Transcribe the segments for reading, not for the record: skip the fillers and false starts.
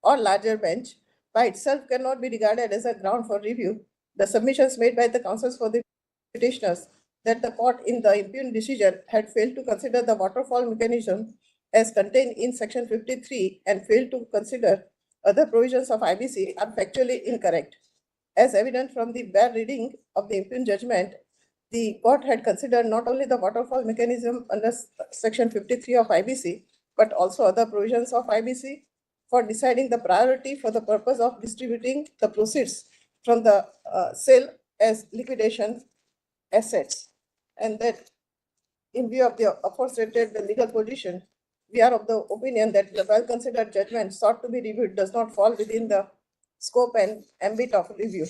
or larger bench by itself cannot be regarded as a ground for review. The submissions made by the counsels for the petitioners that the court in the impugned decision had failed to consider the waterfall mechanism as contained in section 53 and failed to consider other provisions of IBC are factually incorrect. As evident from the bare reading of the impugned judgment, the court had considered not only the waterfall mechanism under section 53 of IBC, but also other provisions of IBC for deciding the priority for the purpose of distributing the proceeds from the sale as liquidation assets. And that in view of the aforesaid legal position, we are of the opinion that the well-considered judgment sought to be reviewed does not fall within the scope and ambit of review.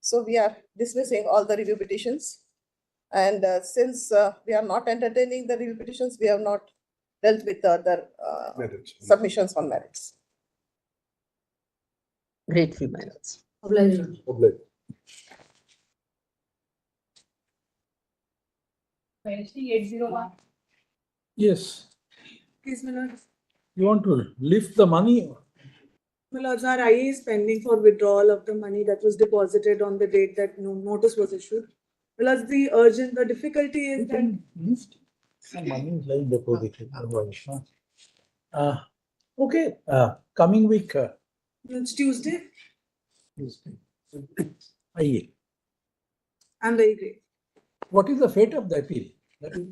So we are dismissing all the review petitions. And since we are not entertaining the review petitions, we have not dealt with the other submissions on merits. Grateful, my lords. Obliged. Ministry 801. Yes. Please, my lords. You want to lift the money? My lords, our IA is pending for withdrawal of the money that was deposited on the date that no notice was issued. My lords, the difficulty is that Lift some money is like deposited. Okay. Coming week. it's Tuesday. Aye. I'm very great. What is the fate of the appeal? That is,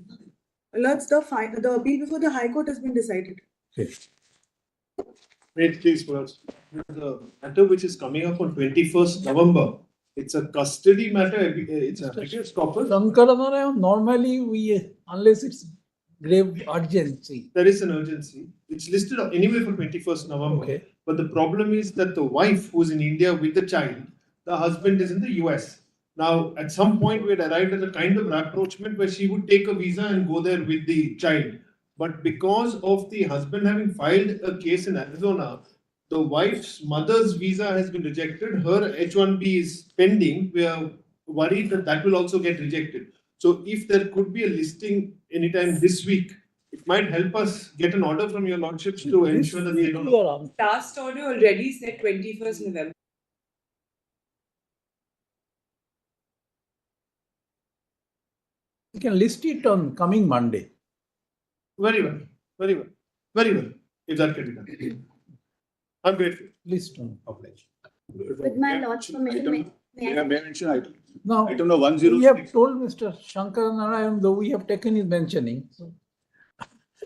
My lords, the appeal before the High Court has been decided. okay. Wait, please, first. The matter which is coming up on 21st November, it's a custody matter. It's a habeas corpus. Normally, we unless it's grave urgency. There is an urgency. It's listed anyway for 21st November. Okay. But the problem is that the wife who's in India with the child, the husband is in the US. Now, at some point, we had arrived at a kind of rapprochement where she would take a visa and go there with the child. But because of the husband having filed a case in Arizona, the wife's mother's visa has been rejected. Her H1B is pending. We are worried that that will also get rejected. So if there could be a listing anytime this week, it might help us get an order from your lordships to ensure that they don't. Last order already said 21st November. You can list it on coming Monday. Very well, very well, very well. If that can be done. I'm grateful. List on. With my lord's permission, may I? May I mention item? Now, Item number 106. we have told Mr. Shankar Narayan, though we have taken his mentioning. So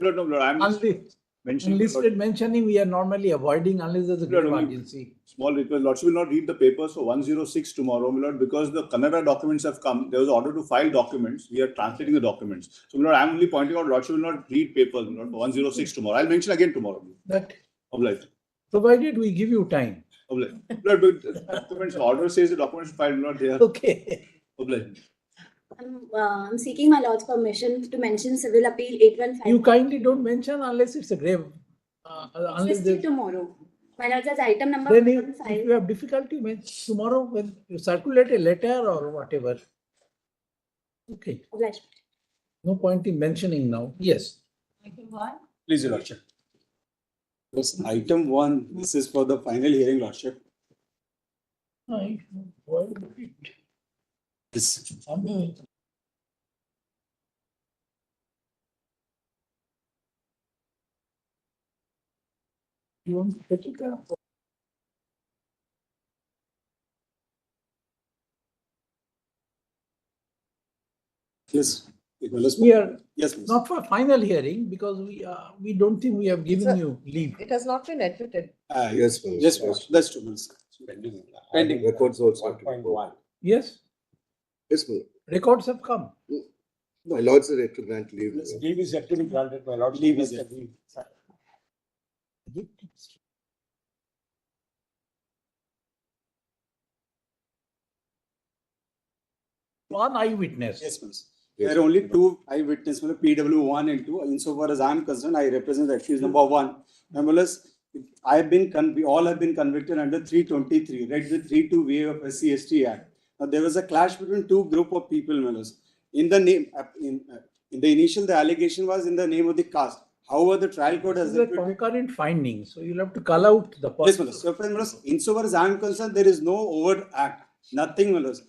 No, I'm mentioning. unlisted mentioning, we are normally avoiding unless there's a great emergency. Small request, Lordship will not read the papers for 106 tomorrow, my Lord, because the Kannada documents have come. There was order to file documents. We are translating the documents. So, my Lord, I'm only pointing out Lordship will not read papers, my Lord, for 106 tomorrow. I'll mention again tomorrow. That Obliged. provided we give you time. Obliged. Lord, but documents, order says the documents filed, not there. Okay. Obliged. I'm seeking my lord's permission to mention civil appeal 815. You kindly don't mention unless it's a grave. Unless Listed there's- tomorrow. My lord, that's item number then if 15. you have difficulty, tomorrow when you circulate a letter or whatever. Okay, Obliged. no point in mentioning now. Yes. Please, Your Lordship. Yes, item 1, this is for the final hearing, Lordship. This, You want to take it up? yes, We are yes, please. not for final hearing because we don't think we have given Sir. you leave. It has not been admitted. Yes, please. Yes, please. That's true, please. Pending. Records also. 1.1. Yes, Yes, ma'am. records have come. My lords are yet to grant leave. Leave is yet to be granted, my lord. Leave is yet. One eyewitness. Yes, please. There are only 2 eyewitnesses, PW1 and 2. Insofar as I am concerned, I represent accused number 1. Nonetheless, we all have been convicted under 323, right? The 3(2)(a) of SC/ST Act. Now, there was a clash between 2 group of people, Melus. In the name, in the initial, the allegation was in the name of the caste. However, the trial court This has is a concurrent finding, so you'll have to call out the yes, person. Melus. So, Melus, insofar as I am concerned, there is no overt act. Nothing, Melus.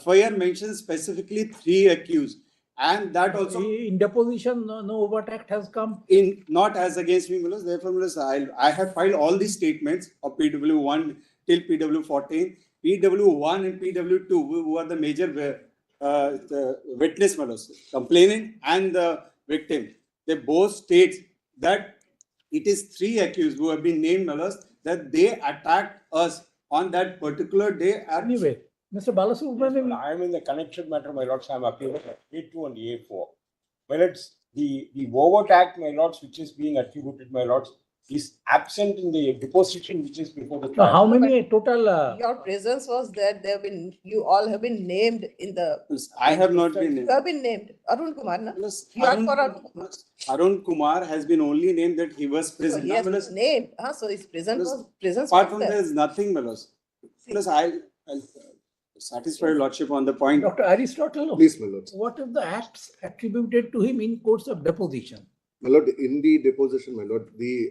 FIR mentions specifically 3 accused. And that also In deposition, no overt act has come. in not as against me, Melus. Therefore, Melus, I have filed all these statements of PW1 till PW14. PW1 and PW2, who are the major the witness, Melus, complainant and the victim. They both state that it is 3 accused who have been named, Melus, that they attacked us on that particular day at Anyway, Mr. Balasubramanian, I am in the connected matter, my lords. I am appealing at A2 and A4. Well, it's the overt act, my lords, which is being attributed, my lords, is absent in the deposition which is before the so trial. how many total? Your presence was there. There have been, you all have been named in the. I have not been You named. have been named. Arun Kumar, na? Melus, You are for Arun Kumar. Arun Kumar has been only named that he was So present. he has Melus, been named. So his presence Melus, was presence apart was from there. there is nothing, Melus. Plus, I'll satisfy your lordship on the point. Dr. Aristotle, Please, my lords. what are the acts attributed to him in course of deposition? My lord, in the deposition, my lord, the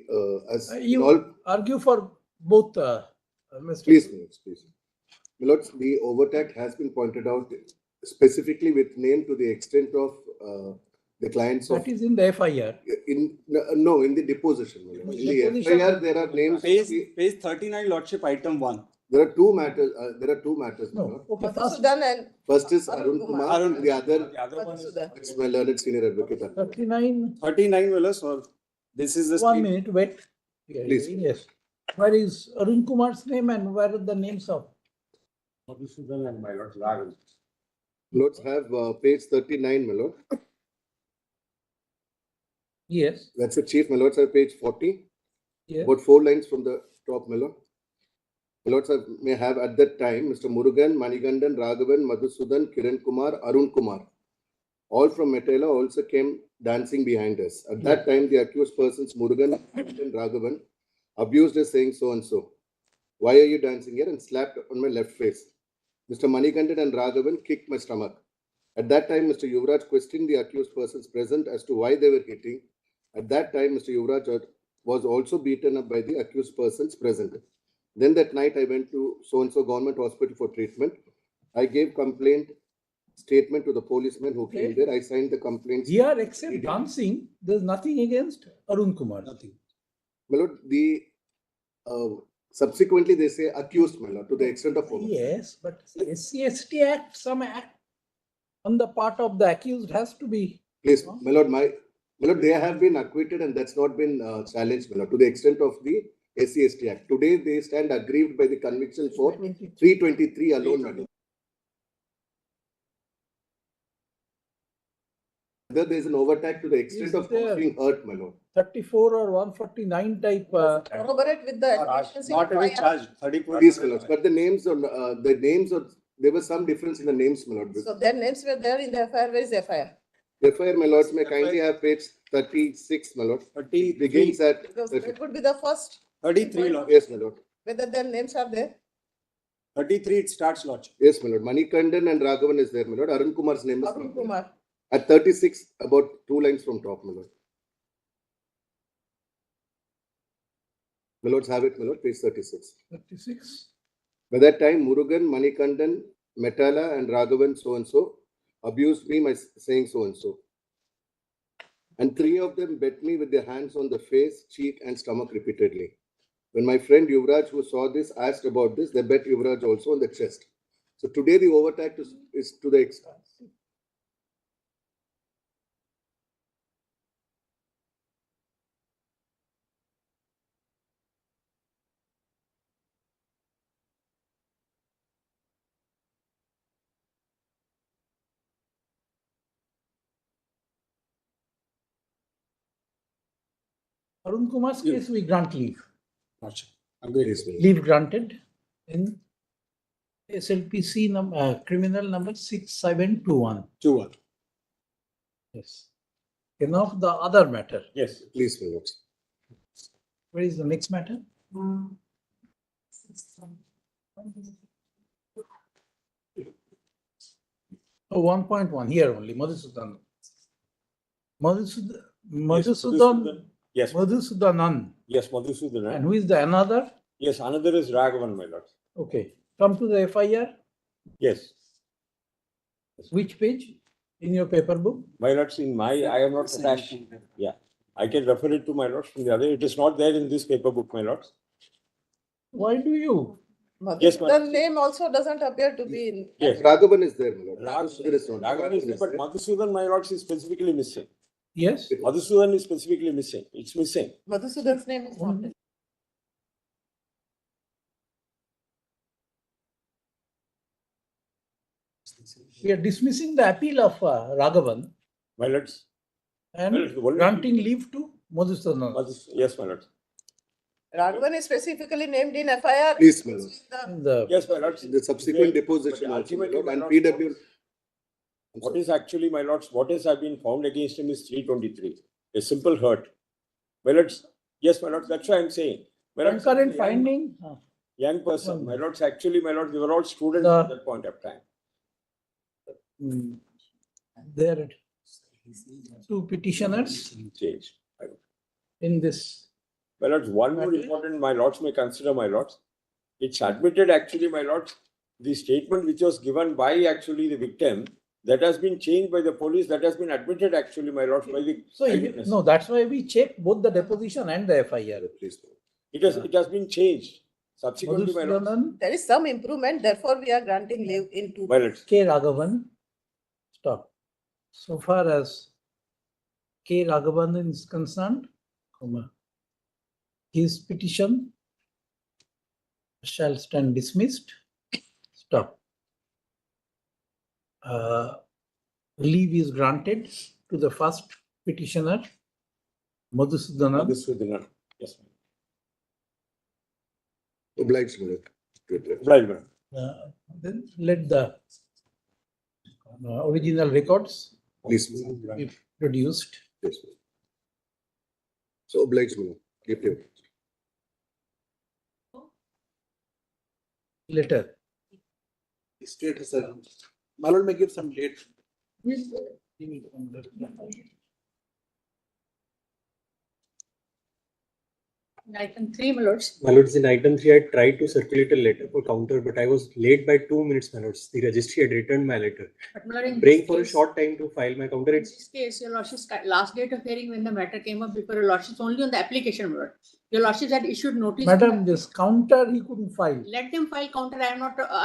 as in You all, argue for both, Mr. please, my lords, please. My lords, the overt act has been pointed out specifically with name to the extent of the clients of That is in the FIR. in the deposition. My lord. In the Deposition. FIR, there are names. Page 39, lordship, item 1. There are 2 matters. My No, lord. okay, first Madhusudan and First is Arun Arun Kumar. Kumar, and the other The other one is. Madhusudan. is my learned senior advocate. 39, 39, Melus, or this is the 1 state. minute, wait. Yeah, Please. Yes. Where is Arun Kumar's name and where are the names of? Lords have page 39, my lord. Yes, That's the chief. My lords have page 40. yes. About 4 lines from the top, my lord. My lords may have at that time Mr. Murugan, Manigandan, Raghavan, Madhusudan, Kiran Kumar, Arun Kumar. all from Metala also came dancing behind us. At that time, the accused persons, Murugan and Raghavan, abused us saying so and so. Why are you dancing here? And slapped on my left face. Mr. Manikandan and Raghavan kicked my stomach. At that time, Mr. Yuvraj questioned the accused persons present as to why they were hitting. At that time, Mr. Yuvraj was also beaten up by the accused persons present. Then that night, I went to so-and-so government hospital for treatment. I gave complaint statement to the policeman who came there. I signed the complaint. Here, except dancing, there's nothing against Arun Kumar. Nothing. My lord, subsequently they say accused, my lord, to the extent of form. Yes, but SC/ST Act, some act on the part of the accused has to be. Please, my lord, they have been acquitted and that's not been challenged, my lord, to the extent of the SC/ST Act. Today they stand aggrieved by the conviction for 323 alone, my lord. Whether there is an overtake to the extent of being hurt, my lord. 34 or 149 type. Corroborate with the allegations in Not even FIR. charged, 34. Please, my lord, but the names of there was some difference in the names, my lord. So their names were there in the FIR. Where is the FIR? FIR, my lords, may kindly have page 36, my lord. 33, Begins at Because it would be the first, 33, Lord. yes, my lord. whether their names are there. 33, it starts, Lord. Yes, my lord. Manikandan and Raghavan is there, my lord. Arun Kumar's name is Arun not there. Kumar. At 36, about 2 lines from top, my lord. My lords have it, my lord, page 36. 36. By that time, Murugan, Manikandan, Metala, and Raghavan so-and-so abused me by saying so-and-so. And 3 of them bet me with their hands on the face, cheek, and stomach repeatedly. When my friend Yuvraj, who saw this, asked about this, they bet Yuvraj also on the chest. So today the overtake is to the extent. Arun Kumar's case, we grant leave. Lordship. Agreed. Leave granted in SLPC criminal number 6721. 2-1. Yes. Enough the other matter. Yes. Please, my lords. Where is the next matter? Oh, 1.1 here only, Madhusudan. Madhusudan. Yes. Madhusudanan. Yes, Madhusudan. And who is the another? Yes, another is Raghavan, my lord. Okay. Come to the FIR. Yes. Which page in your paper book? My lords, in my, I am not attached. Yeah. I can refer it to my lords from the other. It is not there in this paper book, my lords. Why do you? Yes, The ma'am. name also doesn't appear to be in. Yes. Raghavan is there, my lord. Raghavan is not. Raghavan is there, but Madhusudan, my lords, is specifically missing. Yes. Madhusudan is specifically missing. It's missing. Madhusudan's name is not there. We are dismissing the appeal of Raghavan My lords. and Well, granting leave to Madhusudan. Yes, my lords. Raghavan is specifically named in FIR. Please, my lord. In the Yes, my lords. The subsequent deposition But also, my ultimately, lord, my and lords, PW. What is actually, my lords, what has been found against him is 323. A simple hurt. My lords, yes, my lords, that's why I'm saying. My lords, concurrent finding. Young person, my lords, actually, my lords, they were all students The- at that point of time. There are two petitioners Changed. in this. My lords, one more important, my lords may consider, my lords. It's admitted actually, my lords, the statement which was given by actually the victim, that has been changed by the police, that has been admitted actually, my lords, by the So, eyewitness. no, that's why we check both the deposition and the FIR. Please. It has been changed. Subsequently, my lords. Madhusudanan There is some improvement, therefore we are granting leave in 2. My lords. K. Raghavan. Stop. So far as K. Raghavan is concerned, his petition shall stand dismissed. Stop. Leave is granted to the first petitioner, Madhusudanan. Madhusudanan. Yes, ma'am. Obliged, my lord. Good. Right, ma'am. Then let the original records Please. be produced. Yes. So obliged, Mula. Give you. Letter. State, sir. My lord may give some date. Item 3, my lords. My lords, in item 3, I tried to circulate a letter for counter, but I was late by 2 minutes, my lords. The registry had returned my letter. But my lord, in Praying this for a case- short time to file my counter. In this case, your lordship's last date of hearing when the matter came up before your lordship's only on the application, my lord. Your lordships had issued notice. Madam, this counter he couldn't file. Let them file counter. I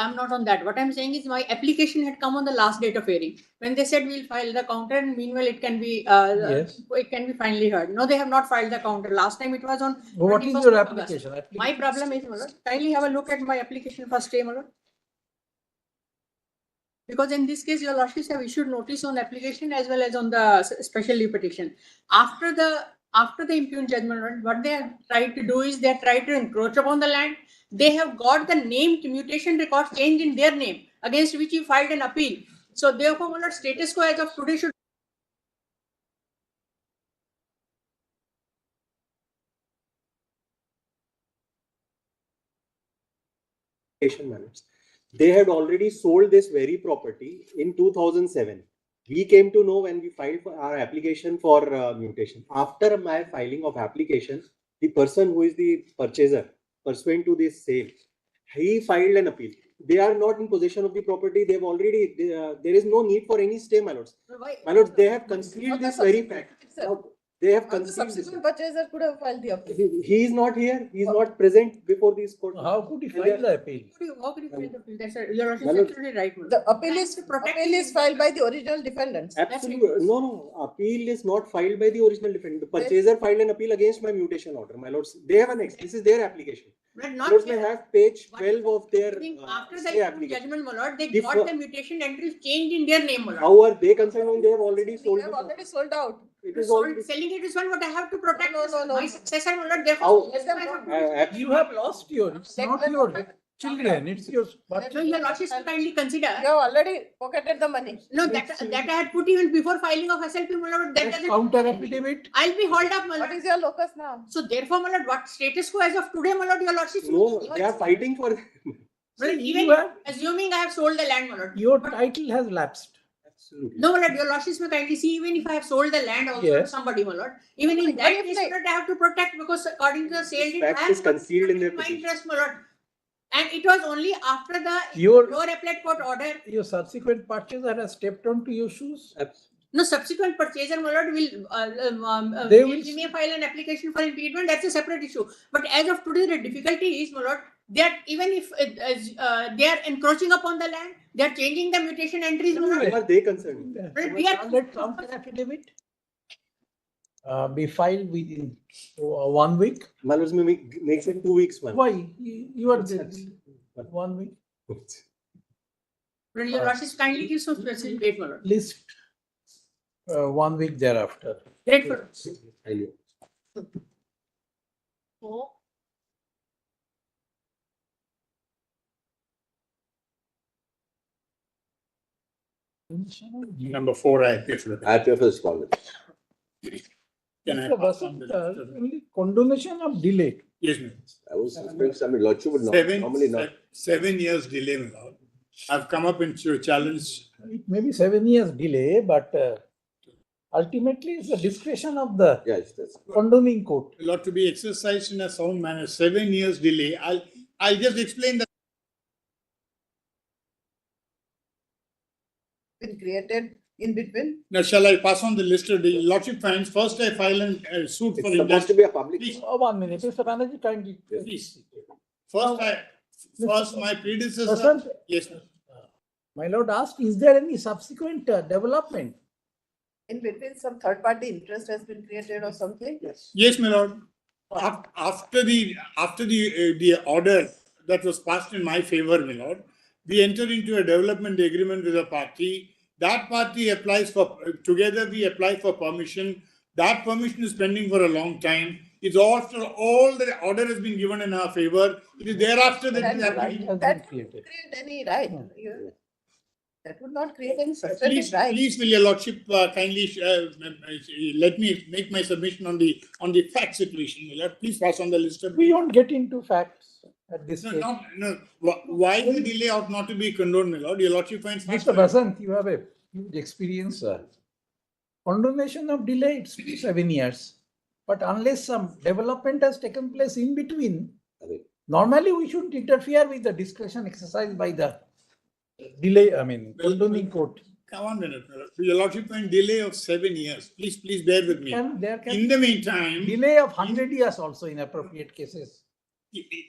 am not on that. What I'm saying is my application had come on the last date of hearing. When they said we'll file the counter, and meanwhile it can be Yes. it can be finally heard. No, they have not filed the counter. Last time it was on. What is 21st your of August. application? My problem is, my lord, kindly have a look at my application first, my lord. Because in this case, your lordships have issued notice on application as well as on the special leave petition. After the impugned judgment, lord, what they have tried to do is they have tried to encroach upon the land. They have got the name mutation records changed in their name, against which you filed an appeal. So therefore, my lord, status quo as of today should. Managed. They had already sold this very property in 2007. We came to know when we filed for our application for mutation. After my filing of application, the person who is the purchaser, pursuant to this sale, he filed an appeal. They are not in possession of the property. They've already, there is no need for any stay, my lords. My lords, they have concealed this very fact. Now, they have The concealed this. subsequent purchaser could have filed the appeal. He is not here. He is not present before this court. How could he And file the appeal? How could you file the appeal? That's your lordship My lord, absolutely right, my lord. The appeal is filed by the original defendants. Absolutely. No. Appeal is not filed by the original defendant. The purchaser filed an appeal against my mutation order. My lords, they have annexed. This is their application. But My not lords may here. have page What 12 of their After stay the application. judgment, my lord, they The got fir- the mutation entries changed in their name, my lord. How are they concerned when they have already They sold have it? already sold out. It is already. Selling it is one, but I have to protect No. my successor, my lord. Therefore, How- let them protect. You have lost it's not your children, it's your. So your lordship should kindly consider. You have already pocketed the money. No, that I had put even before filing of SLP, my lord. That doesn't. Counter affidavit. I'll be hauled up, my What lord. is your locus now? So therefore, my lord, what status quo as of today, my lord, your lordship should. No, they are fighting for. My lord, See, even you have- assuming I have sold the land, my lord. Your title has lapsed. Absolutely. No, my lord, your lordships may kindly see, even if I have sold the land also to Yes. somebody, my lord. Even in that case, my lord, I have to protect because according to the sale deed, fact I is have concealed in their my petition. interest, my lord. And it was only after the Your- lower appellate court order. Your subsequent purchaser has stepped onto your shoes. No, subsequent purchaser, my lord, They will- we may file an application for impediment. That's a separate issue. But as of today, the difficulty is, my lord, that even if they are encroaching upon the land, they are changing the mutation entries, my lord. How are they concerned? But we are Let counter affidavit be filed within 1 week. Malus makes it 2 weeks, man. Why? You are there. 1 week. But your lordships kindly give some specific date, my lord. List 1 week thereafter. Date for. Number 4, I appear for the. IPF is called. Can I Mr. pass on Vasant, the- only condonation of delay. Yes, ma'am. I was suspecting somebody, Lordship would not, normally not. 7 years delay, my lord. I've come up into a challenge. It may be 7 years delay, but ultimately it's the discretion of the Yes, that's. condoning court. A lot to be exercised in a sound manner. 7 years delay. I'll just explain that. Been created in between. Now, shall I pass on the list of the lordship finds? First, I file a suit for It's supposed to industry. be a public. Please, 1 minute, Mr. Banerjee, kindly. please. First, my predecessor. Vasant, Yes, ma'am. my lord asked, is there any subsequent development? In between, some third party interest has been created or something. Yes, my lord. After the order that was passed in my favor, my lord, we entered into a development agreement with a party. That party applies for, together we apply for permission. That permission is pending for a long time. It's after all the order has been given in our favor. It is thereafter that it is That happening. has that been could created. create any right. That would not create any Please, substantive right. please, will your lordship kindly let me make my submission on the fact situation. Will you please pass on the list of. We don't get into facts at this No, stage. no. Why the delay ought not to be condoned, my lord? Your lordship finds. Mr. Basant, you have a huge experience. Condonation of delay, it's 7 years. But unless some development has taken place in between, normally we shouldn't interfere with the discretion exercised by the delay, condoning court. Come on a minute, my lord. Your lordship finds delay of 7 years. Please bear with me. There can In the meantime, delay of 100 years also in appropriate cases.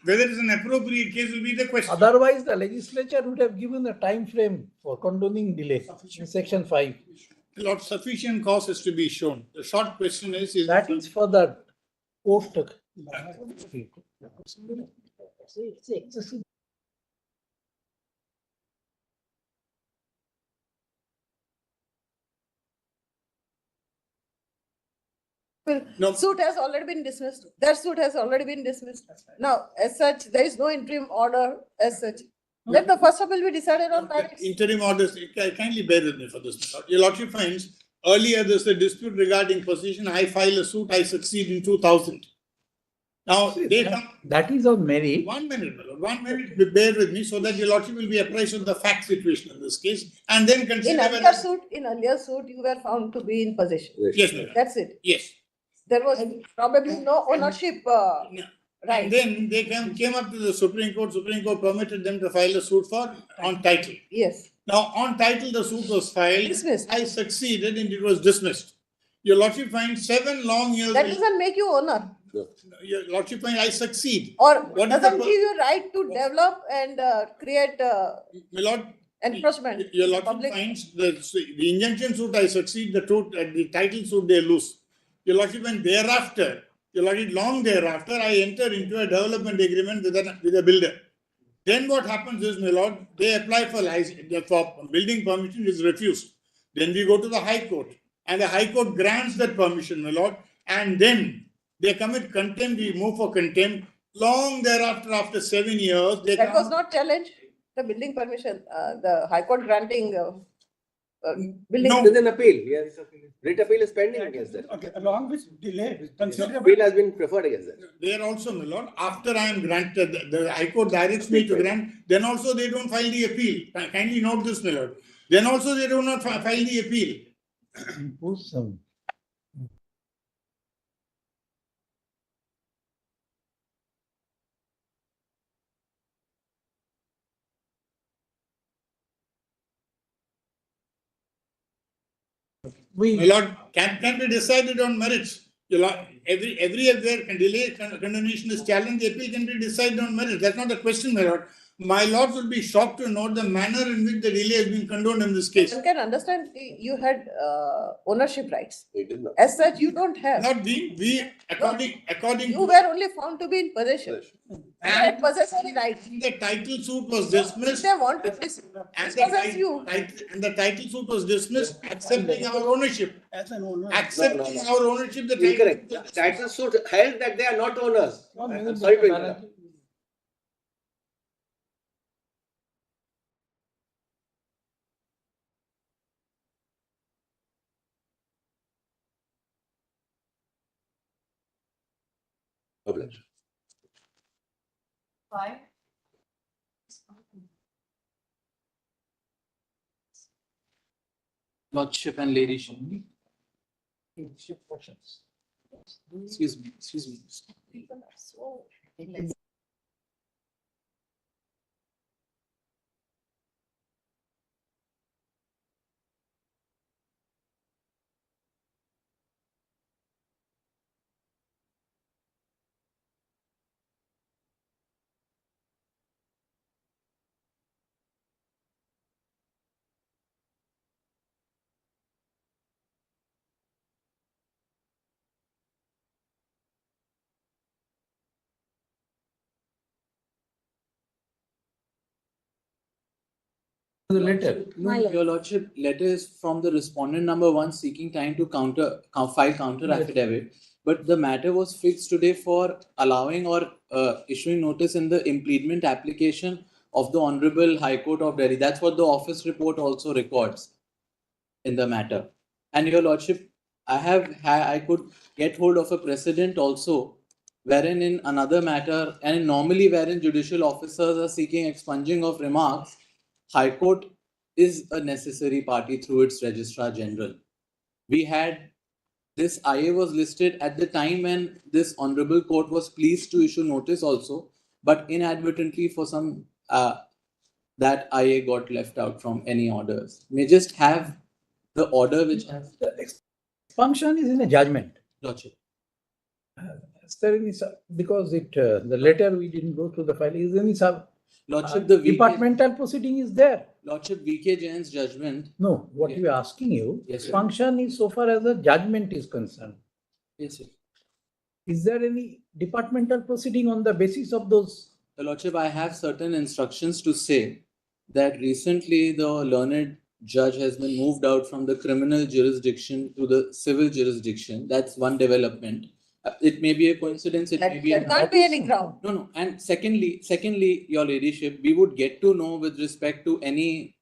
whether it's an appropriate case will be the question. Otherwise, the legislature would have given a time frame for condoning delay in section 5. Lord, sufficient cause is to be shown. The short question is That is for the court. It's excessive. No. Suit has already been dismissed. That suit has already been dismissed. Now, as such, there is no interim order as such. Let the first appeal be decided on merits. interim orders. Kindly bear with me for this. Your lordship finds earlier there's a dispute regarding possession. I file a suit. I succeed in 2000. Now they come. That is on merit. 1 minute, my lord. 1 minute. Bear with me so that your lordship will be apprised of the fact situation in this case, and then consider. In earlier suit, you were found to be in possession. Yes, my lord. That's it. Yes. There was probably no ownership. Right. And then they came up to the Supreme Court. Supreme Court permitted them to file a suit on title. Yes. Now, on title, the suit was filed. Dismissed. I succeeded and it was dismissed. Your lordship finds 7 long years. That doesn't make you owner. Your lordship finds I succeed. Or What is doesn't the give you right to develop and create My lord, enforcement. your lordship finds the injunction suit I succeed, the title suit they lose. Your lordship, and thereafter, your lordship, long thereafter, I enter into a development agreement with a builder. Then what happens is, my lord, they apply for building permission, is refused. Then we go to the High Court, and the High Court grants that permission, my lord, and then they commit contempt. We move for contempt. Long thereafter, after 7 years, they That was not challenged. The building permission, the High Court granting building. It is an appeal. Yes, writ appeal is pending against that. Okay, along with delay, Appeal has been preferred against that. There also, my lord, after I am granted, the High Court directs me to grant, then also they don't file the appeal. Kindly note this, my lord. Then also they do not file the appeal. Impose some. My lord, can be decided on merits. Your lord, everywhere delay condemnation is challenged, the appeal can be decided on merits. That's not the question, my lord. My lords will be shocked to note the manner in which the delay has been condoned in this case. One can understand you had ownership rights. They did not. As such, you don't have. Not according You were only found to be in possession. And possessory rights. the title suit was dismissed. They want to possess you. And the title suit was dismissed, accepting our ownership. As an owner. Accepting our ownership, the Incorrect. Title suit held that they are not owners. Sorry to interrupt. Obliged. Why? Lordship and ladyship. Excuse me. People are so. The letter. No, Your Lordship, letter is from the respondent number 1 seeking time to file counter affidavit. But the matter was fixed today for allowing or issuing notice in the impediment application of the Honorable High Court of Delhi. That's what the office report also records in the matter. And Your Lordship, I could get hold of a precedent also, wherein in another matter, and normally wherein judicial officers are seeking expunging of remarks, High Court is a necessary party through its Registrar General. We had this IA was listed at the time when this Honorable Court was pleased to issue notice also, but inadvertently for some that IA got left out from any orders. May just have the order which has The expunction is in a judgment. Lordship. Because the letter we didn't go through the file is in some Lordship, the departmental proceeding is there. Lordship, VK Jain's judgment. No, what we are asking you, Yes, sir. expunction is so far as the judgment is concerned. Yes, sir. Is there any departmental proceeding on the basis of those? Your Lordship, I have certain instructions to say that recently the learned judge has been moved out from the criminal jurisdiction to the civil jurisdiction. That's one development. It may be a coincidence. It may be. There can't be any ground. No. And secondly, Your Ladyship, we would get to know with respect to any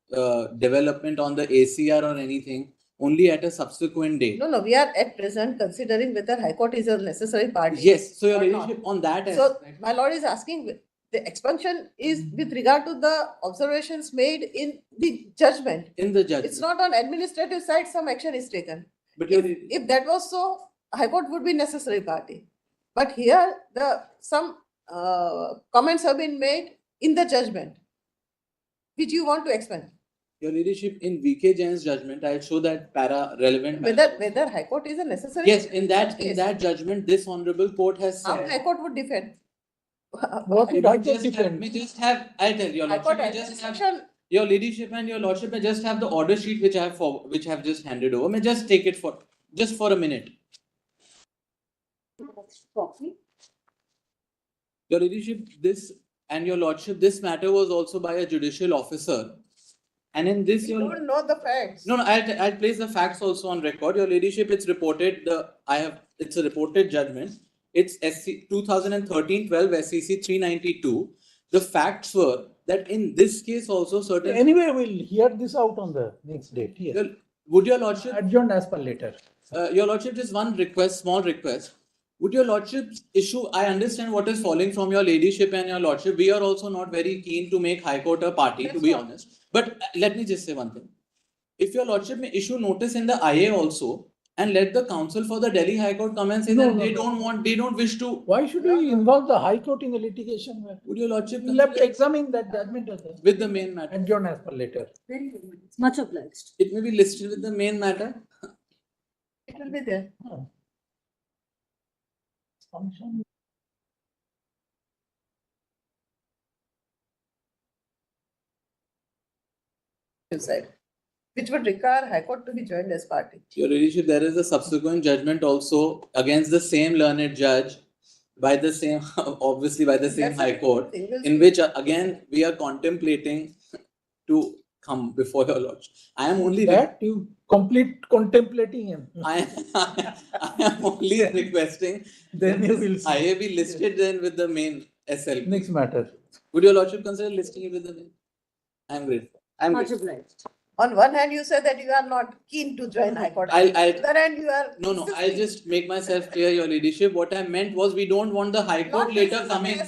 development on the ACR or anything only at a subsequent date. No, we are at present considering whether High Court is a necessary party. Yes, so Your or Ladyship, not. on that So aspect. my lord is asking, the expansion is with regard to the observations made in the judgment. In the judgment. It's not on administrative side, some action is taken. But If that was so, High Court would be necessary party. But here, some comments have been made in the judgment, which you want to expand. Your Ladyship, in VK Jain's judgment, I'll show that relevant. Whether High Court is a necessary. Yes, in that judgment, this honorable court has How said. High Court would defend? What would High Court I'll tell you, Your High Court Lordship, administration. Your Ladyship and Your Lordship may just have the order sheet which I have just handed over. May just take it for a minute. Your Ladyship, Your Lordship, this matter was also by a judicial officer. And in this, You don't know the facts. No, I'll place the facts also on record. Your Ladyship, it's reported, it's a reported judgment. It's 2013-12 SEC 392. The facts were that in this case also certain. Anyway, we'll hear this out on the next date. Yes. Would Your Lordship. Adjourned as per later. Your Lordship, just one request, small request. Would Your Lordship issue, I understand what is falling from Your Ladyship and Your Lordship. We are also not very keen to make High Court a party, to be honest. But let me just say one thing. If Your Lordship may issue notice in the IA also and let the counsel for the Delhi High Court come and say that they don't wish to. Why should we involve the High Court in the litigation? Would Your Lordship. We'll have to examine that judgment with the main matter. Adjourned as per later. Very good. Much obliged. It may be listed with the main matter. It will be there. Inside, which would require High Court to be joined as party. Your Ladyship, there is a subsequent judgment also against the same learned judge by the same, obviously by the same High Court, in which again we are contemplating to come before Your Lordship. I am only that you complete contemplating him. I am only requesting then you will see. IA be listed then with the main SL. Next matter. Would Your Lordship consider listing it with the main? I am grateful. Much obliged. On one hand, you said that you are not keen to join High Court. On the other hand, you are. No, I'll just make myself clear, Your Ladyship. What I meant was we don't want the High Court later coming.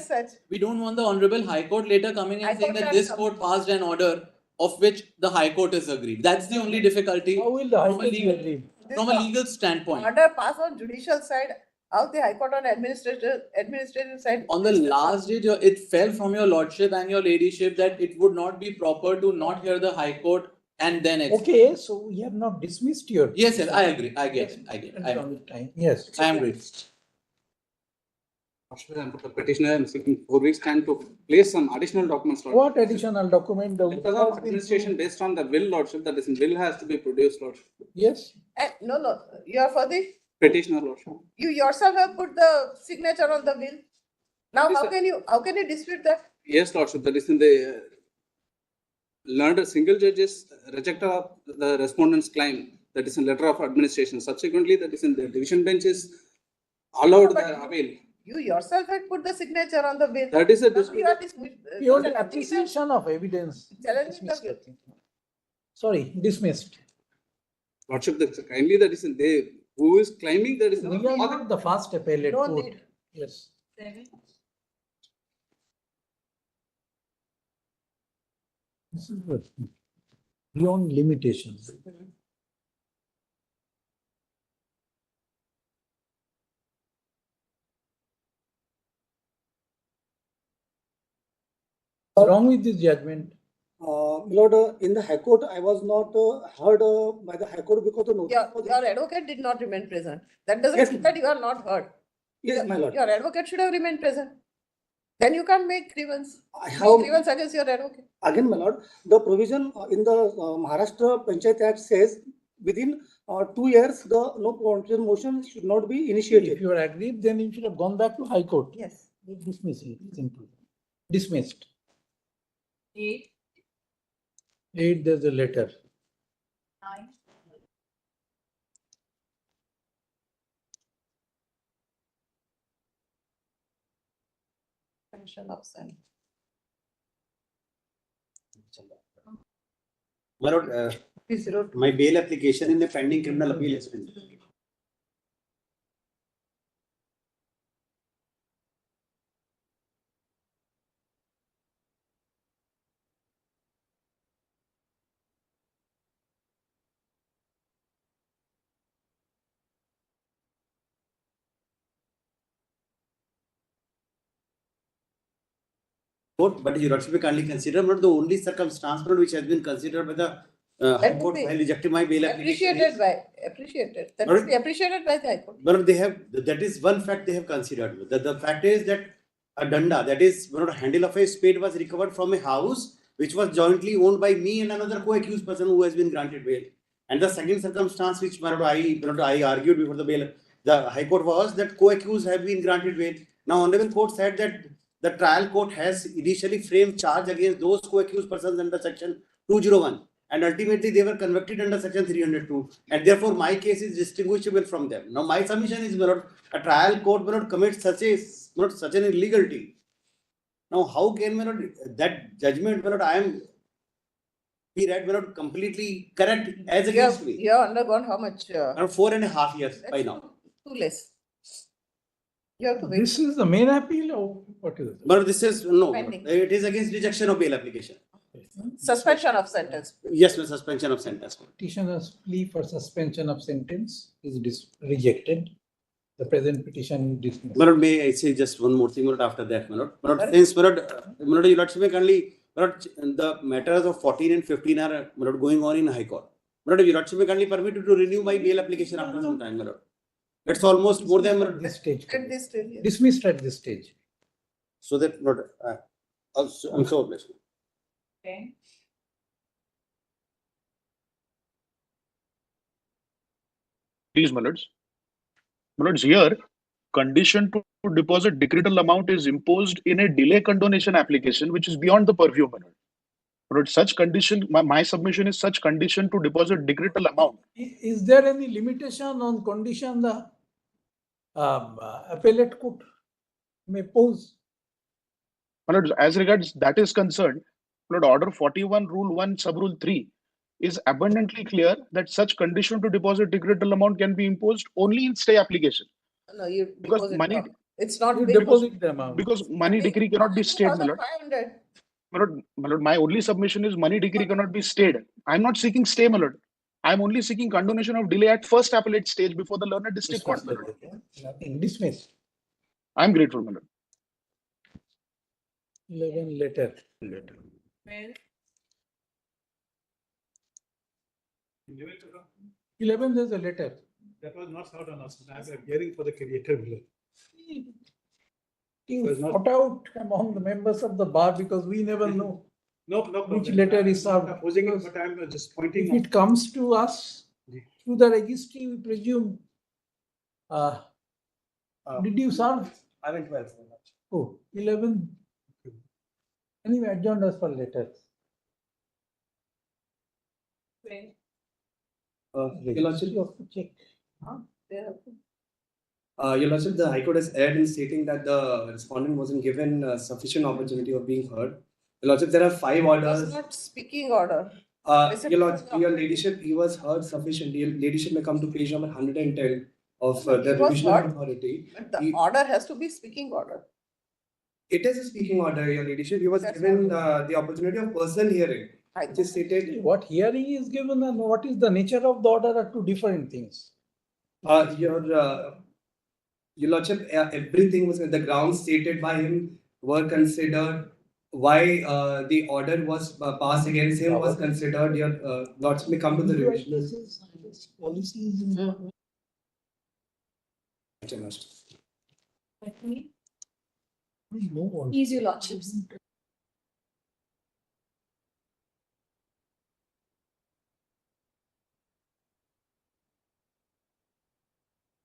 We don't want the Honorable High Court later coming and saying that this court passed an order of which the High Court is agreed. That's the only difficulty. How will the High Court be agreed? From a legal standpoint. Order passed on judicial side. How the High Court on administrative side? On the last date, it fell from Your Lordship and Your Ladyship that it would not be proper to not hear the High Court and then. Okay, so we have not dismissed your. Yes, sir, I agree. I get it. Yes. I am grateful. The petitioner and seeking 4 weeks time to place some additional documents. What additional document? Because of administration based on the will, Lordship, that is, will has to be produced, Lordship. Yes. No, you are for the. Petitioner, Lordship. You yourself have put the signature on the will. Now, Yes, how can you dispute that? Yes, Lordship, that is in the learned single judges rejected of the respondent's claim, that is in letter of administration. Subsequently, that is in the division benches allowed the appeal. You yourself had put the signature on the bill. That is a Now you are Purely appreciation of evidence. challenging Dismissed, the I think. Sorry, dismissed. Lordship, kindly that is they who is claiming that is We are not the first appellate No court. need. Yes. This is good. Beyond limitations. What's wrong with this judgment? Lord, in the High Court, I was not heard by the High Court because the notice was Your advocate did not remain present. That doesn't Yes, mean that you are not heard. Yes, my lord. Your advocate should have remained present. Then you can't make grievance. I Make have grievance against your advocate. again, my lord. The provision in the Maharashtra Panchayat Act says within 2 years the no contest motion should not be initiated. If you are aggrieved, then you should have gone back to High Court. Yes. Dismiss it. Simple. Dismissed. 8, 8, there's a letter. 9, Pension of sin. My lord, my bail application in the pending criminal appeal has been. Court, but your lordship kindly consider not the only circumstance which has been considered by the High Court while rejecting my bail application. Appreciated. That would be appreciated by the High Court. But they have, that is one fact they have considered. The fact is that a danda, that is one handle of a spade, was recovered from a house which was jointly owned by me and another co-accused person who has been granted bail. And the second circumstance which I argued before the bail, the High Court was that co-accused have been granted bail. Now Honorable Court said that the trial court has initially framed charge against those co-accused persons under section 201 and ultimately they were convicted under section 302 and therefore my case is distinguishable from them. Now my submission is a trial court will not commit such an illegality. Now how can that judgment I am be read not completely correct as against me? You have undergone how much? Around 4.5 years by now. Too less. You have to wait. This is the main appeal or what is it? But this is no, Pending. it is against rejection of bail application. Suspension of sentence. Yes, suspension of sentence. Petitioner's plea for suspension of sentence is rejected. The present petition is dismissed. But may I say just one more thing after that, since your lordship kindly, the matters of 14 and 15 are going on in High Court. Your lordship kindly permitted to renew my bail application after some time. It's almost more than this stage. At this stage, yes. Dismissed at this stage. So that I'm so blessed. Okay. Please, my lords. My lords, here, condition to deposit decretal amount is imposed in a delay condonation application, which is beyond the purview of my lord. But such condition, my submission is such condition to deposit decretal amount. Is there any limitation on condition the appellate court may pose? My lords, as regards that is concerned, my lord, Order 41, Rule 1, Sub-Rule 3 is abundantly clear that such condition to deposit decretal amount can be imposed only in stay application. No, you Because deposit money, not. It's not You big. deposit the amount. because money decree cannot be stayed, my lord. 2,500. My lord, my only submission is money decree cannot be stayed. I'm not seeking stay, my lord. I'm only seeking condonation of delay at first appellate stage before the learned district court, my lord. Nothing. Dismissed. I'm grateful, my lord. 11 letter. Well, 11 there's a letter. That was not served on us. I was hearing for the creator below. You fought out among the members of the bar because we never know No, which letter is served. I'm opposing it, but I'm just pointing If out. it comes to us through the registry, we presume. Did you serve? I went well. Oh, 11. Anyway, adjourned us for letters. well, Registry of check. They have to Your Lordship, the High Court has erred in stating that the respondent wasn't given sufficient opportunity of being heard. Your Lordship, there are 5 It orders. was not speaking order. Your Ladyship, he was heard sufficiently. Your Ladyship may come to page number 110 of the He was revisional heard, authority. but the order has to be speaking order. It is a speaking order, Your Ladyship. He was given the opportunity of personal hearing. Which is stated. What hearing is given and what is the nature of the order are two different things. Your Lordship, everything was the grounds stated by him were considered. Why the order was passed against him was considered. Your Lordship may come to the revision. Please, Your Lordships.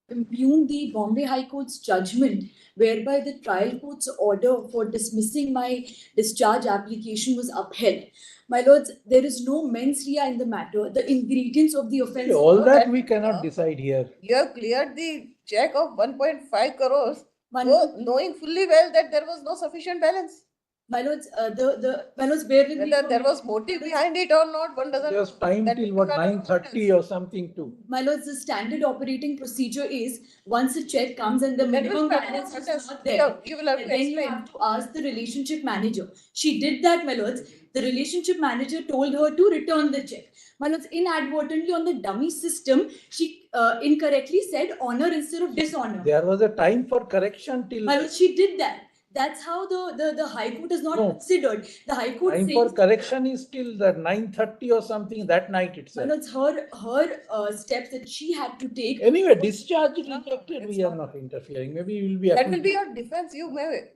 Impugn the Bombay High Court's judgment whereby the trial court's order for dismissing my discharge application was upheld. My lords, there is no mens rea in the matter. The ingredients of the offence. All that we cannot decide here. You have cleared the check of 1.5 crores, knowing fully well that there was no sufficient balance. My lords, my lords, bear with me. Whether there was motive behind it or not, one doesn't. Just time till what 9:30 or something too. My lords, the standard operating procedure is once a check comes and the minimum balance is not there, you will have to then you have to ask the relationship manager. She did that, my lords. The relationship manager told her to return the check. My lords, inadvertently on the dummy system, she incorrectly said honor instead of dishonor. There was a time for correction till. My lords, she did that. That's how the High Court is not considered. The High Court Time says, for correction is till the 9:30 or something that night itself. my lords, her steps that she had to take. Anyway, discharge rejected, we are not interfering. Maybe you will be. That will be your defense. You may.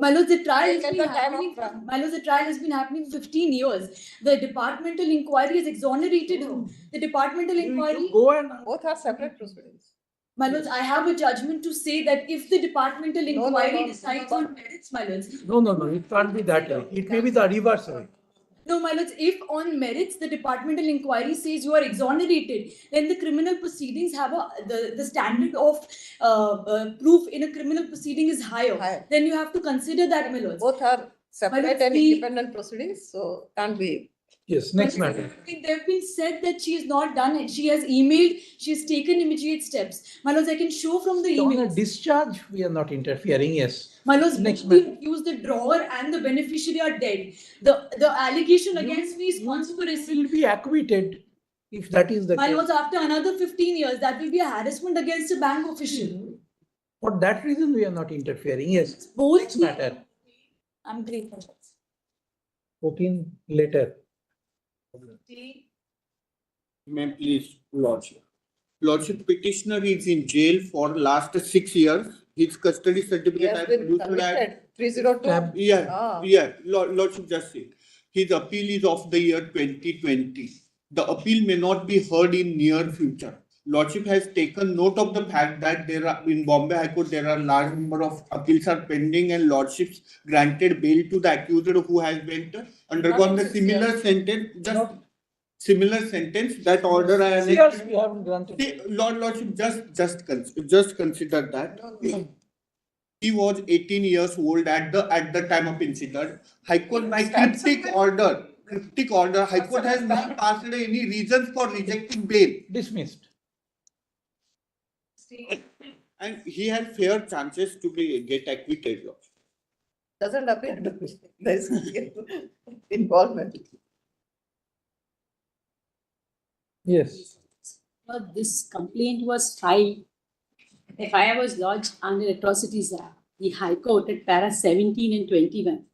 My lords, the trial has At been the time of happening. trial. My lords, the trial has been happening for 15 years. The departmental inquiry has exonerated her. The departmental inquiry. Go and both are separate proceedings. My lords, I have a judgment to say that if the departmental inquiry decides on merits, my lords. No, it can't be that way. It may be the reverse way. No, my lords, if on merits the departmental inquiry says you are exonerated, then the criminal proceedings have the standard of proof in a criminal proceeding is higher. Then you have to consider that, my lords. Both are separate and independent proceedings, so can't be. Yes, next matter. They've been said that she has not done it. She has emailed, she has taken immediate steps. My lords, I can show from the email. On a discharge, we are not interfering, yes. My lords, next the accused, the drawer and the beneficiary are dead. The allegation against me is conspiracy. Will be acquitted if that is the My case. lords, after another 15 years, that will be a harassment against a bank official. For that reason, we are not interfering, yes. Both next matter. I'm grateful. 14 later. May please, Lordship. Lordship, petitioner is in jail for last 6 years. His custody certificate I produced at 302. Lordship, just say. His appeal is of the year 2020. The appeal may not be heard in near future. Lordship has taken note of the fact that there are in Bombay High Court there are large number of appeals are pending and Lordships granted bail to the accused who has been undergone the similar sentence. Similar sentence. That order I Yes, we haven't granted. Lordship, just consider that. He was 18 years old at the time of incident. High Court by cryptic order. High Court has not passed any reasons for rejecting bail. Dismissed. And he has fair chances to get acquitted. Doesn't appear to be. There is involvement. Yes. This complaint was filed. FIR was lodged under Atrocities Act. The High Court at para 17 and 21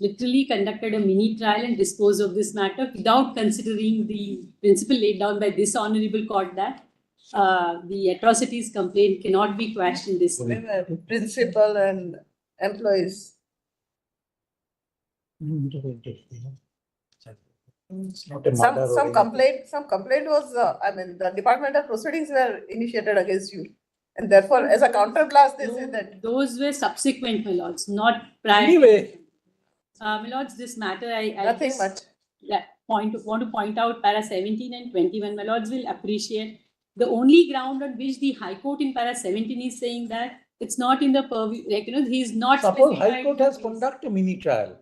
literally conducted a mini trial and disposed of this matter without considering the principle laid down by this honorable court that the atrocities complaint cannot be quashed in this way. Principal and employees. Some complaint was, the departmental proceedings were initiated against you. And therefore, as a counterblast, they say that. Those were subsequent, my lords, not prior. Anyway. My lords, this matter, I Nothing just, much. want to point out para 17 and 21. My lords will appreciate The only ground on which the High Court in para 17 is saying that it's not in the purview, like, he's not. Suppose High specified Court the has case. conducted a mini trial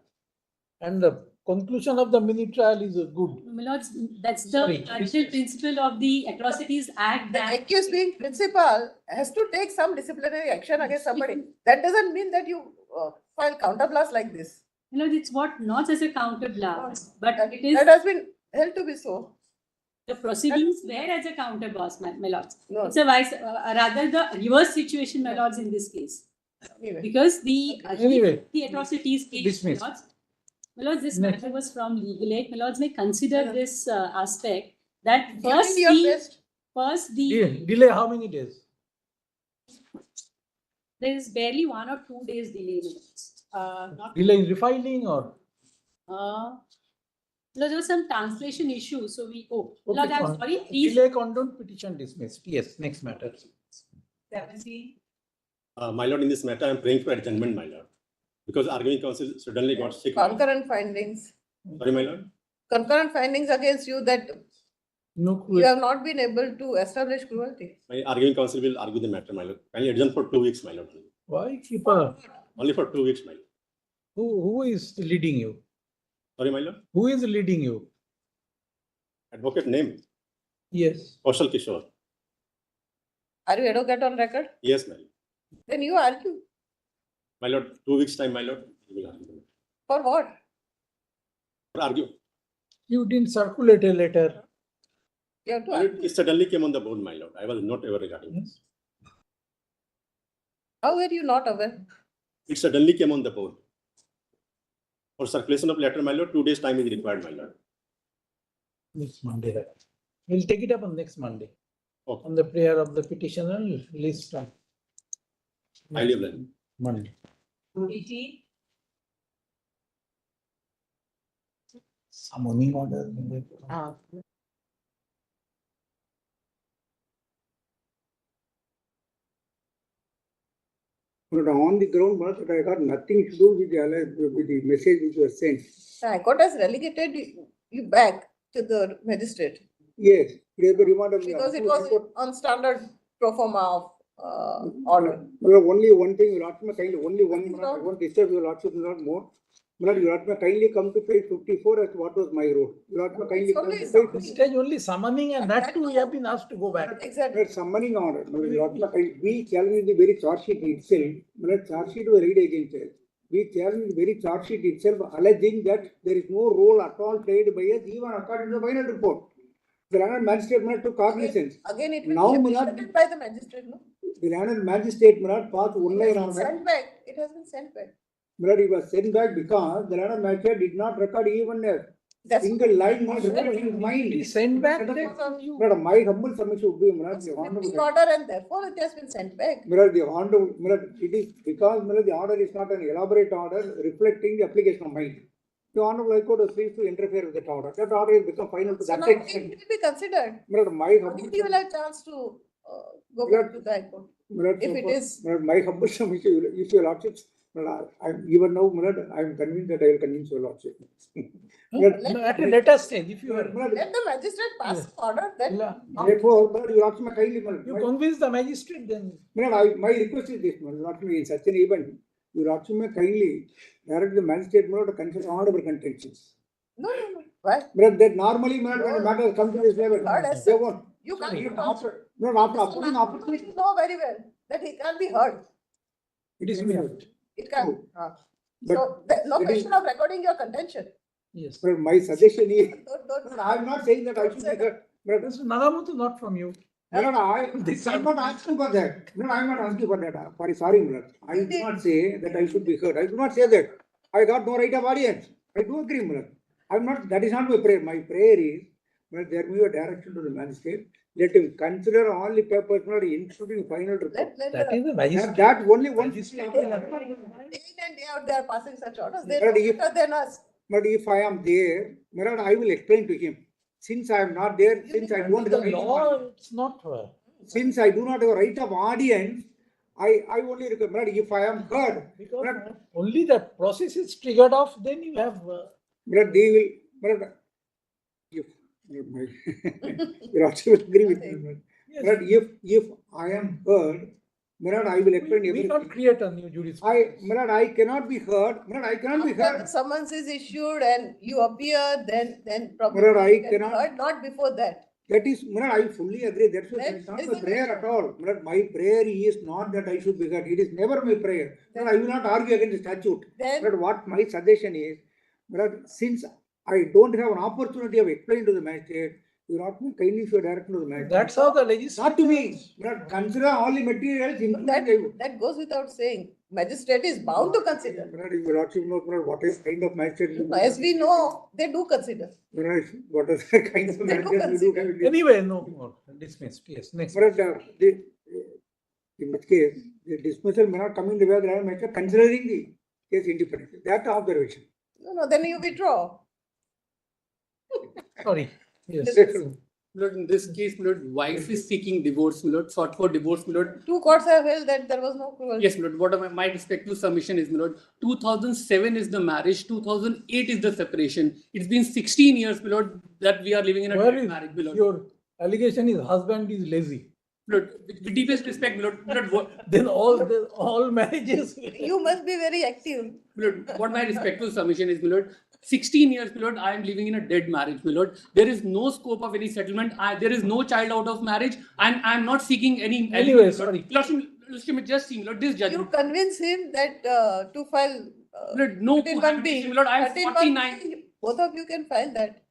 and the conclusion of the mini trial is good. My lords, that's the Sorry. traditional principle of the Atrocities Act The that accused being principal has to take some disciplinary action against somebody. That doesn't mean that you file counterblast like this. it's what not as a counter blast, but it is That has been held to be so. the proceedings were as a counter blast, my lords. No. It's a vice, rather the reverse situation, my lords, in this case. Anyway. Because the Anyway, the atrocities case, dismiss. my lords, this Next. matter was from legal aid. My lords may consider this aspect that You first did your best. Delay how many days? there is barely 1 or 2 days delay. My lords. Not Delay in refiling or? there was some translation issue, so we Okay, Lord, I'm fine. sorry. Please. Delay condone petition dismissed. Yes, next matter. 17. My lord, in this matter, I am praying for adjournment, my lord, because arguing counsel suddenly got sick. Concurrent findings. Sorry, my lord. Concurrent findings against you that No, you have not been able to establish cruelty. My arguing counsel will argue the matter, my lord. Kindly adjourn for 2 weeks, my lord. why keep a, Only for 2 weeks, my lord. who is leading you? Sorry, my lord. Who is leading you? Advocate name, Yes. Kaushal Kishore. Are you advocate on record? Yes, my lord. Then you argue. My lord, 2 weeks time, my lord. We will argue. For what? For argue. You didn't circulate a letter. You have to My lord, argue. it suddenly came on the board, my lord. I was not aware regarding this. How were you not aware? It suddenly came on the board. For circulation of letter, my lord, 2 days time is required, my lord. Next Monday. We'll take it up on next Monday. Okay. On the prayer of the petitioner list. Highly obliged. Monday. 18. Summoning order. But on the ground, but I got nothing to do with the message which was sent. The High Court has relegated you back to the magistrate Yes, it has been remanded. because it was on standard pro forma of order. Only one thing, Your Lordship, kindly, only one minute, I won't disturb Your Lordship, not more. Your Lordship, kindly come to page 54 as what was my role. Your Lordship, kindly come to page This stage only summoning and that too we have been asked to go back. Exactly. Summoning order. Your Lordship, we challenge the very charge sheet itself. Charge sheet was read against it. We challenge the very charge sheet itself, alleging that there is no role at all played by us, even according to the final report. The Honorable Magistrate may took cognizance. Again, it will Now, be Milord, appreciated by the magistrate, no? the Honorable Magistrate Milord passed one line on that. Sent back. It has been sent back. Milord, it was sent back because the Honorable Magistrate did not record even a single line not record in his mind. He sent back. Milord, my humble submission would be, Milord, the Honorable. Order and therefore it has been sent back. Milord, the Honorable, Milord, it is because Milord, the order is not an elaborate order reflecting the application of mind. The Honorable High Court was pleased to interfere with that order. That order has become final to So that now extent. it will be considered. Milord, my humble. You will have a chance to go back to the High Court. Milord, If it is. Milord, my humble submission, if your Lordships, Milord, even now, Milord, I am convinced that I will convince your Lordship. At a later stage, if you are. Let the magistrate pass order, then. Therefore, Milord, your Lordship, kindly, Milord. You convince the magistrate then. Milord, my request is this, Milord, not to be in such an event. Your Lordship, kindly direct the magistrate, Milord, to consider honorable contentions. No. Why? Milord, that normally, Milord, when the matter comes to this level, they won't. You can't. Milord, after You know very well that he can't be heard. It is mute. It can't. But So, no question of recording your contention. Yes. Milord, my suggestion is, Don't. I am not saying that I should be heard. This is Nagamutu, not from you. I'm not asking for that. No, I'm not asking for that. Sorry, Milord. I do not say that I should be heard. I do not say that. I got no right of audience. I do agree, Milord. That is not my prayer. My prayer is, Milord, there will be a direction to the magistrate. Let him consider all the papers, Milord, including final report. That is the magistrate. That only one. Day in and day out, they are passing such orders. They Milord, know better than us. But if I am there, Milord, I will explain to him. Since I am not there, since I don't have The law, it's not. Since I do not have a right of audience, I only recommend if I am heard. Because only the process is triggered off, then you have. But they will. But you also will agree with me. But if I am heard, Mirad, I will explain We everything. not create a new jurisprudence. Mirad, I cannot be heard. Mirad, I cannot be After heard. the summons is issued and you appear, then probably Mirad, I you can be cannot. heard, not before that. That is, Mirad, I fully agree. That's That not my isn't prayer it? at all. Mirad, my prayer is not that I should be heard. It is never my prayer. Mirad, I will not argue against the statute. Then- But what my suggestion is, Mirad, since I don't have an opportunity of explaining to the magistrate, you ought to kindly show direct to the magistrate. That's how the legislature. Not to me. Mirad, consider all the materials, including That goes without saying. Magistrate is bound to consider. Mirad, your lordship knows, Mirad, what is kind of magistrate you do. As we know, they do consider. Mirad, what is the kind of magistrate you do. Anyway, no more. Dismissed. Yes. Next. Mirad, in which case, the dismissal may not come in the way of the Honorable Magistrate considering the case independently. That's the observation. No, then you withdraw. Sorry. Yes. Lord, in this case, Lord, wife is seeking divorce, Lord, sought for divorce, Lord. Two courts have held that there was no cruelty. Yes, Lord. What my respective submission is, Lord. 2007 is the marriage. 2008 is the separation. It's been 16 years, Lord, that we are living in a Where dead is marriage, Lord. your allegation is husband is lazy. Lord, with deepest respect, Lord. Lord, Then all marriages. You must be very active. Lord, what my respectful submission is, Lord. 16 years, Lord, I am living in a dead marriage, Lord. There is no scope of any settlement. There is no child out of marriage, and I am not seeking any. Anyway, sorry. Lordship, just see, Lord, this judgment. You convince him that to file. Lord, no, 13(1)B. Lord, I am 13(1)B, 49. Both of you can file that.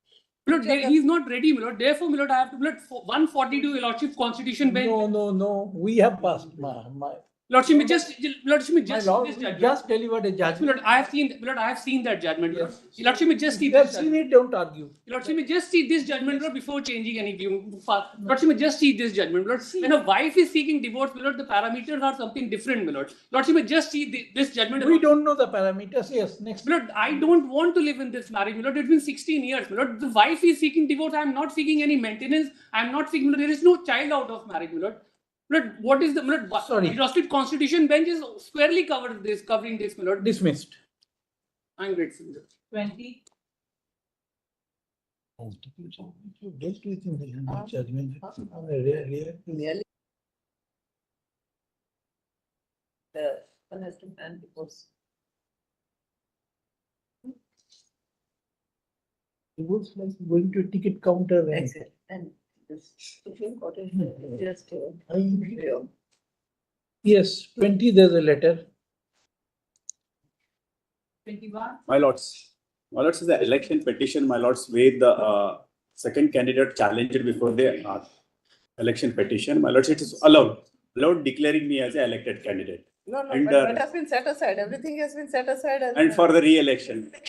Lord, he is not ready, Lord. Therefore, Lord, I have to, Lord, 142 Lordship Constitution bench. No. We have passed. Lordship, just My Lord, this judgment. just delivered a judgment. Lord, I have seen that judgment. Lord. Lordship, just see If you have this seen judgment. it, don't argue. Lordship, just see this judgment, Lord, before changing any view. Lordship, just see this judgment, Lord. When a wife is seeking divorce, Lord, the parameters are something different, Lord. Lordship, just see this judgment. We don't know the parameters. Yes, next. Lord, I don't want to live in this marriage, Lord. It's been 16 years, Lord. The wife is seeking divorce. I am not seeking any maintenance. I am not seeking. There is no child out of marriage, Lord. Lord, what is the Lord? Sorry. Lordship Constitution bench is squarely covering this, Lord. Dismissed. I'm grateful. 20. You dealt with in the judgment. Nearly. The one has to plan divorce. Divorce like going to a ticket counter and Exactly. And this Supreme Court is just. yes, 20 there's a letter. 21. My lords, is the election petition, my lords, where the second candidate challenged before the election petition. My lords, it is allowed declaring me as an elected candidate. No, And, but that has been set aside. Everything has been set aside. And for the re-election. That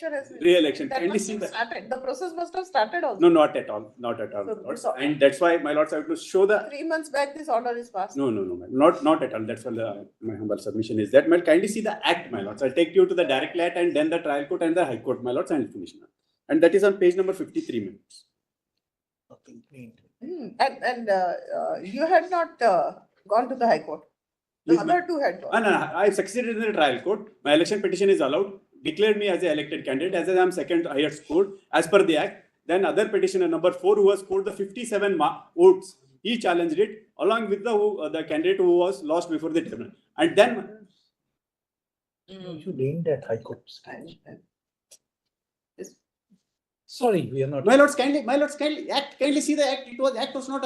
Kindly must see have the. started. The process must have started also. No, not at all, my lords. And that's why, my lords, I have to show the. 3 months back, this order is passed. No, ma'am. Not at all. That's why my humble submission is that. Ma'am, kindly see the act, my lords. I'll take you to the direct lat and then the trial court and the high court, my lords, and finish. And that is on page number 53 minutes. And you had not gone to the High Court. The Yes, other two had gone. No, I succeeded in the trial court. My election petition is allowed. Declared me as an elected candidate, as I am second highest scored as per the act. Then other petitioner number 4, who has scored the 57 votes, he challenged it along with the candidate who was lost before the tribunal. And then You should end at High Court. Sorry, we are not. my lords, kindly see the act. Act was not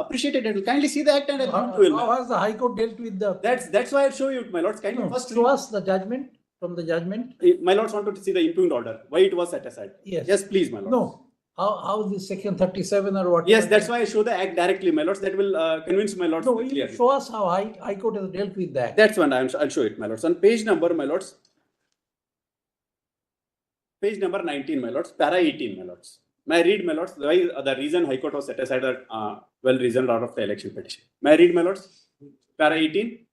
appreciated. Kindly see the act and How has the High Court dealt with the? That's why I'll show you, my lords. Kindly first show us the judgment. From the judgment? My lords wanted to see the impugned order, why it was set aside. Yes, please, my lords. No. How is this section 37 or what? Yes, that's why I show the act directly, my lords. That will convince my lords. No, you clearly. show us how High Court has dealt with that. That's one. I'll show it, my lords. On page number, my lords. Page number 19, my lords. Para 18, my lords. May I read, my lords, why the reason High Court was set aside a well-reasoned order of the election petition. May I read, my lords? Para 18.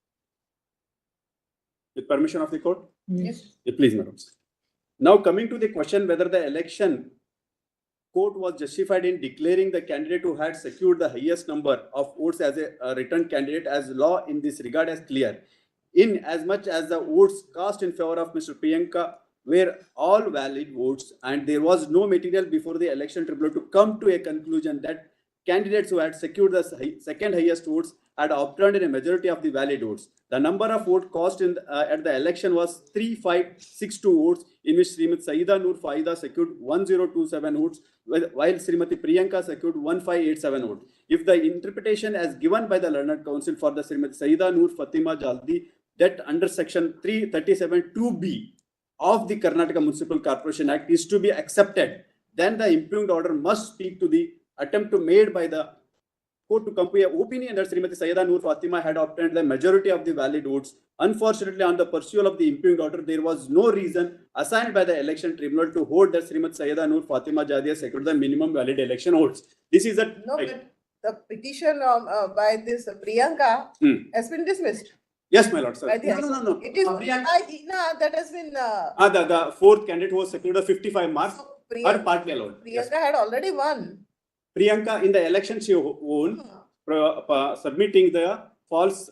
With permission of the court? Yes. Please, my lords. Now coming to the question whether the election court was justified in declaring the candidate who had secured the highest number of votes as a returned candidate, as law in this regard as clear. In as much as the votes cast in favor of Mr. Priyanka were all valid votes and there was no material before the election tribunal to come to a conclusion that candidates who had secured the second highest votes had obtained a majority of the valid votes. The number of votes cast at the election was 3562 votes, in which Srimati Saida Noor Faida secured 1027 votes, while Srimati Priyanka secured 1587 votes. If the interpretation as given by the Learned Council for the Srimati Saida Noor Fatima Jaldi, that under section 337(2)(b) of the Karnataka Municipal Corporation Act is to be accepted, then the impugned order must speak to the attempt made by the court to compare opinion that Srimati Saida Noor Fatima had obtained the majority of the valid votes. Unfortunately, on the pursuit of the impugned order, there was no reason assigned by the election tribunal to hold that Srimati Saida Noor Fatima Jadia secured the minimum valid election votes. This is a No, but the petition by this Priyanka has been dismissed. Yes, my lord, sir. By the No. It is Hina that has been. The fourth candidate who was secured 55 marks. Her party allowed. Priyanka had already won. Priyanka, in the election, she won, submitting the false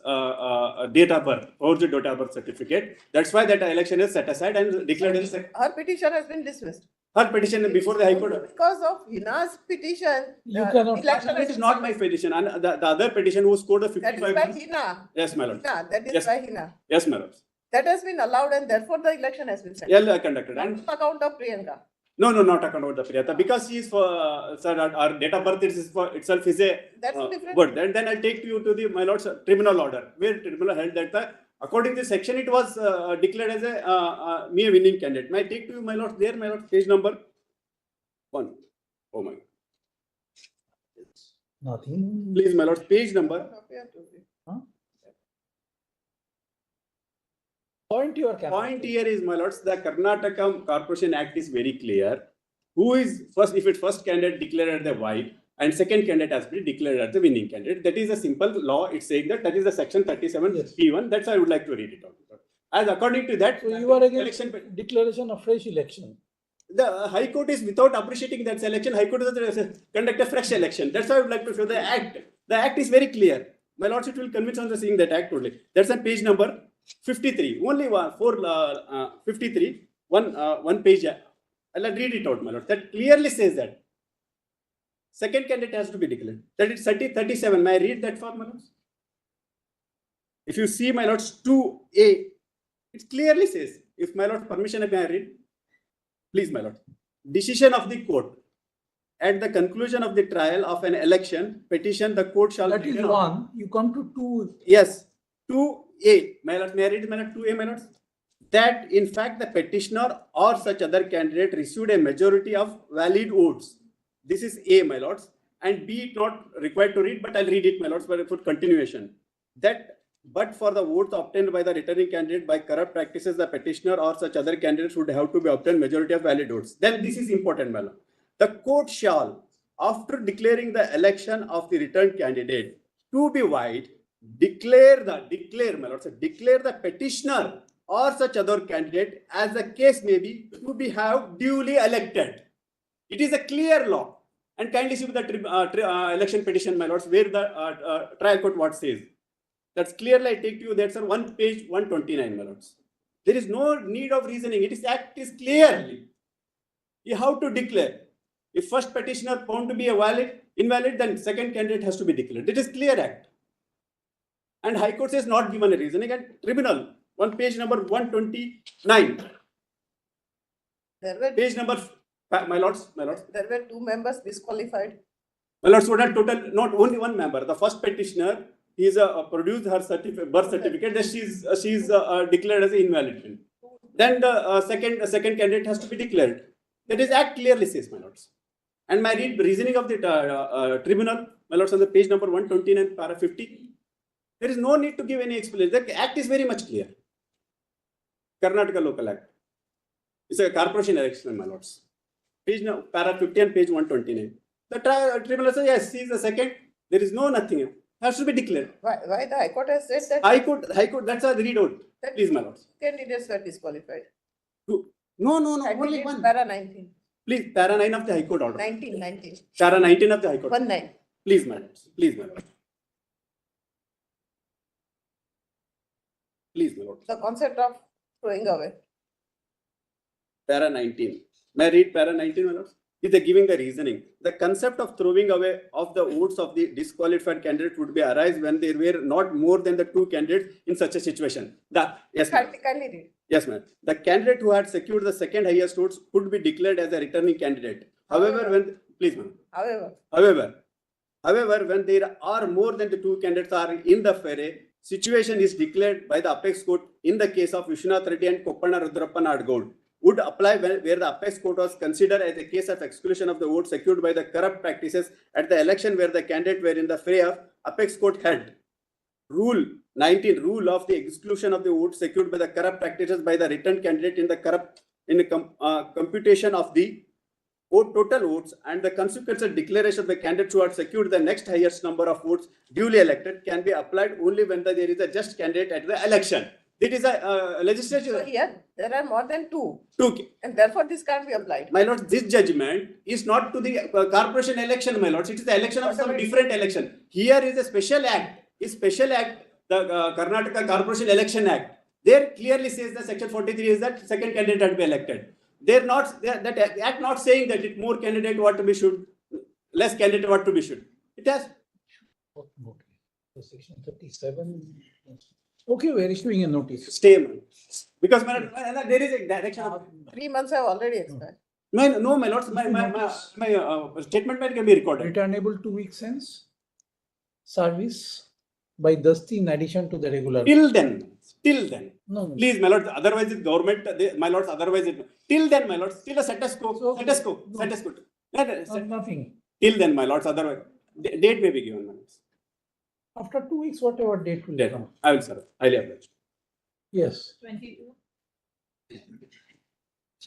date of birth, forged date of birth certificate. That's why that election is set aside and declared as Her petition has been dismissed. her petition before the High Court. Because of Hina's petition, You cannot. election It is not my petition. And the other petition who scored a 55. That is by Hina. Yes, my lord. Hina, that is Yes. by Hina. Yes, my lord. That has been allowed and therefore the election has been set. Yeah, conducted. And On account of Priyanka. no, not account of the Priyanka, because she is for sir, our date of birth is for itself is a That's different. word. And then I'll take you to the my lord's tribunal order, where tribunal held that according to the section it was declared as a mere winning candidate. May I take to you, my lord, there, my lord, page number 1. Oh my. Nothing. Please, my lord, page number. Point your camera. Point here is, my lords, the Karnataka Corporation Act is very clear. Who is first, if it's first candidate declared as the white and second candidate has been declared as the winning candidate. That is a simple law. It's saying that is the section 37 P1. That's why I would like to read it out. As according to that, So you are against declaration of fresh election. the High Court is without appreciating that selection. High Court is conduct a fresh election. That's why I would like to show the act. The act is very clear. My lordship will convince on the seeing that act only. That's on page number 53. Only 53. One page. I'll read it out, my lord. That clearly says that second candidate has to be declared. That is 37. May I read that for my lords? If you see, my lords, 2A, it clearly says, if my lord permission, may I read? Please, my lord. Decision of the court. At the conclusion of the trial of an election, petition, the court shall... That is one. You come to 2. Yes. 2A. My lord, may I read, my lord? 2A, my lord? That, in fact, the petitioner or such other candidate received a majority of valid votes. This is A, my lords. And B, not required to read, but I'll read it, my lords, for continuation. That, but for the votes obtained by the returning candidate by corrupt practices, the petitioner or such other candidates would have to be obtained majority of valid votes. Then this is important, my lord. The court shall, after declaring the election of the returned candidate to be void, declare the petitioner or such other candidate, as the case may be, to be have duly elected. It is a clear law. And kindly see the election petition, my lords, where the trial court what says. That's clearly I take to you. That's on one page 129, my lords. There is no need of reasoning. It is act is clearly. You have to declare. If first petitioner found to be invalid, then second candidate has to be declared. It is clear act. And High Court says not given a reasoning, and tribunal, on page number 129. Page number, my lords. There were 2 members disqualified. My lords, what are total, not only one member. The first petitioner, he is produced her birth certificate that she's declared as invalid. Then the second candidate has to be declared. That is act clearly says, my lords. And my reasoning of the tribunal, my lords, on the page number 129, para 50. There is no need to give any explanation. The act is very much clear. Karnataka Local Act. It's a corporation election, my lords. Page now, para 50 and page 129. The tribunal says, yes, he is the second. There is no nothing here. Has to be declared. Why the High Court has said that? High Court, that's a read out. Please, my lords. Candidates were disqualified. No, only one. Para 19. Please, para 9 of the High Court order. 19. Para 19 of the High Court. 19. Please, my lords. Please, my lords. Please, my lords. The concept of throwing away. Para 19. May I read para 19, my lords? Is giving the reasoning. The concept of throwing away of the votes of the disqualified candidate would be arise when there were not more than the 2 candidates in such a situation. Yes, ma'am. Yes, ma'am. The candidate who had secured the second highest votes could be declared as a returning candidate. However, please, ma'am. However, when there are more than the 2 candidates are in the fray, situation is declared by the apex court in the case of Vishwanath Reddy and Koppanna Rudrappan Adgold. Would apply where the apex court was considered as a case of exclusion of the vote secured by the corrupt practices at the election where the candidate were in the fray of apex court held. Rule 19, rule of the exclusion of the vote secured by the corrupt practices by the returned candidate in the computation of the total votes and the consequential declaration of the candidate who had secured the next highest number of votes duly elected can be applied only when there is a just candidate at the election. It is a legislature. So here, there are more than 2. 2. And therefore, this can't be applied. My lords, this judgment is not to the corporation election, my lords. It is the election of some different election. Here is a special act. The Karnataka Corporation Election Act. There clearly says that section 43 is that second candidate had to be elected. That act not saying that it more candidate what to be should, less candidate what to be should. It has. Section 37. Okay, we are issuing a notice. Stay, because there is a direction. 3 months have already expired. No, my lords, my statement can be recorded. Returnable 2 weeks hence. Service by Dasti in addition to the regular. Till then. No. Please, my lords, otherwise it's government, my lords, otherwise it. Till then, my lords, still a status quo. Nothing. Till then, my lords, otherwise, date may be given, my lords. After 2 weeks, whatever date will come. I will serve. Highly obliged. Yes. 22.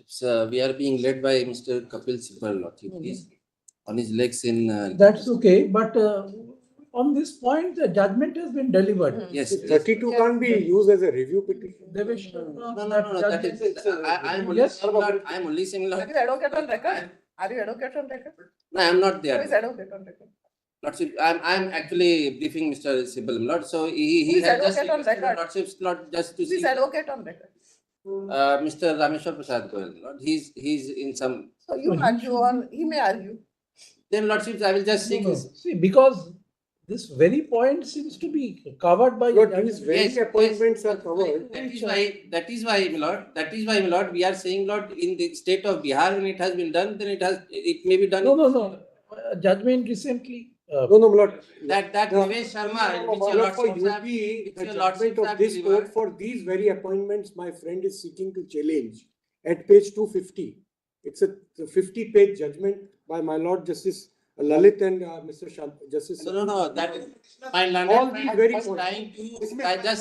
So we are being led by Mr. Kapil Sibal. He's on his legs in. That's okay, but on this point, the judgment has been delivered. Yes. 32 can't be used as a review petition. No. That is, I'm only saying. Are you advocate on record? No, I'm not there. Who is advocate on record? Lordship, I'm actually briefing Mr. Sibal, Lord. So he had just requested Lordship's Lord just to see. Who is advocate on record? Mr. Rameshwar Prasad Goyal, Lord. He's in some. So you argue or he may argue. Then Lordships, I will just seek his. See, because this very point seems to be covered by. These very appointments are covered. That is why, my lord, we are saying, Lord, in the state of Bihar, when it has been done, then it may be done. No. Judgment recently. No, my lord. That Nivesh Sharma, which your For lordships have, UP, the which your judgment lordships of have this delivered. court for these very appointments, my friend is seeking to challenge at page 250. It's a 50-page judgment by my Lord Justice Lalit and Mr. Justice. No. That is my all friend these very is points.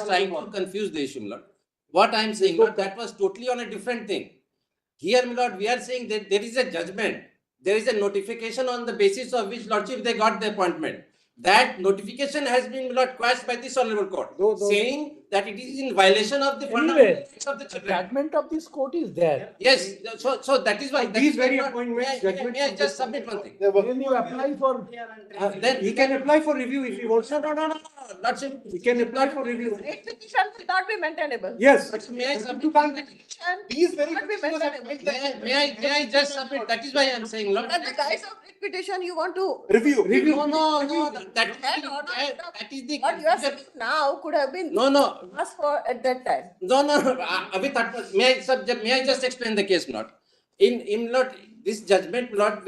trying to confuse the issue, my lord. What I am saying, Lord, that was totally on a different thing. Here, my lord, we are saying that there is a judgment. There is a notification on the basis of which lordship they got the appointment. That notification has been not quashed by this honorable court, saying that it is in violation of the fundamental rights of the children. Judgment of this court is there. Yes, so that is why. These very appointments, May I just submit one thing? When you apply for. Then he can apply for review if he wants. No. Lordship, he can apply for review. Rate petition will not be maintainable. Yes. But may I submit one thing? These very not be maintainable. May I just submit? That is why I am saying, Lord. At the guise of rate petition, you want to review. No. That is the. What you are saying now could have been asked for at that time. No. May I just explain the case, Lord? In Lord, this judgment, Lord,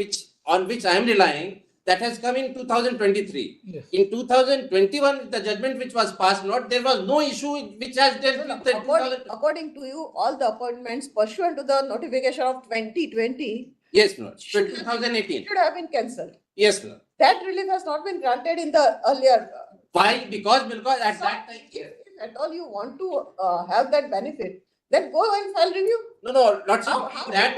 on which I am relying, that has come in 2023. Yes. In 2021, the judgment which was passed, Lord, there was no issue which has dealt with the. According to you, all the appointments pursuant to the notification of 2020. Yes, Lord. 2018 should have been cancelled. Yes, Lord. That relief has not been granted in the earlier. Why? Because at that time. If at all you want to have that benefit, then go and file review. No, Lordship. That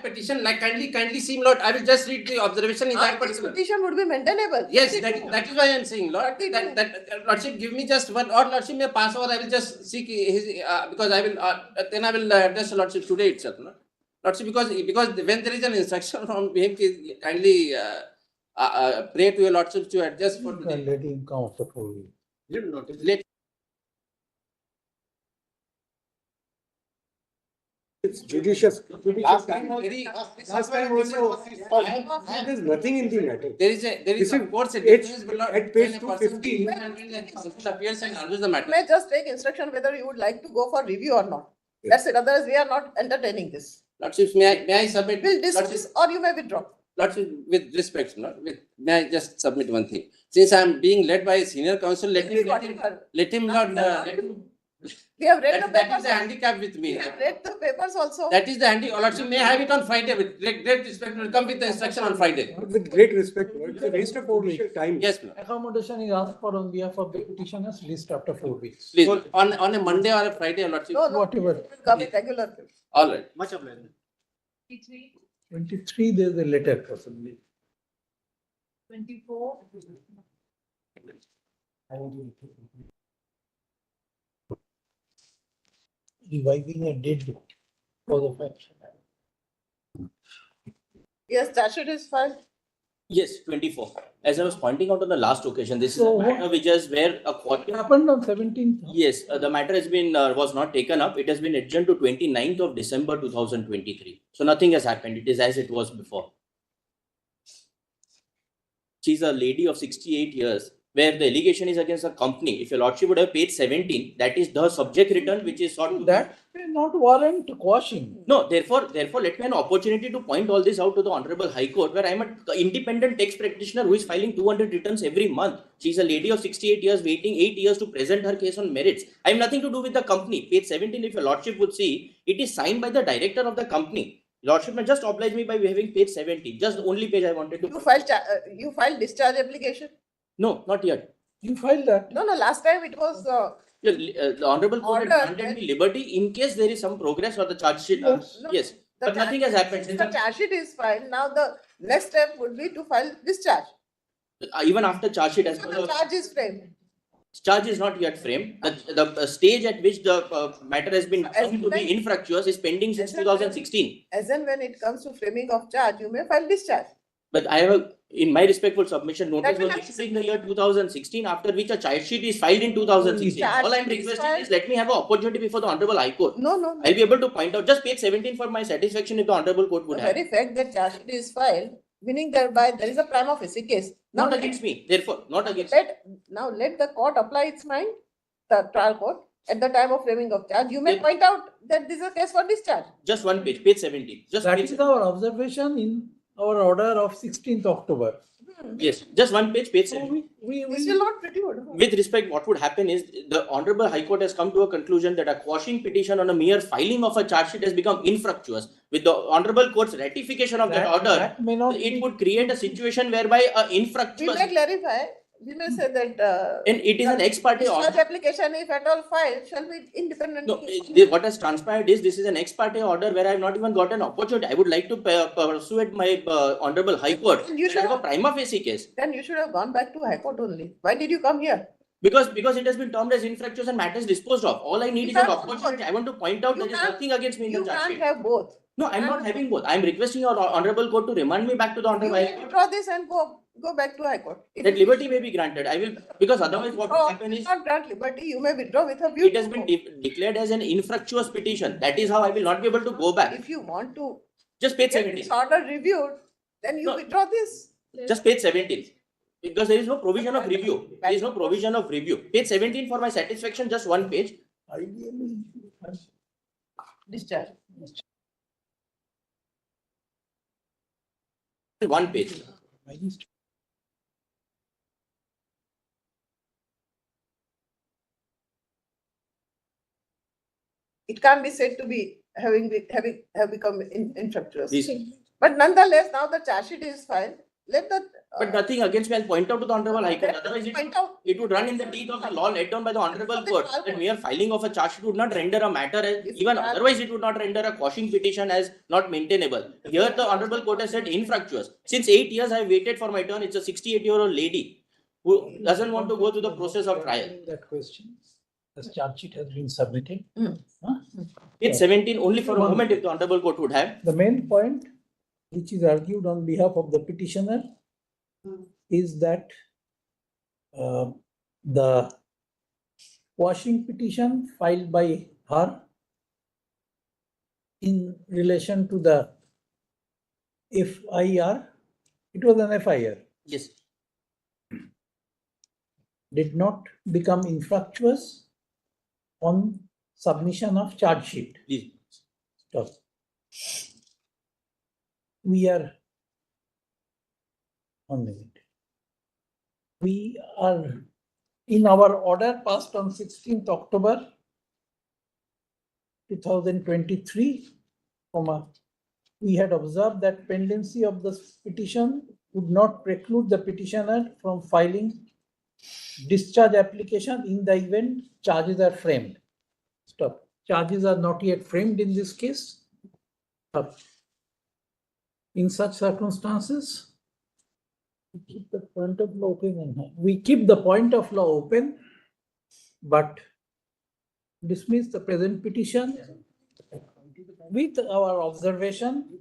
petition, like kindly see, Lord. I will just read the observation in that particular. Petition would be maintainable. Yes, that is why I am saying, Lord. That Lordship, give me just one, or Lordship may pass over. I will just seek his because I will then I will address Lordship today itself, no? Lordship, because when there is an instruction from him, kindly pray to your Lordship to adjust for today. Let him come for Let It's judicious. Last time also, There's nothing in the matter. there is of course a It's difference between at page when a person 250. appears and argues the matter. May just take instruction whether you would like to go for review or not. That's it. Otherwise, we are not entertaining this. Lordships, may I submit? We'll discuss or you may withdraw. Lordship, with respect, may I just submit one thing? Since I am being led by a senior counsel, let him We have read the that papers. is the handicap with me. We have read the papers also. That is the handicap. Lordship, may I have it on Friday with great respect. Will come with the instruction on Friday. With great respect, Lord. It's a waste of judicial time. Yes, ma'am. Accommodation is asked for on behalf of the petitioners, list after 4 weeks. Please, on a Monday or a Friday, Lordship. No, Whatever. it will come in regular. All right. Much obliged. 23, there is a letter possibly. 24. Reviving a dead for the faction. Yes, statute is filed. Yes, 24. As I was pointing out on the last occasion, this So is a matter which is where a court. It happened on 17th. Yes, the matter has been was not taken up. It has been adjourned to 29th of December 2023. So nothing has happened. It is as it was before. She's a lady of 68 years, where the allegation is against a company. If your lordship would have paid 17, that is the subject return which is sought to. That may not warrant quashing. No, therefore, let me an opportunity to point all this out to the Honorable High Court, where I am an independent tax practitioner who is filing 200 returns every month. She is a lady of 68 years waiting 8 years to present her case on merits. I have nothing to do with the company. Page 17, if your lordship would see, it is signed by the director of the company. Lordship may just oblige me by having page 17. Just the only page I wanted to. You filed discharge application? No, not yet. You filed that? No, last time it was. The Honorable Court had granted me liberty in case there is some progress or the charge sheet. Yes, but nothing has happened. The charge sheet is filed. Now the next step would be to file discharge. Even after charge sheet, as the charge is framed. Charge is not yet framed. The stage at which the matter has been found to be infructuous is pending since 2016. As and when it comes to framing of charge, you may file discharge. But I have, in my respectful submission, notice was issued in the year 2016, after which a charge sheet is filed in 2016. All I am requesting is let me have an opportunity before the Honorable High Court. No. I'll be able to point out just page 17 for my satisfaction if the Honorable Court would The have. very fact that charge sheet is filed, meaning thereby there is a prima facie case. Not against me, therefore, not against Now let the court apply its mind, the trial court, at the time of framing of charge. You may point out that this is a case for discharge. Just one page, page 17. Just that page is our observation in our order of 16th October. Yes, just one page, page 17. This will not pretty good. With respect, what would happen is the Honorable High Court has come to a conclusion that a quashing petition on a mere filing of a charge sheet has become infructuous. With the Honorable Court's ratification of that order, it would create a situation whereby a infructuous. We may clarify. We may say that. And it is an ex parte order. Such application, if at all filed, shall be independent. No, what has transpired is this is an ex parte order where I have not even got an opportunity. I would like to pursue at my Honorable High Court. You should have a prima facie case. Then you should have gone back to High Court only. Why did you come here? Because it has been termed as infructuous and matters disposed of. All I need is an opportunity. I want to point out there is nothing against me in the charge sheet. You can't have both. No, I'm not having both. I'm requesting your Honorable Court to remand me back to the Honorable High Court. Withdraw this and go back to High Court. That liberty may be granted. I will, because otherwise what will happen is. Not grant liberty. You may withdraw with a view. It has been declared as an infructuous petition. That is how I will not be able to go back. If you want to. Just page get 17. this order reviewed, then you withdraw this. Just page 17. Because there is no provision of review. There is no provision of review. Page 17 for my satisfaction, just one page. Ideally, discharge. One page. It can't be said to be have become infructuous. This- But nonetheless, now the charge sheet is filed. Let the. But nothing against me. I'll point out to the Honorable High Court. Otherwise, it would run in the teeth of the law laid down by the Honorable Court. That mere filing of a charge sheet would not render a matter as, even otherwise, it would not render a quashing petition as not maintainable. Here, the Honorable Court has said infructuous. Since 8 years, I have waited for my turn. It's a 68-year-old lady who doesn't want to go through the process of trial. That question. The charge sheet has been submitted. It's 17 only for a moment if the Honorable Court would have. The main point, which is argued on behalf of the petitioner, is that the quashing petition filed by her in relation to the FIR, it was an FIR, Yes. did not become infructuous on submission of charge sheet. Please. Stop. We are, 1 minute. We are in our order passed on 16th October 2023, we had observed that pendency of the petition would not preclude the petitioner from filing discharge application in the event charges are framed. Stop. Charges are not yet framed in this case. Stop. In such circumstances, we keep the point of law open. We keep the point of law open, but dismiss the present petition with our observation,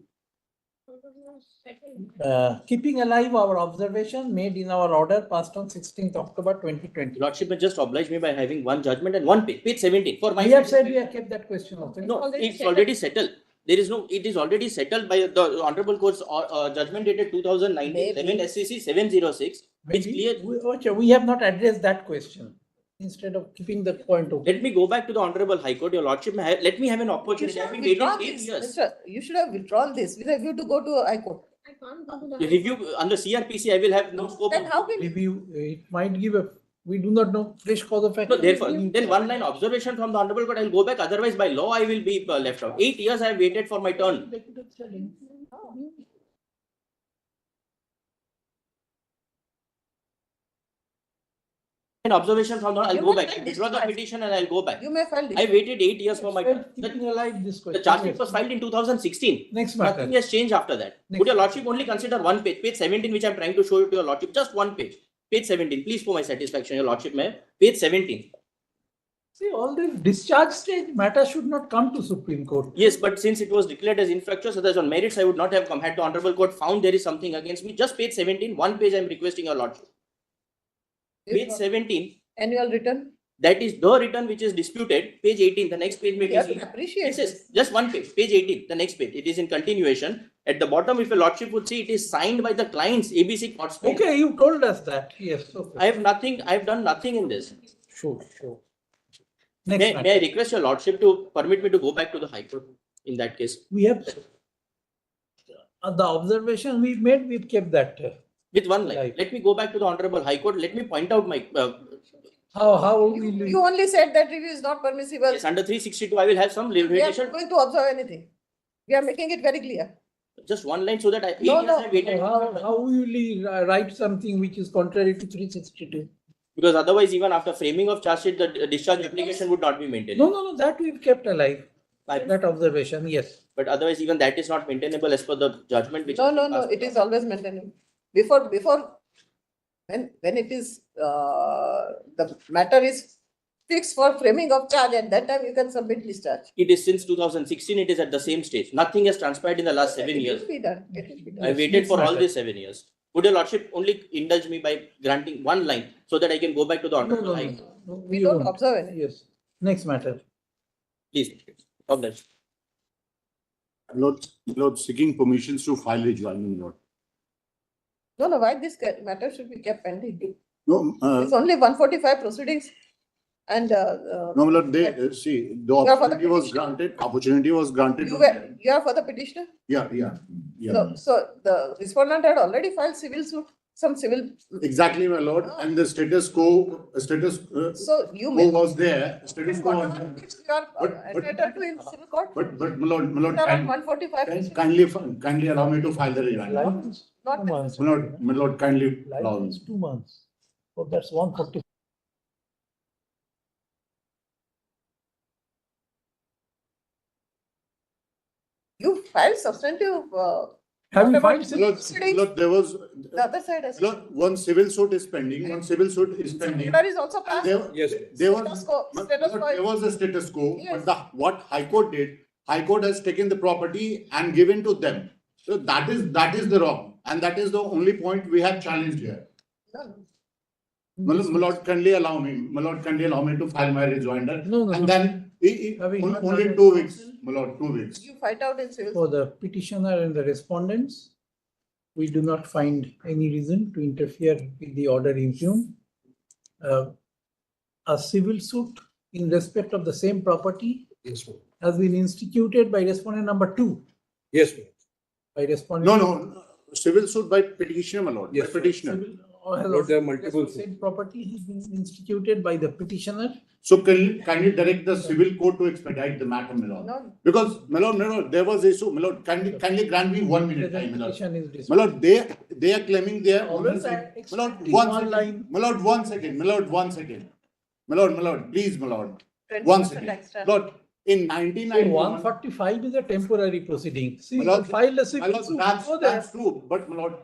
keeping alive our observation made in our order passed on 16th October 2020. Lordship may just oblige me by having one judgment and one page 17 for my. We have said we have kept that question also. No, it's already settled. There is no, it is already settled by the Honorable Court's judgment dated 2019, 11 SCC 706. It's clear. We have not addressed that question. Instead of keeping the point open. Let me go back to the Honorable High Court. Your Lordship, let me have an opportunity. I've been waiting 8 years. You should have withdrawn this with a view to go to High Court. I can't go to the Review under CRPC, I will have no scope. Then how can review? It might give a. We do not know fresh cause of action. No, therefore, then one line observation from the Honorable Court. I'll go back. Otherwise, by law, I will be left out. 8 years I have waited for my turn. An observation from the, I'll go back. Withdraw the petition and I'll go back. You may file. I waited 8 years for my turn. The charge sheet was filed in 2016. Next matter. Nothing has changed after that. Would your Lordship only consider one page, page 17, which I'm trying to show you to your Lordship, just one page. Page 17, please for my satisfaction, your Lordship may. Page 17. See, all the discharge stage matter should not come to Supreme Court. Yes, but since it was declared as infructuous, otherwise on merits, I would not have come. Had the Honorable Court found there is something against me, just page 17, one page I'm requesting your Lordship. Page 17. Annual return. That is the return which is disputed. Page 18, the next page may be. Appreciate this. Just one page, page 18, the next page. It is in continuation. At the bottom, if your Lordship would see, it is signed by the clients, ABC Court. Okay, you told us that. Yes. Okay. I have nothing, I have done nothing in this. Sure. May I request your Lordship to permit me to go back to the High Court in that case? We have the observation we made, we've kept that. With one line. Right. Let me go back to the Honorable High Court. Let me point out my. How will you only said that review is not permissible. Yes, under 362, I will have some limitation. We are not going to observe anything. We are making it very clear. Just one line so that I. How will you write something which is contrary to 362? Because otherwise, even after framing of charge sheet, the discharge application would not be maintained. No, that we've kept alive. That observation, yes. But otherwise, even that is not maintainable as per the judgment. Which no, it is always maintainable. Before, when it is, the matter is fixed for framing of charge, at that time you can submit discharge. It is since 2016, it is at the same stage. Nothing has transpired in the last 7 years. It will be done. It will be done. I waited for all these 7 years. Would your Lordship only indulge me by granting one line so that I can go back to the Honorable High Court? No, we don't observe anything. Yes. Next matter. Please. Oblige. Lord, seeking permissions to file a joining note. No, why this matter should be kept pending? No, it's only 145 proceedings. And no, Lord, they see the opportunity was granted. Opportunity was granted. You are for the petitioner? Yeah. So the respondent had already filed civil suit, some civil. Exactly, my lord, and the status quo. So you was there. Status quo. You are entitled to in civil court. But my lord, 145. Kindly allow me to file the rejoinder. Not my lord, kindly allow me. 2 months. So that's 140. You filed substantive. Have you filed Look, there was. The other side has. Look, one civil suit is pending. One civil suit is pending. That is also passed. There was a status quo, but what High Court did, High Court has taken the property and given to them. So that is the wrong, and that is the only point we have challenged here. My Lord, kindly allow me. My Lord, kindly allow me to file my rejoinder. No, And then only 2 weeks. My Lord, 2 weeks. You fight out in civil. For the petitioner and the respondents, we do not find any reason to interfere with the order impugned. A civil suit in respect of the same property has been instituted by respondent number 2. Yes, sir. By respondent. No. Civil suit by petitioner, my Lord. Yes, by petitioner. Lord, there are multiple same property has been instituted by the petitioner. So kindly direct the civil court to expedite the matter, my Lord. No. Because, my Lord, there was issue. My Lord, kindly grant me 1 minute time, my Lord. Representation is My Lord, they are claiming their Always ownership. My Lord, expecting one one second. line. My Lord, 1 second. My Lord, 1 second. My Lord, please, my Lord. 20% 1 second. extra. Lord, in So 1991. 145 is a temporary proceeding. See, My Lord, file a my civil Lord, suit. that's true. But my Lord,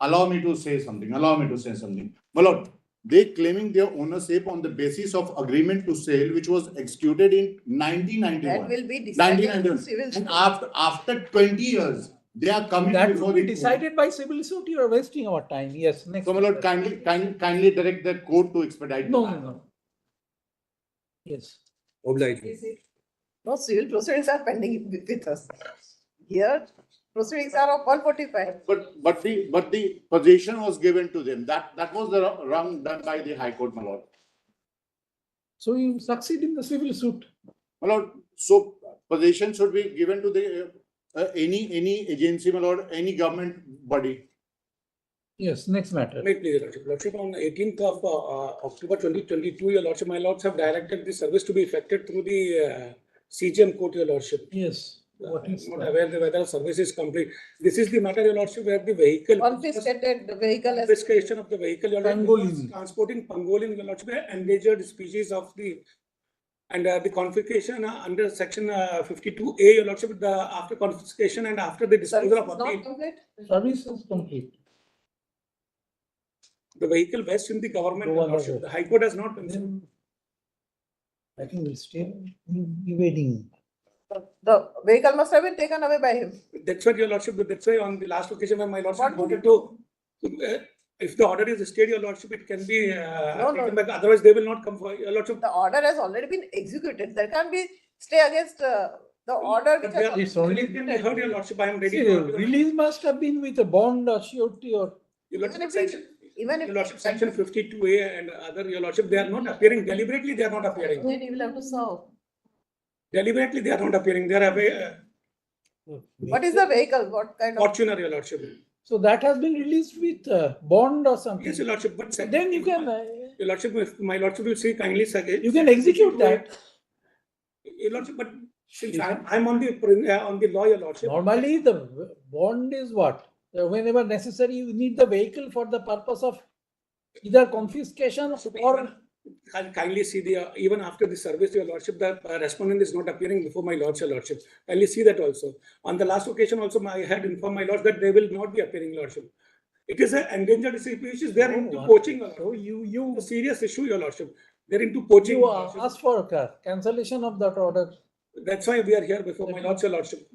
allow me to say something. My Lord, they claiming their ownership on the basis of agreement to sale, which was executed in 1991. That will be decided in civil And suit. after 20 years, they are coming That before will be the court. decided by civil suit. You are wasting our time. Yes, next. So, my Lord, kindly direct the court to expedite. No. Yes. Obliged. No, civil proceedings are pending with us. Here, proceedings are of 145. But the position was given to them. That was the wrong done by the High Court, my Lord. So you succeed in the civil suit. My Lord, so position should be given to the any agency, my Lord, any government body. Yes, next matter. May please, Lordship. Lordship, on 18th of October 2022, Your Lordship, my Lords have directed the service to be effected through the CGM court, Your Lordship. Yes. What is Not that? aware whether service is complete. This is the matter, Your Lordship, where the vehicle. Confiscated the vehicle as Confiscation of the vehicle, Your Lordship. Pangolin. Transporting pangolin, Your Lordship, endangered species of the. And the confiscation under section 52A, Your Lordship, after confiscation and after the disposal of not appeal, complete. Service is complete. the vehicle vests in the government, Your Lordship. The High Court has not considered. I think we'll still evading. The vehicle must have been taken away by him. That's what, Your Lordship, that's why on the last occasion when my Lordship wanted to, if the order is stayed, Your Lordship, it can be taken back. Otherwise, they will not come for Your Lordship. The order has already been executed. There can't be stay against the order which has It's only can be heard, Your Lordship. I am ready See, to. release must have been with a bond or surety or. Your Lordship, even if Your Lordship, section 52A and other, Your Lordship, they are not appearing deliberately. They are not appearing. then you will have to serve. Deliberately, they are not appearing. They are away. What is the vehicle? What kind of Fortuner, Your Lordship. So that has been released with bond or something. Yes, Your Lordship. But then you can. Your Lordship, if my Lordship will say kindly, You can execute that. Your Lordship, but since I'm on the law, Your Lordship. Normally, the bond is what? Whenever necessary, you need the vehicle for the purpose of either confiscation or. I'll kindly see even after the service, Your Lordship, the respondent is not appearing before my Lord's, Your Lordship. Kindly see that also. On the last occasion also, I had informed my Lords that they will not be appearing, Lordship. It is an endangered species. They are into poaching. So you a serious issue, Your Lordship. They're into poaching. You ask for cancellation of that order. That's why we are here before my Lord's, Your Lordship.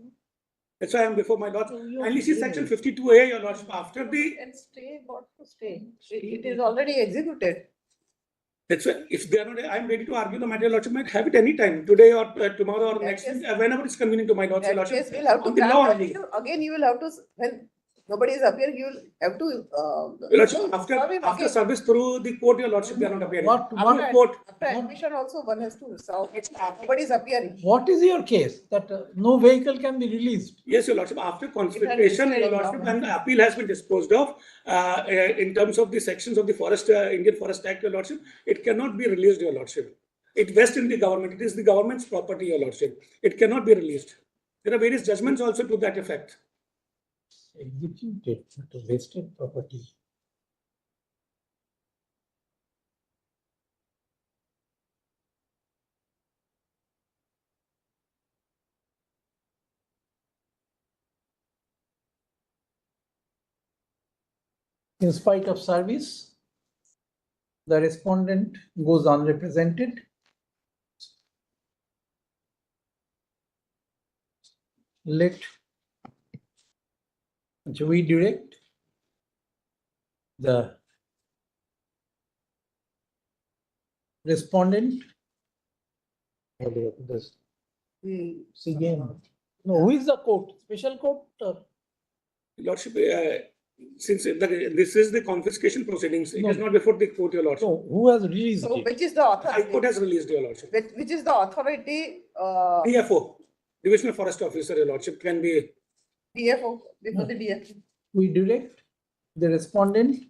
That's why I am before my Lord. Kindly see section 52A, Your Lordship. After the. And stay, what to stay? It is already executed. That's why if they are not, I am ready to argue the matter, Your Lordship. Might have it any time, today or tomorrow or next week, whenever it's convenient to my Lord's, Your Lordship. We'll have to On the law grant only. again. You will have to when nobody is appearing. You will have to. Your Lordship, after service through the court, Your Lordship, they are not appearing. After admission also one has to serve. Nobody is appearing. What is your case that no vehicle can be released? Yes, Your Lordship. After confiscation, Your Lordship, and the appeal has been disposed of in terms of the sections of the Indian Forest Act, Your Lordship, it cannot be released, Your Lordship. It vests in the government. It is the government's property, Your Lordship. It cannot be released. There are various judgments also to that effect. Executed to vested property. In spite of service, the respondent goes unrepresented. We direct the respondent. This. No, who is the court? Special court? Lordship, since this is the confiscation proceedings, it No. is not before the court, Your Lordship. No, who has released So it? which is the High authority? Court has released, Your Lordship. Which is the authority? DFO, Divisional Forest Officer, Your Lordship, can be. DFO, before the DFO. We direct the respondent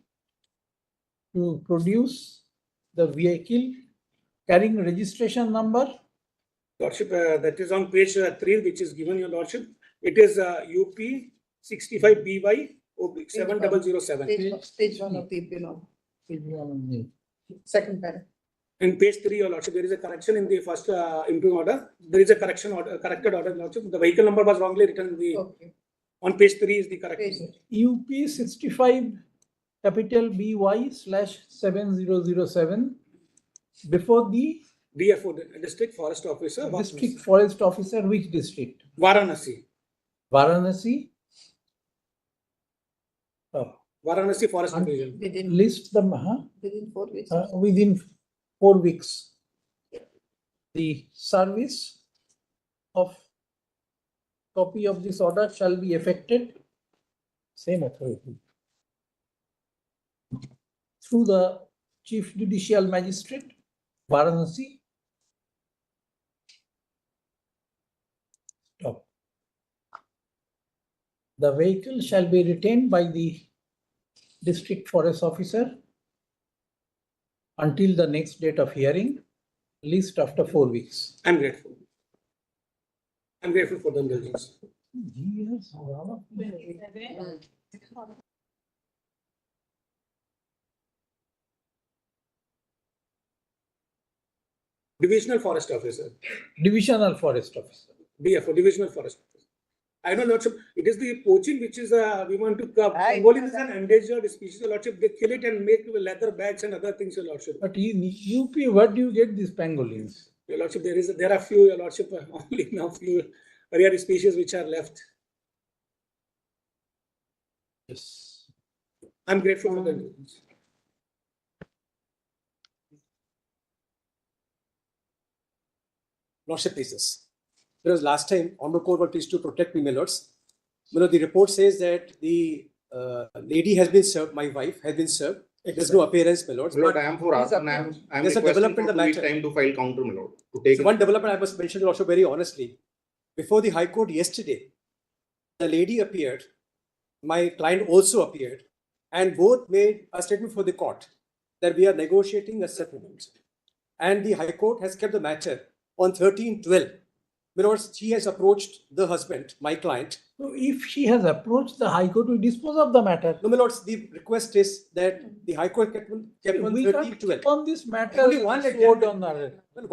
to produce the vehicle carrying registration number. Lordship, that is on page 3, which is given, Your Lordship. It is UP 65 BY 7007. Page 1 of the below. Second paragraph. In page 3, Your Lordship, there is a correction in the first impugned order. There is a corrected order, Your Lordship. The vehicle number was wrongly written. On page 3 is the correction. UP 65 capital BY/7007 before the DFO, District Forest Officer. District Forest Officer, which district? Varanasi. Varanasi. Varanasi Forest Division. List them Within 4 weeks. within 4 weeks. The service of copy of this order shall be effected. Same authority. Through the Chief Judicial Magistrate, Varanasi. Stop. The vehicle shall be retained by the District Forest Officer until the next date of hearing, least after 4 weeks. I'm grateful. I'm grateful for the indulgence. Yes. Divisional Forest Officer. Divisional Forest Officer. DFO, Divisional Forest Officer. I know, Lordship, it is the poaching which is, we want to curb. Pangolin is an endangered species, Lordship. They kill it and make leather bags and other things, Your Lordship. But in UP, where do you get these pangolins? Your Lordship, there are few, Your Lordship, only now few rare species which are left. Yes. I'm grateful for the indulgence. Lordship pleases. Because last time, Honorable Court was pleased to protect me, my lords. The report says that the lady has been served, my wife has been served. There's no appearance, my lords. Lord, I am for asking, I'm there's a requesting development for in the 2 weeks matter. time to file counter, my lord. To take So one development I must mention also very honestly. Before the High Court yesterday, the lady appeared, my client also appeared, and both made a statement for the court that we are negotiating a settlement. And the High Court has kept the matter on 13/12. Because she has approached the husband, my client. So if she has approached the High Court, we dispose of the matter. No, my lords, the request is that the High Court kept on We can't 13/12. on this matter. Only one sword adjournment. on our- Well,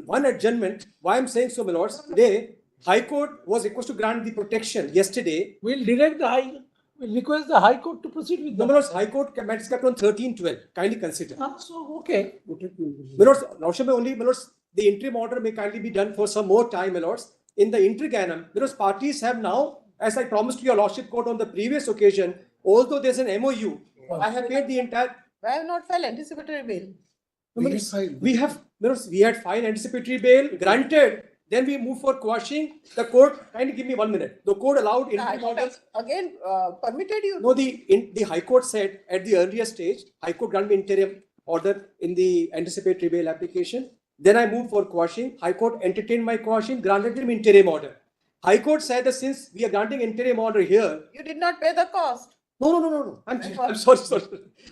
one adjournment. Why I'm saying so, my lords, today High Court was requested to grant the protection yesterday. We'll direct the we'll request the High Court to proceed with No, the my lords, High Court matter is kept on 13/12. Kindly consider. So, okay. My lords, Lordship, only, my lords, the interim order may kindly be done for some more time, my lords. In the interim, because parties have now, as I promised to your Lordship Court on the previous occasion, although there's an MOU, I have paid the entire. Why have not filed anticipatory bail? We had filed anticipatory bail, granted. Then we move for quashing. The court, kindly give me 1 minute. The court allowed The High interim Court orders. has again permitted you. No, the High Court said at the earlier stage, High Court granted me interim order in the anticipatory bail application. Then I moved for quashing. High Court entertained my quashing, granted him interim order. High Court said that since we are granting interim order here. You did not pay the cost. No. I'm sorry.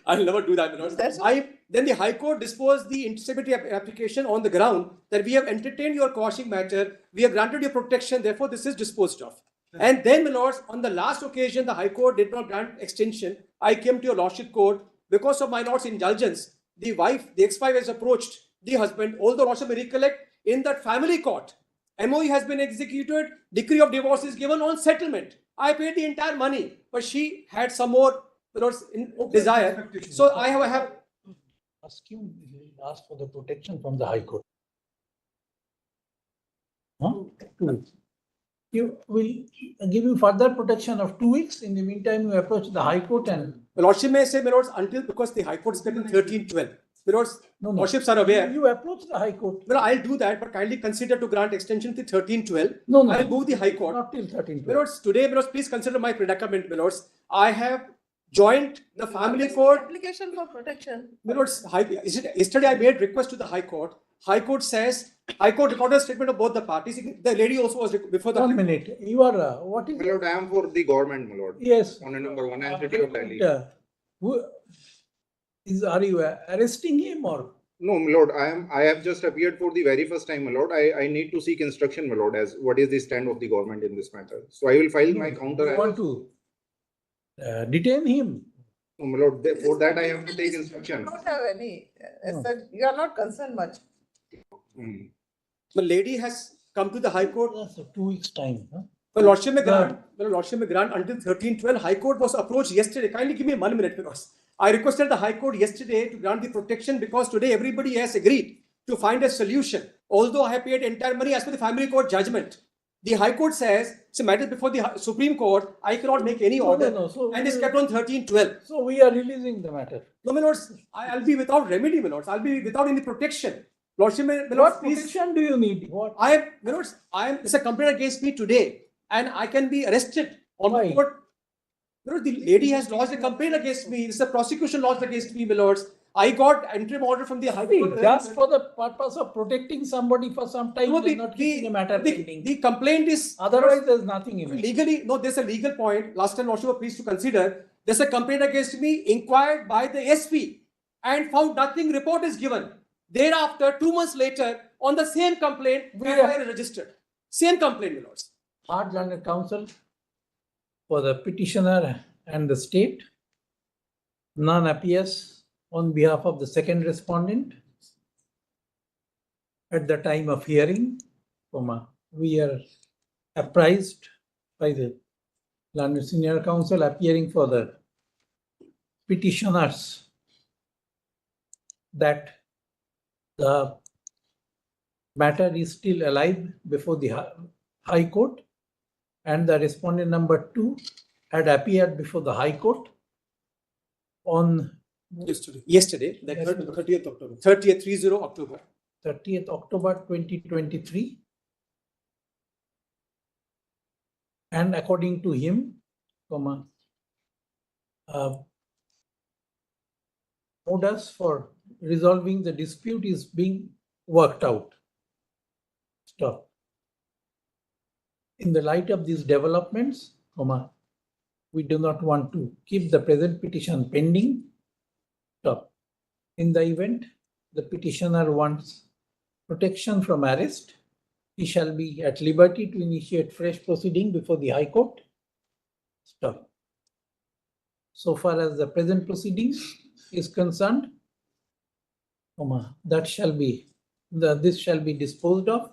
I'll never do that. Then the High Court disposed the anticipatory application on the ground that we have entertained your quashing matter. We have granted your protection. Therefore, this is disposed of. And then, my lords, on the last occasion, the High Court did not grant extension. I came to your Lordship Court because of my lord's indulgence. The wife, the ex-wife, has approached the husband, although Lordship may recollect, in that family court, MOE has been executed, decree of divorce is given on settlement. I paid the entire money, but she had some more desire. So I have ask for the protection from the High Court. You will give you further protection of 2 weeks. In the meantime, you approach the High Court and. The Lordship may say, my lords, until because the High Court is kept in 13/12. Lords, No, Worships are aware. You approach the High Court. Well, I'll do that, but kindly consider to grant extension to 1312. No, I'll move the High Court. Not till 1312. Lords, today, Lords, please consider my predicament, Lords. I have joined the family court. Application for protection. Lords, yesterday I made request to the High Court. High Court says, High Court recorded a statement of both the parties. The lady also was before the. 1 minute. You are, what is My lord, I am for the government, my lord. Yes. On a number 1 entity of Delhi. Are you arresting him or? No, my lord, I have just appeared for the very first time, my lord. I need to seek instruction, my lord, as what is the stand of the government in this matter. So I will file my counter. You want to detain him? No, my lord, for that I have to take instruction. You don't have any, you are not concerned much. The lady has come to the High Court. That's 2 weeks' time. Huh? Well, Lordship may grant until 1312. High Court was approached yesterday. Kindly give me 1 minute, because I requested the High Court yesterday to grant the protection, because today everybody has agreed to find a solution. Although I have paid entire money as per the family court judgment, the High Court says it's a matter before the Supreme Court. I cannot make any order, and it's kept on 1312. So we are releasing the matter. No, my lords, I'll be without remedy, my lords. I'll be without any protection. Lordship, my lords, What please. protection do you need? What? My lords, it's a complaint against me today, and I can be arrested on the court. My lord, the lady has lodged a complaint against me. It's a prosecution lodged against me, my lords. I got interim order from the High Court. Just for the purpose of protecting somebody for some time, not keeping a matter pending. The complaint is otherwise there's nothing in it. Legally, no, there's a legal point. Last time, Lordship, please to consider. There's a complaint against me inquired by the SP and found nothing. Report is given. Thereafter, 2 months later, on the same complaint, FIR is registered. Same complaint, my lords. Hard learned counsel for the petitioner and the state. None appears on behalf of the second respondent. At the time of hearing, we are apprised by the learned senior counsel appearing for the petitioners that the matter is still alive before the High Court, and the respondent number 2 had appeared before the High Court on yesterday, the 30th October. 30th October. 30th October 2023. And according to him, modus for resolving the dispute is being worked out. Stop. In the light of these developments, we do not want to keep the present petition pending. Stop. In the event the petitioner wants protection from arrest, he shall be at liberty to initiate fresh proceeding before the High Court. Stop. So far as the present proceedings is concerned, this shall be disposed of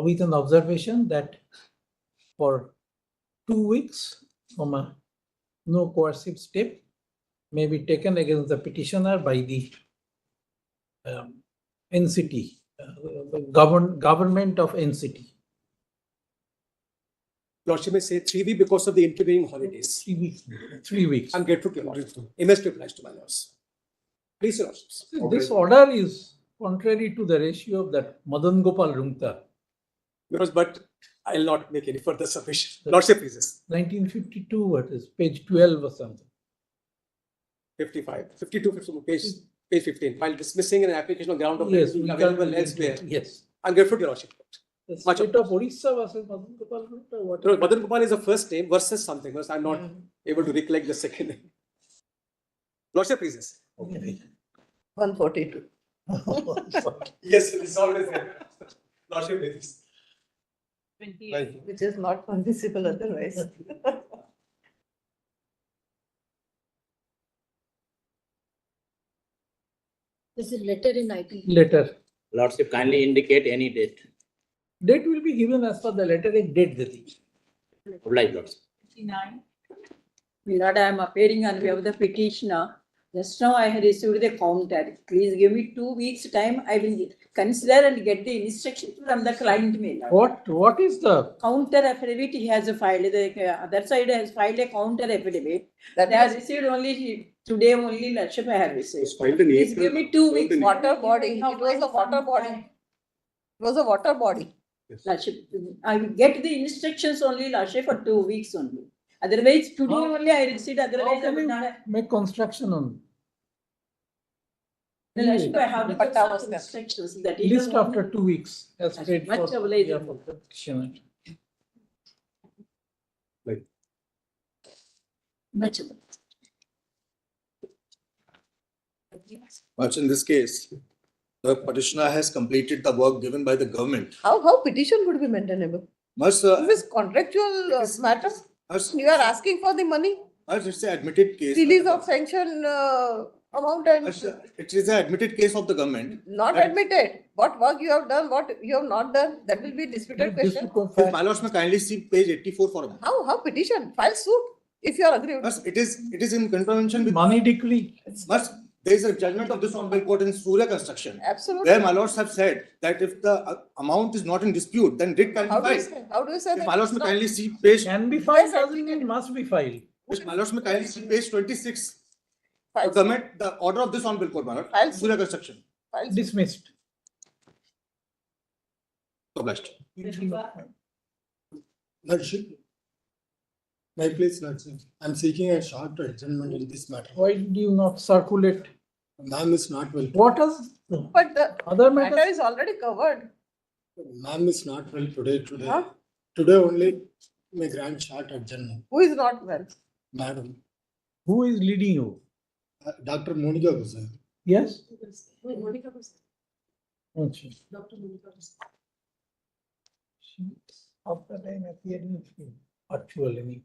with an observation that for 2 weeks, no coercive step may be taken against the petitioner by the NCT, government of NCT. Lordship may say 3 weeks because of the intervening holidays. 3 weeks. 3 weeks. I'm grateful to your Lordship. Immensely obliged to my lords. Please, Your Lordships. This order is contrary to the ratio of that Madan Gopal Rungta. But I'll not make any further submission. Lordship, please. 1952, what is page 12 or something? 55, 52, page 15. While dismissing an application on ground of yes, available elsewhere. Yes. I'm grateful to Your Lordship. The state of Odisha versus Madan Gopal Rungta? What? Madan Gopal is the first name versus something. I'm not able to recollect the second name. Lordship, please. 142. Yes, it's always there. Lordship, please. Which is not permissible otherwise. There's a letter in IT. Letter. Lordship, kindly indicate any date. Date will be given as per the letter date. Oblige, Lordship. 59. Lord, I am appearing on behalf of the petitioner Just now I have received the counter. Please give me 2 weeks time. I will consider and get the instruction from the client mail. What is the Counter affidavit he has filed. The other side has filed a counter affidavit. They have received only today only. Lordship I have received. Please give me 2 weeks. Water body. It was a water body. It was a water body. Lordship, I will get the instructions only, Lordship, for 2 weeks only. Otherwise, today only I received. Otherwise, I would not. make construction on Lordship, I have the instructions that it list is after 2 weeks as paid for much obliged. yeah, for the petitioner. Much obliged. Much in this case, the petitioner has completed the work given by the government. How petition would be maintainable? Much, This is contractual matters. You are asking for the money, it's an admitted case. release of sanction amount and It is an admitted case of the government. not admitted. What work you have done, what you have not done, that will be disputed question. If my lords may kindly see page 84 for a moment. How petition? File suit if you are agreed. It is in contravention with money decree. But there is a judgment of this honorable court in Surya Construction. Absolutely. Where my lords have said that if the amount is not in dispute, then writ can be How do you filed. say? How do you say If that? my lords may it's not- kindly see page. Can be filed, doesn't mean must be filed. If my lords may kindly see page 26. The government, the order of this honorable court, my lord, Surya Construction. Dismissed. Published. Lordship, my place, Lordship. I'm seeking a short adjournment in this matter. Why do you not circulate? Ma'am is not well. What is But the other matter matters? is already covered. Ma'am is not well today. Huh? Today only may grant short adjournment. Who is not well? Madam, Who is leading you? Dr. Monica Guzar. Yes? Monica Okay. Dr. Monica After time appearing actually.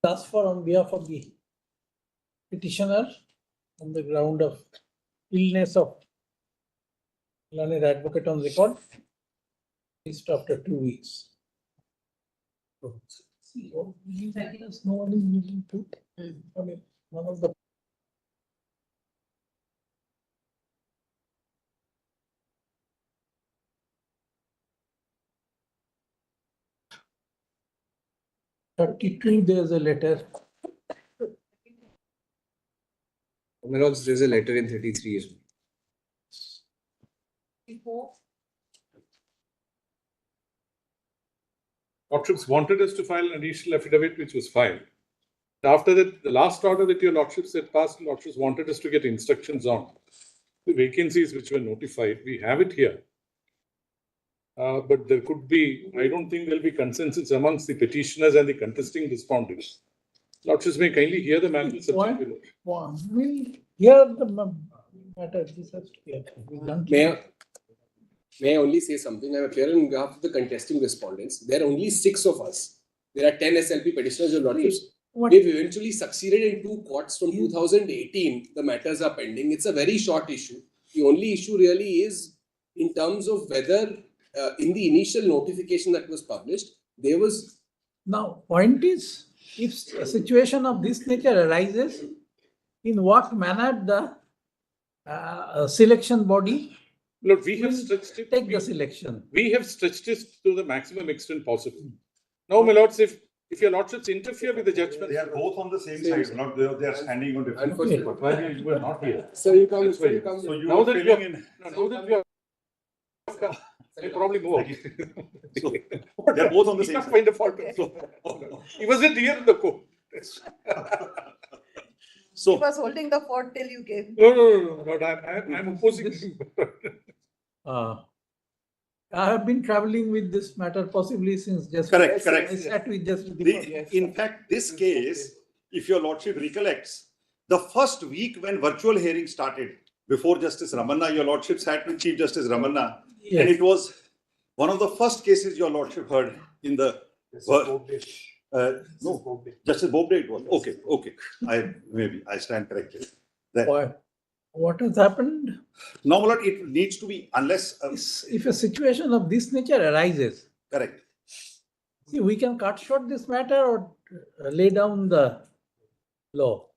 Ask for on behalf of the petitioner on the ground of illness of learned advocate on record. List after 2 weeks. No one is willing to. I mean, one of the. There's a letter. My lords, there's a letter in 33 as well. Lordships wanted us to file an additional affidavit, which was filed. After that, the last order that your Lordships had passed, Lordships wanted us to get instructions on the vacancies which were notified. We have it here. But there could be, I don't think there'll be consensus amongst the petitioners and the contesting respondents. Lordships may kindly hear the matter subject below. We'll hear the matter. This has to be May I only say something? I'm appearing on behalf of the contesting respondents. There are only 6 of us. There are 10 SLP petitioners, your Lordships. We've eventually succeeded in 2 courts from 2018. The matters are pending. It's a very short issue. The only issue really is in terms of whether in the initial notification that was published, there was. Now, point is, if a situation of this nature arises, in what manner the selection body Look, we have stretched it. take the selection. We have stretched it to the maximum extent possible. Now, my lords, if your Lordships interfere with the judgment. They are both on the same side, not they are standing on different. But why you were not here? So you come. So you now are that filling in. now that you are, I'll probably move on. They are both on the same Not side. find a fault. He wasn't here in the court. He was holding the fort till you came. No, I'm opposing. I have been traveling with this matter possibly since just. Correct. I sat with just. In fact, this case, if your Lordship recollects, the first week when virtual hearing started, before Justice Ramanna, your Lordship sat with Chief Justice Ramanna, and it was one of the first cases your Lordship heard in the No, Justice Bobde it was. Okay, okay. I stand corrected. What has happened? No, my lord, it needs to be unless. If a situation of this nature arises. Correct. See, we can cut short this matter or lay down the law.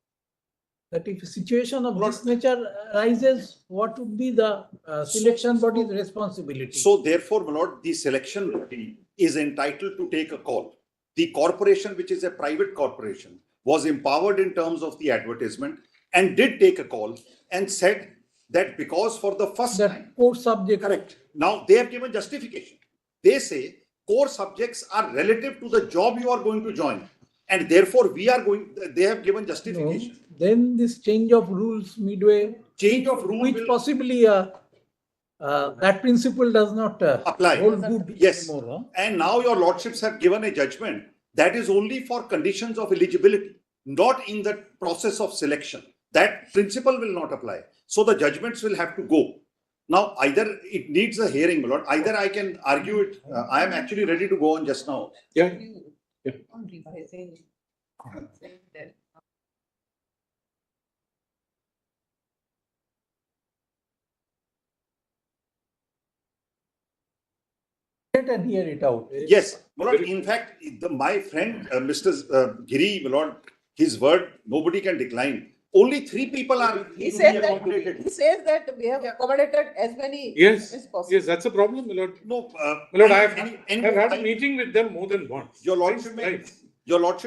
That if a situation of this nature arises, what would be the selection body's responsibility? So therefore, my lord, the selection body is entitled to take a call. The corporation, which is a private corporation, was empowered in terms of the advertisement and did take a call and said that because for the first time, core subject. Correct. Now they have given justification. They say core subjects are relative to the job you are going to join. And therefore they have given justification. No, then this change of rules midway. Change of rule which possibly that principle does not apply. Hold good yes. Anymore, huh? And now your lordships have given a judgment that is only for conditions of eligibility, not in the process of selection. That principle will not apply. So the judgments will have to go. Now, either it needs a hearing, my lord, either I can argue it. I am actually ready to go on just now. Yeah. And hear it out. Yes, my lord. In fact, my friend Mr. Giri, my lord, his word nobody can decline. Only 3 people are. He says that we have accommodated as many as possible. Yes, that's a problem, my lord. No, my lord, I've had a meeting with them more than once. Your lordship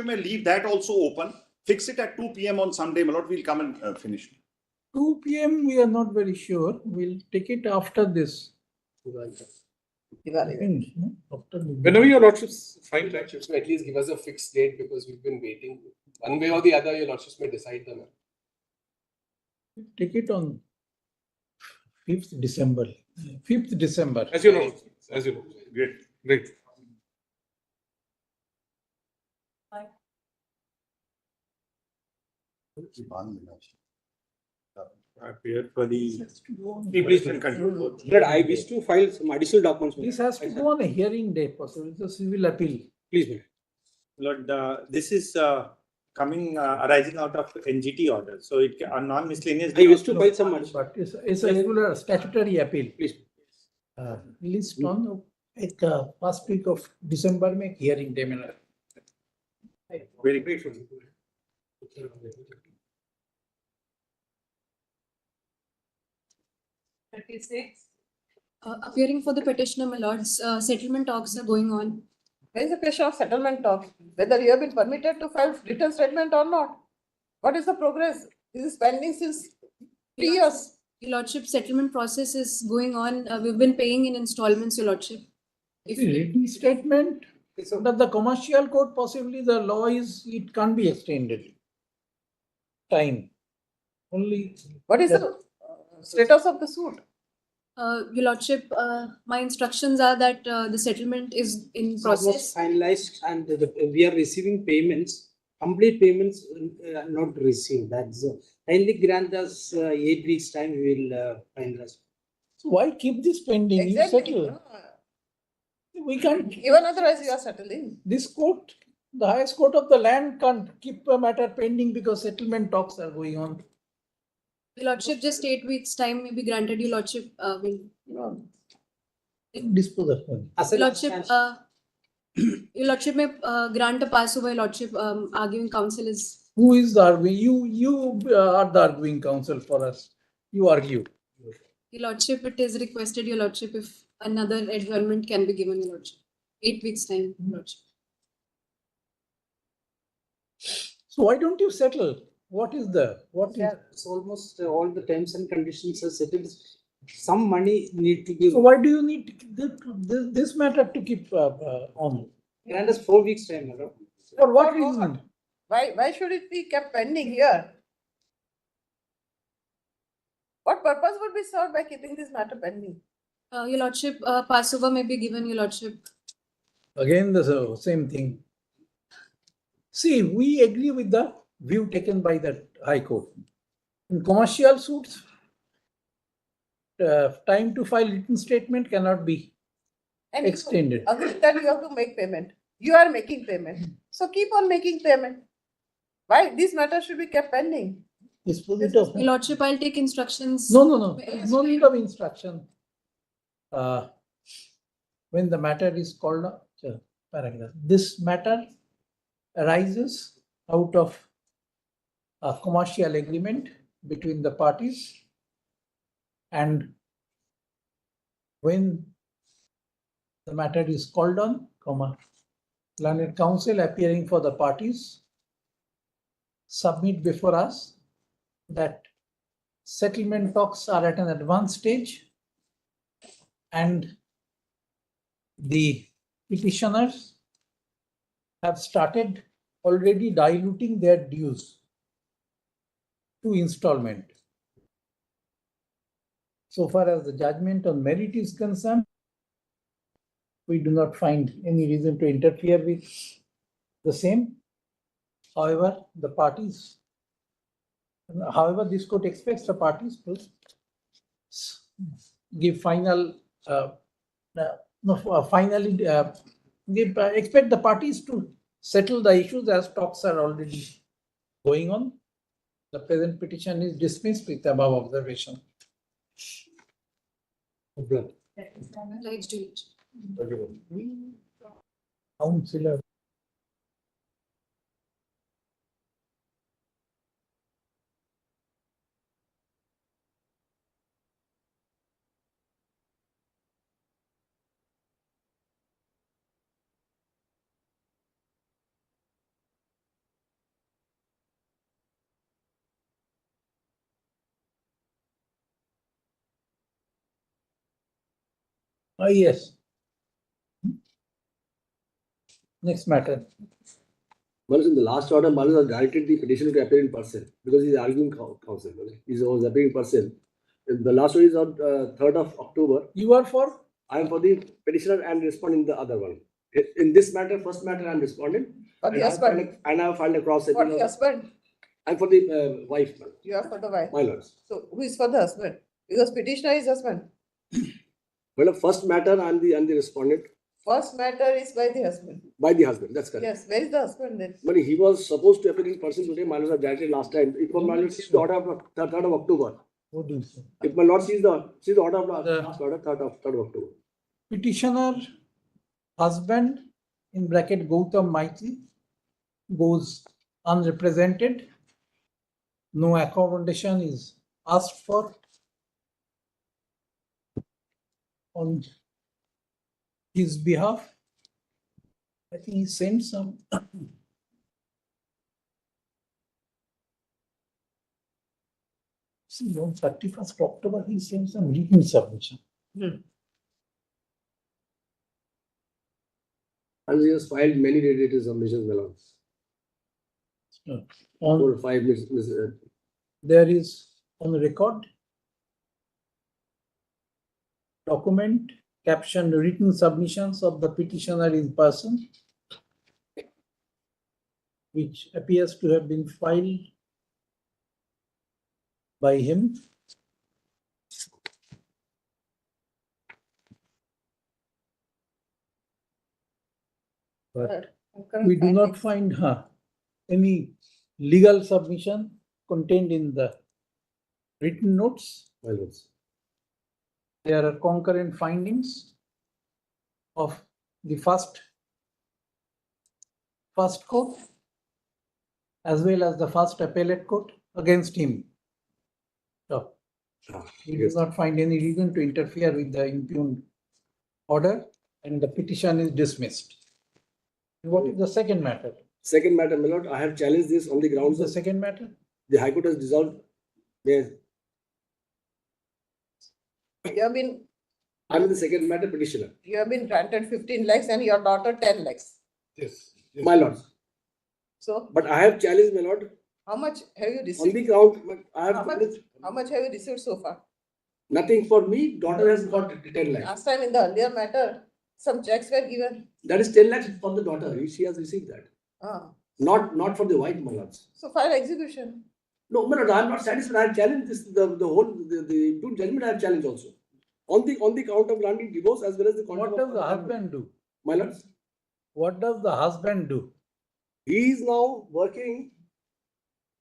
may leave that also open. Fix it at 2 p.m. on Sunday, my lord. We'll come and finish. 2 p.m. we are not very sure. We'll take it after this. Whenever your lordships find time, at least give us a fixed date because we've been waiting. One way or the other, your lordships may decide them. Take it on 5th December. 5th December. As you know. Great. Appear for the. But I wish to file some additional documents. This has to go on a hearing day, possibly. It's a civil appeal. Please, Lord, this is coming arising out of NGT order. So it on non-miscellaneous. I wish to file some. But it's a regular statutory appeal. Please. List on first week of December make hearing day. Very grateful. Appearing for the petitioner, my lords, settlement talks are going on. There is a question of settlement talks, whether you have been permitted to file written statement or not. What is the progress? This is pending since 3 years. Your lordship, settlement process is going on. We've been paying in installments, your lordship. If written statement, under the commercial code, possibly the law is, it can't be extended. Time. Only. What is the status of the suit? Your lordship, my instructions are that the settlement is in process. Finalized and we are receiving payments. Complete payments not received. That's kindly grant us 8 weeks time. We will finalize. So why keep this pending? Exactly. You settle. We can't. Even otherwise, you are settling. This court, the highest court of the land, can't keep a matter pending because settlement talks are going on. Your lordship, just 8 weeks time may be granted. Your lordship will dispose of one. Your lordship, your lordship may grant a pass over. Your lordship, arguing counsel is. Who is the arguing? You are the arguing counsel for us. You argue. Your lordship, it is requested, your lordship, if another adjournment can be given, your lordship. 8 weeks time, your lordship. So why don't you settle? What is the It's almost all the terms and conditions are settled. Some money need to be. So why do you need this matter to keep on? Grant us 4 weeks time, madam. For what reason? Why should it be kept pending here? What purpose would be served by keeping this matter pending? Your lordship, passover may be given, your lordship. Again, the same thing. See, we agree with the view taken by the High Court. In commercial suits, time to file written statement cannot be extended. Other than you have to make payment. You are making payment. So keep on making payment. Why? These matters should be kept pending. Dispose it of. Your Lordship, I'll take instructions. No. There's no need of instruction. When the matter is called up, paragraph. This matter arises out of a commercial agreement between the parties, and when the matter is called on, learned counsel appearing for the parties submit before us that settlement talks are at an advanced stage and the petitioners have started already diluting their dues to installment. So far as the judgment on merit is concerned, we do not find any reason to interfere with the same. However, this court expects the parties to give expect the parties to settle the issues as talks are already going on. The present petition is dismissed with above observation. Councillor. Yes. Next matter. Malus, in the last order, Malus has directed the petitioner to appear in person because he is arguing counsel. He was appearing in person. The last order is on 3rd of October. You are for? I am for the petitioner and responding the other one. In this matter, first matter, I am responding. For the husband. And I have filed a cross. For the husband. I am for the wife. You are for the wife. My lords. So who is for the husband? Because petitioner is husband. Well, first matter, I am the respondent. First matter is by the husband. By the husband, that's correct. Yes, where is the husband then? But he was supposed to appear in person today. My lords have directed last time. If my lord sees the order of 3rd of October. What do you say? If my lord sees the order of last order, 3rd of October. Petitioner, husband, in bracket Gautam Maitli, goes unrepresented. No accommodation is asked for on his behalf. I think he sent some. See, on 31st October, he sent some written submission. And he has filed many related submissions, my lord. On 4 or 5 minutes. There is on the record document captioned written submissions of the petitioner in person, which appears to have been filed by him. But we do not find any legal submission contained in the written notes. There are concurrent findings of the first court as well as the first appellate court against him. So we do not find any reason to interfere with the impugned order, and the petition is dismissed. What is the second matter? Second matter, my lord, I have challenged this on the grounds The of second matter? the High Court has dissolved. Yes, You have been I'm in the second matter petitioner. you have been granted 15 lakhs and your daughter 10 lakhs. Yes. My lord. So But I have challenged, my lord, how much have you on received? the ground, but I have How much have you received so far? nothing for me. Daughter has got 10 lakhs. Last time in the earlier matter, some checks were given. That is 10 lakhs for the daughter. She has received that. Ah. Not for the wife, my lords. So file execution. No, my lord, I am not satisfied. I have challenged this, the impugned judgment I have challenged also. On the count of granting divorce as well as the What does the husband do? My lords, What does the husband do? He is now working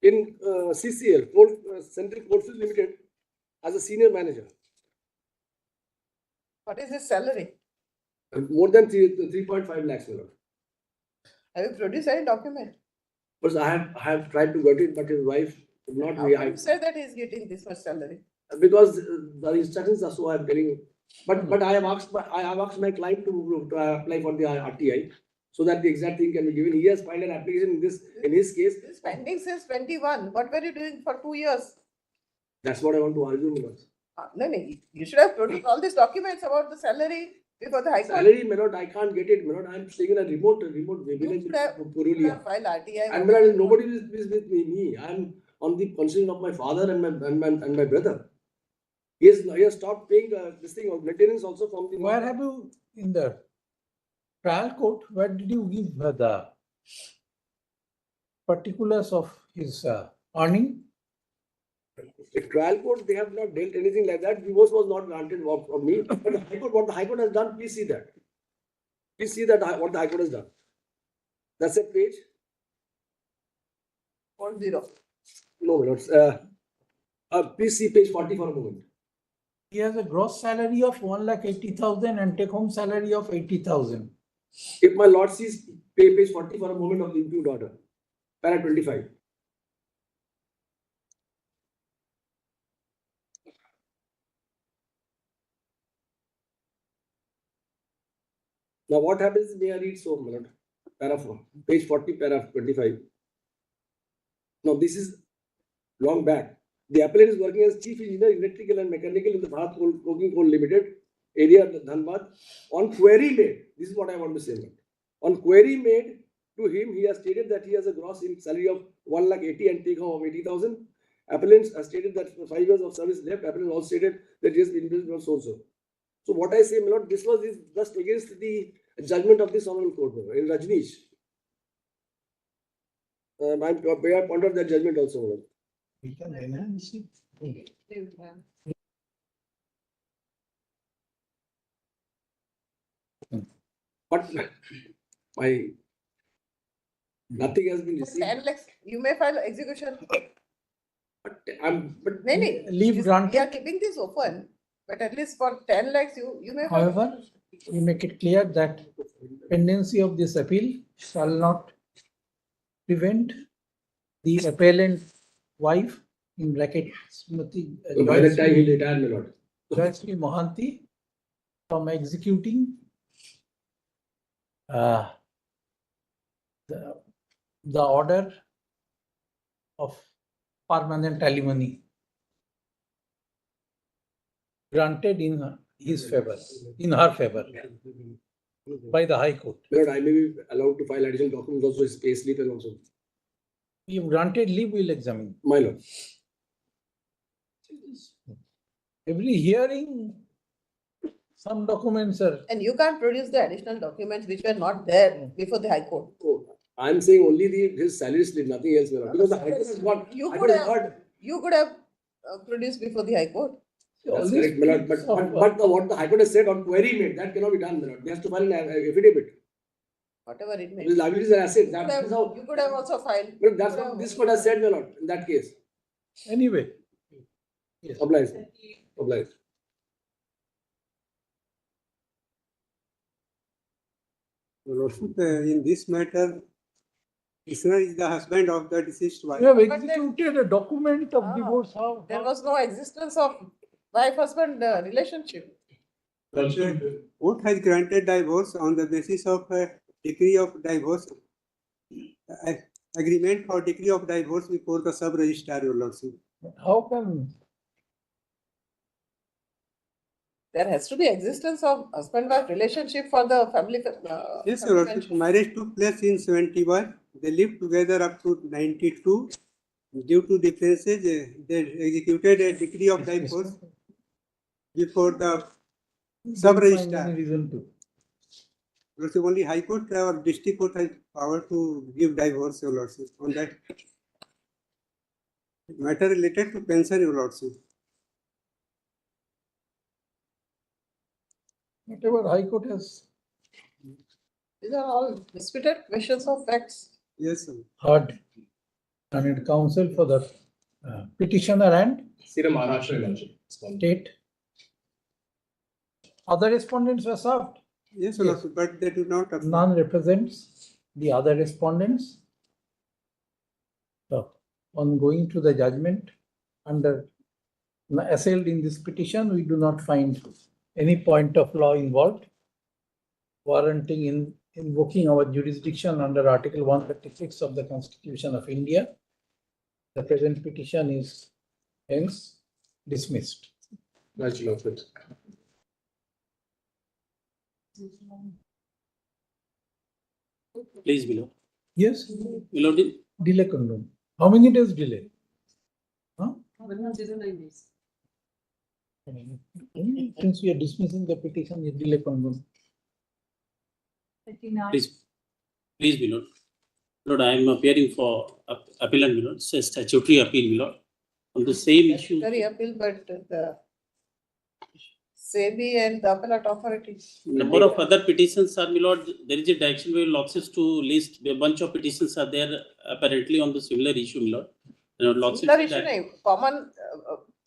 in CCL, Central Coalfield Limited, as a senior manager. What is his salary? More than 3.5 lakhs. Have you produced any document? But I have tried to get it, but his wife would not. How can you say that he is getting this much salary? Because the instructions are so I am telling you. But I have asked my client to apply for the RTI so that the exact thing can be given. He has filed an application in his case. This pending since 21. What were you doing for 2 years? That's what I want to argue. No, you should have produced all these documents about the salary before the High Court. Salary, Melod, I can't get it. Melod, I'm staying in a remote village in Purulia. File RTI. And Melod, nobody is with me. I'm on the concern of my father and my brother. He has stopped paying this thing of maintenance also from the. Where have you in the trial court? Where did you give the particulars of his earning? The trial court, they have not dealt anything like that. Divorce was not granted of me. But the High Court, what the High Court has done, please see that. Please see that what the High Court has done. That's a page. 40. No, it's please see page 40 for a moment. He has a gross salary of 1,80,000 and take home salary of 80,000. If my lord sees page 40 for a moment of the impugned order, para 25. Now what happens, may I read so, Milord? Page 40, paragraph 25. Now this is long back. The appellant is working as chief engineer, electrical and mechanical in the Bharat Coking Coal Limited, area of Dhanbad. On query made, this is what I want to say. On query made to him, he has stated that he has a gross salary of 1,80,000 and take home of 80,000. Appellant has stated that for 5 years of service left. Appellant also stated that he has been business so. So what I say, Milord, this was just against the judgment of this honorable court in Rajneesh. I point out that judgment also, Milord. We can enhance it. But nothing has been received. 10 lakhs, you may file execution. Leave granted. We are keeping this open, but at least for 10 lakhs, you may file. However, we make it clear that pendency of this appeal shall not prevent the appellant wife, in bracket Smriti, By the time he retired, my lord. Joyশ্রী Mohanty, from executing the order of permanent alimony granted in his favor, in her favor, by the High Court. My lord, I may be allowed to file additional documents also, his pay slip and also. If granted leave, we'll examine. My lord. Every hearing, some documents are. And you can't produce the additional documents which were not there before the High Court. Oh, I'm saying only his salary slip, nothing else. Because the High Court has got. You could have produced before the High Court. That's correct, my lord. But what the High Court has said on query made, that cannot be done, my lord. They have to file an affidavit. Whatever it may His be. liabilities and assets. You could have also filed. But that's what this court has said, my lord, in that case. Anyway. Yes. Obliged. Obliged. In this matter, Krishna is the husband of the deceased wife. We have executed a document of divorce. How? There was no existence of wife-husband relationship. Court has granted divorce on the basis of a decree of divorce, agreement for decree of divorce before the sub-registrar, your lordship. How can? There has to be existence of husband-wife relationship for the family. Yes, your lordship. Marriage took place in 71. They lived together up to 92. Due to differences, they executed a decree of divorce before the sub-registrar. Lordship, only High Court or District Court has power to give divorce, your lordship, on that matter related to pension, your lordship. Whatever High Court has. These are all disputed questions of facts. Yes, sir. Heard and counsel for the petitioner and state. Other respondents were served. Yes, sir, but they do not appear. None represents the other respondents. So, on going to the judgment under assailed in this petition, we do not find any point of law involved warranting invoking our jurisdiction under Article 136 of the Constitution of India. The present petition is hence dismissed. Please, below. Yes. Below delay condone. How many days delay? Huh? 9 days. Since we are dismissing the petition, you delay condone. Please, below. Lord, I am appearing for appellant, below. It's a statutory appeal, below. On the same issue. Statutory appeal, but the SEBI and the appellate authorities. Number of other petitions are, my lord, there is a direction where losses to list a bunch of petitions are there apparently on the similar issue, my lord. Similar issue, nahi, common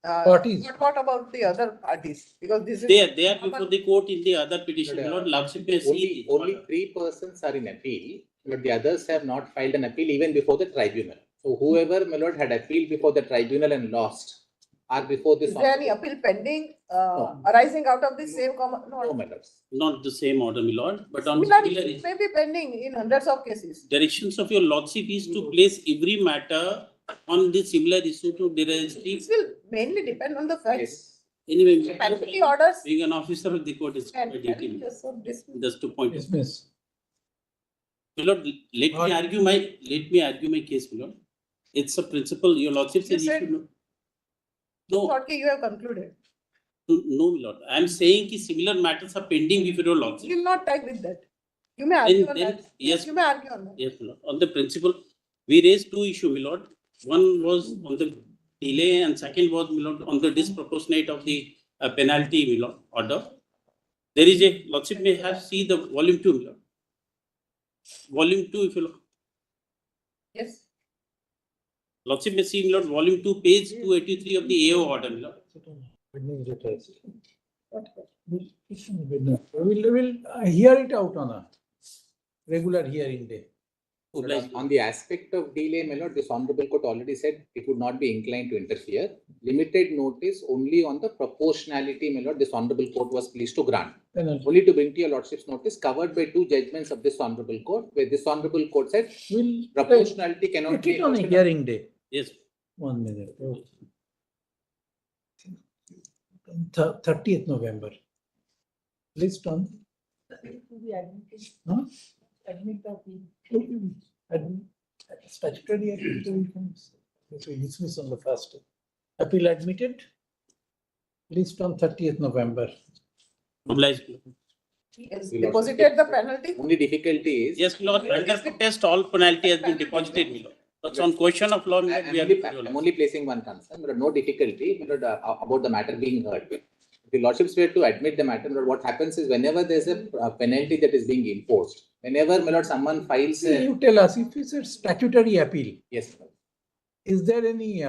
parties. What about the other parties? Because this is they are before the court in the other petition, my lord. Only 3 persons are in appeal, but the others have not filed an appeal even before the tribunal. So whoever, my lord, had appealed before the tribunal and lost are before this. Is there any appeal pending arising out of the same common? No, Not the same order, my lord, but on similar similar issues may be pending in hundreds of cases. directions of your lordship is to place every matter on the similar issue to the registry. This will mainly depend on the facts. Anyway, Penalty orders. being an officer of the court is quite duty. Just to point. Dismiss. My lord, let me argue my case, my lord. It's a principle. Your lordship said you should know. No. Thought you have concluded. No, my lord. I am saying that similar matters are pending before your lordship. You will not tag with that. You may argue on that. Yes, you may argue on that. yes, my lord. On the principle, we raised 2 issues, my lord. One was on the delay, and second was, my lord, on the disproportionate of the penalty, my lord, order. There is a lordship may have see the volume 2, my lord. Volume 2, if you look. Yes. Lordship may see, my lord, volume 2, page 283 of the AO order, my lord. We'll hear it out on a regular hearing day. On the aspect of delay, my lord, this honorable court already said it would not be inclined to interfere. Limited notice only on the proportionality, my lord, this honorable court was pleased to grant. Only to bring to your lordship's notice, covered by 2 judgments of this honorable court, where this honorable court said proportionality cannot be on a hearing day. Yes. 1 minute. 30th November. List on. Huh? Statutory appeal. We dismiss on the first. Appeal admitted. List on 30th November. Obliged. Yes, deposited the penalty. Only difficulty is. Yes, Lord, under protest, all penalty has been deposited, my lord. That's on question of law. I'm only placing one concern. There are no difficulty, my lord, about the matter being heard. The lordships were to admit the matter, but what happens is whenever there's a penalty that is being imposed, whenever, my lord, someone files a... You tell us if it's a statutory appeal. Yes. Is there any...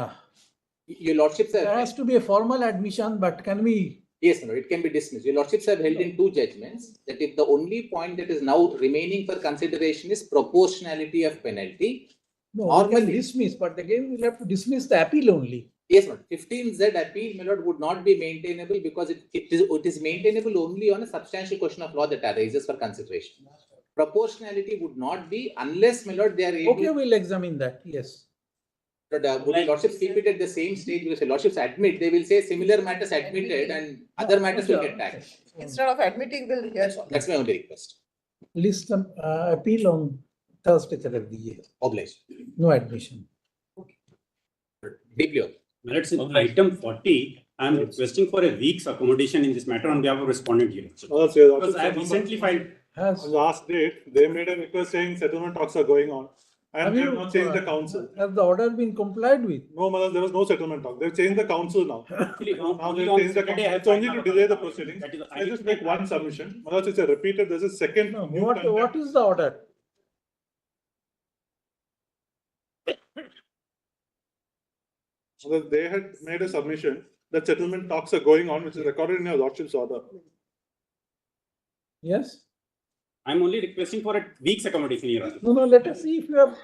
your lordships have... There has to be a formal admission, but can we... Yes, no, it can be dismissed. Your lordships have held in 2 judgments that if the only point that is now remaining for consideration is proportionality of penalty, no, we can dismiss, but again we'll have to dismiss the appeal only. Yes, no, 15Z appeal, my lord, would not be maintainable because it is maintainable only on a substantial question of law that arises for consideration. Proportionality would not be unless, my lord, they are able... Okay, we'll examine that, yes. But would the lordships keep it at the same stage? Because the lordships admit, they will say similar matters admitted and other matters will get tagged. Instead of admitting, we'll hear. That's my only request. List appeal on Thursday of the year. Obliged. No admission. Deeply. Merits in item 40, I am requesting for a week's accommodation in this matter on behalf of respondent here. Because I have recently filed. On the last date, they made a request saying settlement talks are going on. And they have not changed the council. Has the order been complied with? No, Madam, there was no settlement talk. They've changed the council now. Now they've changed the council. It's only to delay the proceedings. I just make one submission. Madam, it's a repeated, there's a second. What is the order? Well, they had made a submission that settlement talks are going on, which is recorded in your lordship's order. Yes? I'm only requesting for a week's accommodation, Your Honor. No, let us see if you have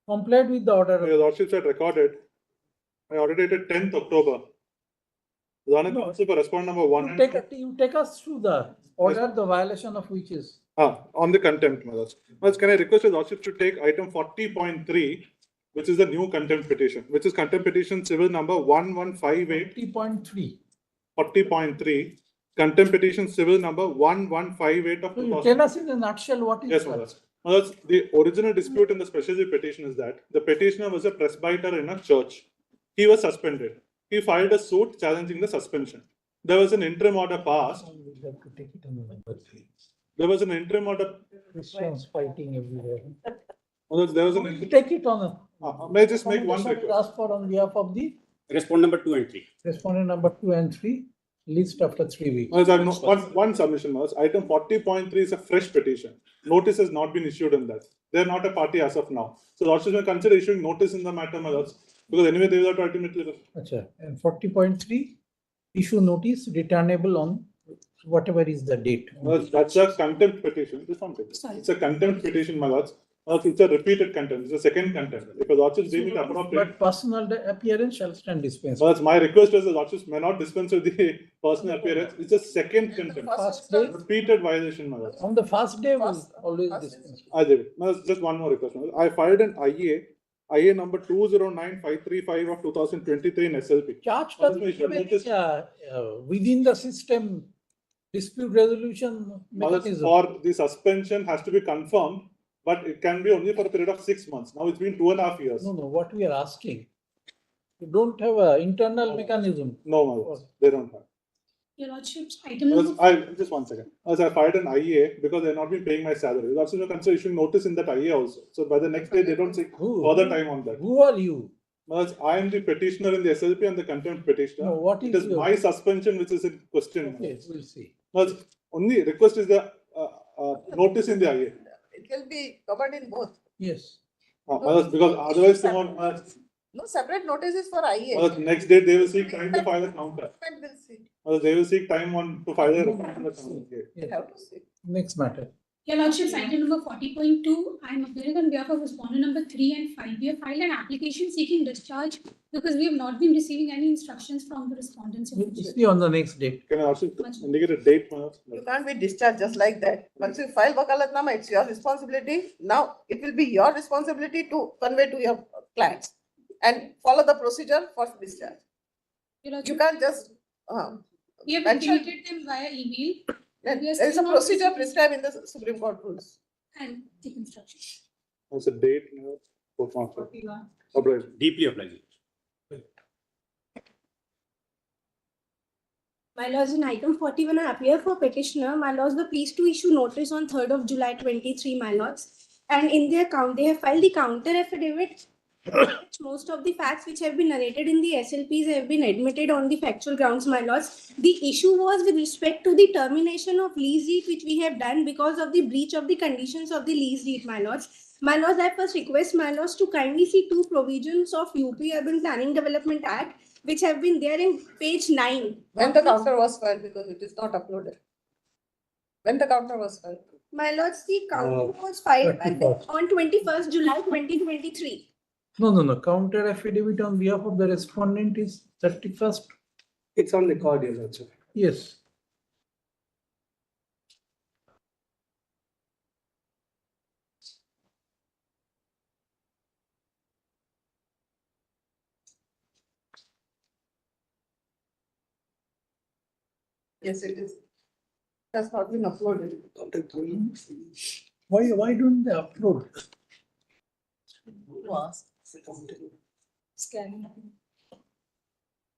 complied with the order. Your lordships had recorded. I ordered it at 10th October. The Honourable Counsel for respond number 1 and 2. You take us through the order, the violation of which is. On the contempt, my lords. Can I request your lordship to take item 40.3, which is the new contempt petition, which is contempt petition civil number 1158. 40.3. 40.3. Contempt petition civil number 1158 of 2000. Tell us in a nutshell what is Yes, my lords. My lords, the original dispute in the special petition is that the petitioner was a presbyter in a church. He was suspended. He filed a suit challenging the suspension. There was an interim order passed. There was an interim order. Christians fighting everywhere. There was an Take it on a. May I just make one request? Ask for on behalf of the. Respondent number 2 and 3. Respondent number 2 and 3. List after 3 weeks. One submission was item 40.3 is a fresh petition. Notice has not been issued on that. They are not a party as of now. So lordships may consider issuing notice in the matter, my lords, because anyway they will have to ultimately. Achha. And 40.3 issue notice returnable on whatever is the date. That's a contempt petition. This one. It's a contempt petition, my lords. It's a repeated contempt. It's a second contempt. If the lordships deem it appropriate. But personal appearance shall stand dispensed. Well, my request is the lordships may not dispense with the personal appearance. It's a second contempt. Repeated violation, my lords. On the first day, will always dispense. Just one more request. I filed an IA number 209-535 of 2023 in SLP. Charge within the system dispute resolution mechanism. For the suspension has to be confirmed, but it can be only for a period of 6 months. Now it's been 2.5 years. No, what we are asking, you don't have an internal mechanism. No, my lords, they don't have. Your Lordship's item number. Just one second. As I filed an IA because they have not been paying my salary. Also, you consider issuing notice in that IA also. So by the next day, they don't take further time on that. Who are you? I am the petitioner in the SLP and the contempt petitioner. No, what is it is my suspension which is in question. Okay, we'll see. Only request is the notice in the IA. It will be covered in both. Yes. Because otherwise, someone. No separate notices for IA. Next day, they will seek time to file a counter. Will see. They will seek time to file a counter. Next matter. Your Lordship, item number 40.2, I am appearing on behalf of respondent number 3 and 5. We have filed an application seeking discharge because we have not been receiving any instructions from the respondents. We'll see on the next date. Can I also indicate a date? You can't be discharged just like that. Once you file wakalatnama, it's your responsibility. Now it will be your responsibility to convey to your clients and follow the procedure for discharge. You can't just. We have intimated them via email. There is a procedure prescribed in the Supreme Court rules. And the instructions. What's the date? Deeply obliged. My lords, in item 41, I appear for petitioner. My lords were pleased to issue notice on 3rd of July 23, my lords. And in their count, they have filed the counter affidavit. Most of the facts which have been narrated in the SLPs have been admitted on the factual grounds, my lords. The issue was with respect to the termination of lease deed, which we have done because of the breach of the conditions of the lease deed, my lords. My lords, I first request my lords to kindly see two provisions of UP Urban Planning Development Act, which have been there in page 9. When the counter was filed, because it is not uploaded. When the counter was filed. My lords, the counter was filed on 21st July 2023. No. Counter affidavit on behalf of the respondent is 31st. It's on record, Your Lordship. Yes. Yes, it is. It has not been uploaded. Why don't they upload? Scanning.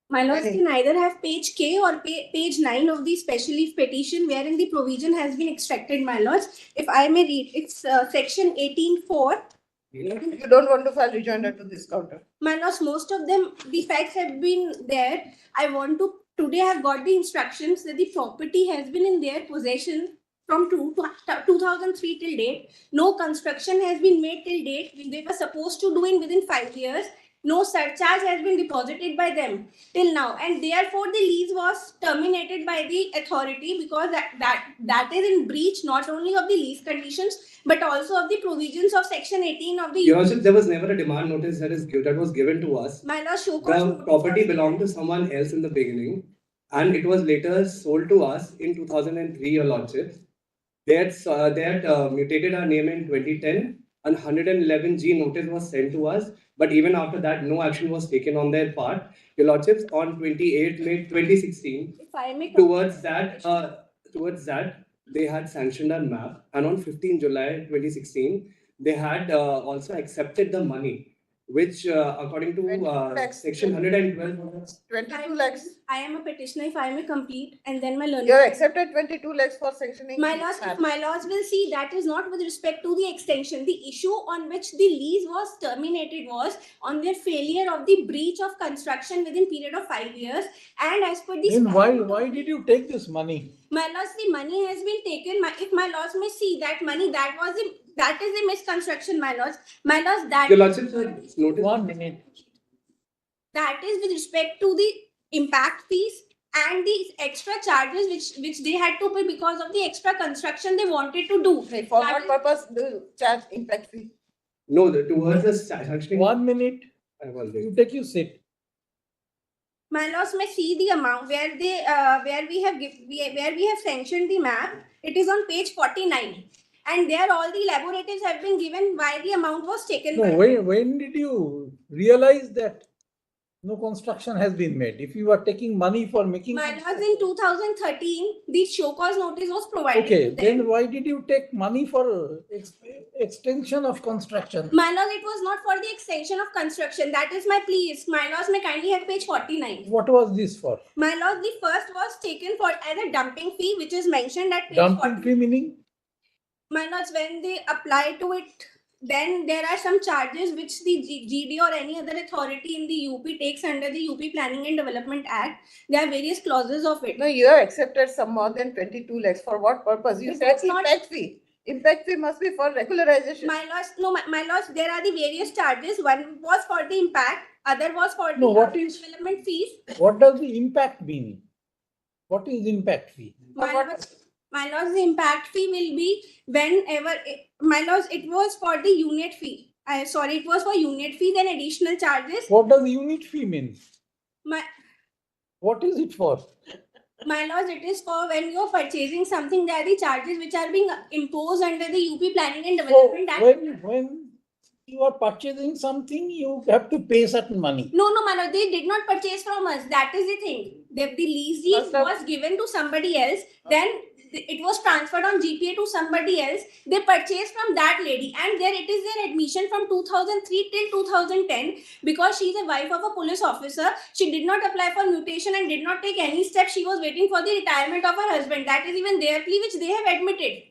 My lords can either have page K or page 9 of the special leave petition wherein the provision has been extracted, my lords. If I may read, it's section 18.4. You don't want to file rejoinder to this counter. My lords, most of them, the facts have been there. Today I've got the instructions that the property has been in their possession from 2003 till date. No construction has been made till date. They were supposed to do it within 5 years. No surcharge has been deposited by them till now, and therefore the lease was terminated by the authority because that is in breach not only of the lease conditions but also of the provisions of section 18 of the. Your Lordship, there was never a demand notice that was given to us. My Lord, show The cause property belonged to someone else in the beginning, and it was later sold to us in 2003, Your Lordship. They had mutated our name in 2010, and 111G notice was sent to us. But even after that, no action was taken on their part. Your Lordships, on 28 May 2016, If I may towards that, they had sanctioned our map, and on 15 July 2016, they had also accepted the money, which according to section 112. 22 lakhs. I am a petitioner. If I may complete, and then my learning. You have accepted 22 lakhs for sanctioning. My Lords, if my Lords will see, that is not with respect to the extension. The issue on which the lease was terminated was on their failure of the breach of construction within period of 5 years. And as per the. Then why did you take this money? My Lords, the money has been taken. If my Lords may see that money, that is a misconstruction, my Lords. My Lords, that. Your Lordship, notice 1 minute. That is with respect to the impact fees and the extra charges which they had to pay because of the extra construction they wanted to do. For what purpose do you charge impact fee? No, towards the sanctioning. 1 minute. You take your seat. My Lords may see the amount where we have sanctioned the map. It is on page 49. And there all the laboratories have been given why the amount was taken. No, when did you realize that no construction has been made? If you are taking money for making. My Lords, in 2013, the show cause notice was provided. Okay, then why did you take money for extension of construction? My Lords, it was not for the extension of construction. That is my plea. My Lords may kindly have page 49. What was this for? My Lords, the first was taken for as a dumping fee, which is mentioned at page Dumping 40. fee meaning? My Lords, when they apply to it, then there are some charges which the GD or any other authority in the UP takes under the UP Planning and Development Act. There are various clauses of it. No, you have accepted some more than 22 lakhs. For what purpose? You said impact fee. Impact fee must be for regularization. My Lords, no, my Lords, there are the various charges. One was for the impact, other was for No, the what is development fees. What does the impact mean? What is impact fee? My Lords, the impact fee will be whenever, my Lords, it was for the unit fee. It was for unit fees and additional charges. What does unit fee mean? My What is it for? My Lords, it is for when you are purchasing something, there are the charges which are being imposed under the UP Planning and Development Act. When you are purchasing something, you have to pay certain money. No, my Lord, they did not purchase from us. That is the thing. The lease deed was given to somebody else. Then it was transferred on GPA to somebody else. They purchased from that lady, and there it is their admission from 2003 till 2010. Because she is a wife of a police officer, she did not apply for mutation and did not take any steps. She was waiting for the retirement of her husband. That is even their plea, which they have admitted.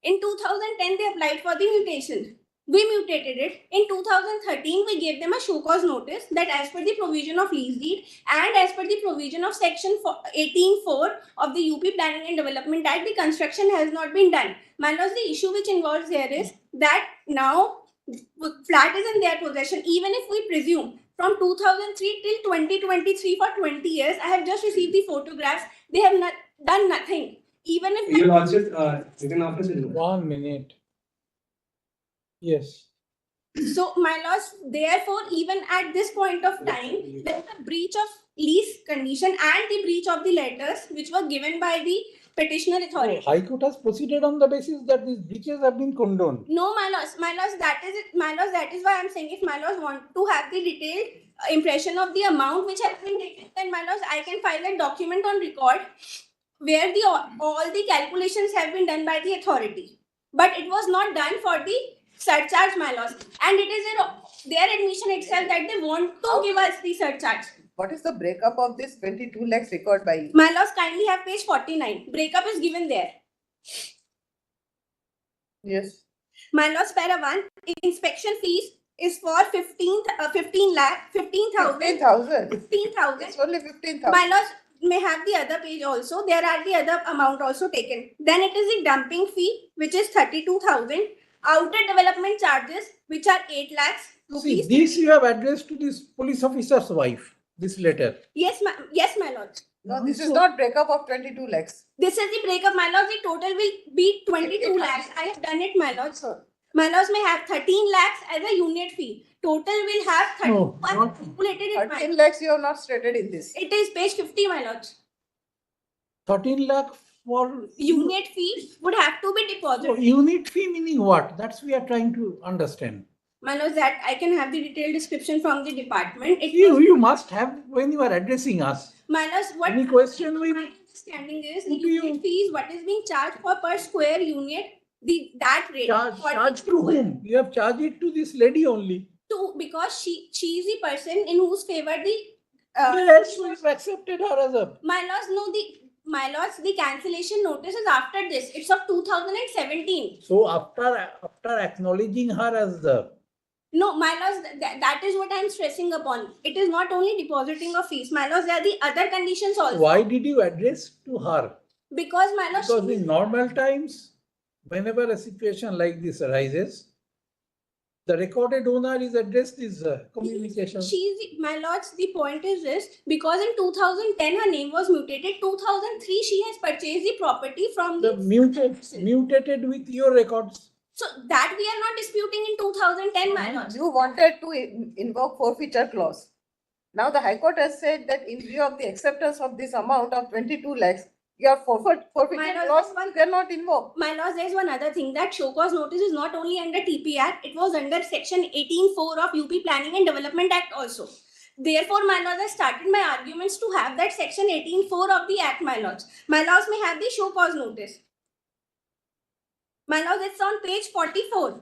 In 2010, they applied for the mutation. We mutated it. In 2013, we gave them a show cause notice that as per the provision of lease deed and as per the provision of section 18(4) of the UP Planning and Development Act, the construction has not been done. My Lords, the issue which involves here is that now flat is in their possession. Even if we presume from 2003 till 2023 for 20 years, I have just received the photographs. They have not done nothing. Even if Your Lordship, even after 1 minute. Yes. So, my Lords, therefore, even at this point of time, there is a breach of lease condition and the breach of the letters which were given by the petitioner authority. High Court has proceeded on the basis that these breaches have been condoned. No, my Lords, that is it. My Lords, that is why I am saying if my Lords want to have the detailed impression of the amount which has been taken, then my Lords, I can file a document on record where all the calculations have been done by the authority. But it was not done for the surcharge, my Lords. And it is their admission itself that they want to give us the surcharge. What is the breakup of this 22 lakhs record by you? My Lords, kindly have page 49. Breakup is given there. Yes. My Lords, para 1, inspection fees is for 15,000. 15,000. 15,000. It's only 15,000. My Lords, may have the other page also. There are the other amount also taken. Then it is the dumping fee, which is 32,000. Outer development charges, which are 8 lakhs. See, this you have addressed to this police officer's wife, this letter. Yes, my lord. No, this is not breakup of 22 lakhs. This is the breakup, my lord. The total will be 22 lakhs. I have done it, my lord. My lords may have 13 lakhs as a unit fee. Total will have 13 lakhs you have not stated in this. It is page 50, my lords. 13 lakh for Unit fee would have to be deposited. So unit fee meaning what? That's we are trying to understand. My lords, that I can have the detailed description from the department. You must have when you are addressing us. My lords, what Any question my understanding is the unit fees, what is being charged for per square unit, that rate. Charge to whom? You have charged it to this lady only. Because she is the person in whose favor the Yes, we have accepted her as a. My lords, the cancellation notice is after this. It's of 2017. So after acknowledging her as the. No, my lords, that is what I am stressing upon. It is not only depositing of fees. My lords, there are the other conditions also. Why did you address to her? Because my lords. Because in normal times, whenever a situation like this arises, the recorded owner is addressed this communication. My lords, the point is this, because in 2010 her name was mutated, 2003 she has purchased the property from the mutated with your records. So that we are not disputing in 2010, my lords. You wanted to invoke forfeiture clause. Now the High Court has said that in view of the acceptance of this amount of 22 lakhs, your forfeiture clause cannot invoke. My lords, there is one other thing, that show cause notice is not only under TP Act, it was under section 18(4) of UP Planning and Development Act also. Therefore, my lords, I started my arguments to have that section 18(4) of the Act, my lords. My lords may have the show cause notice. My lords, it's on page 44.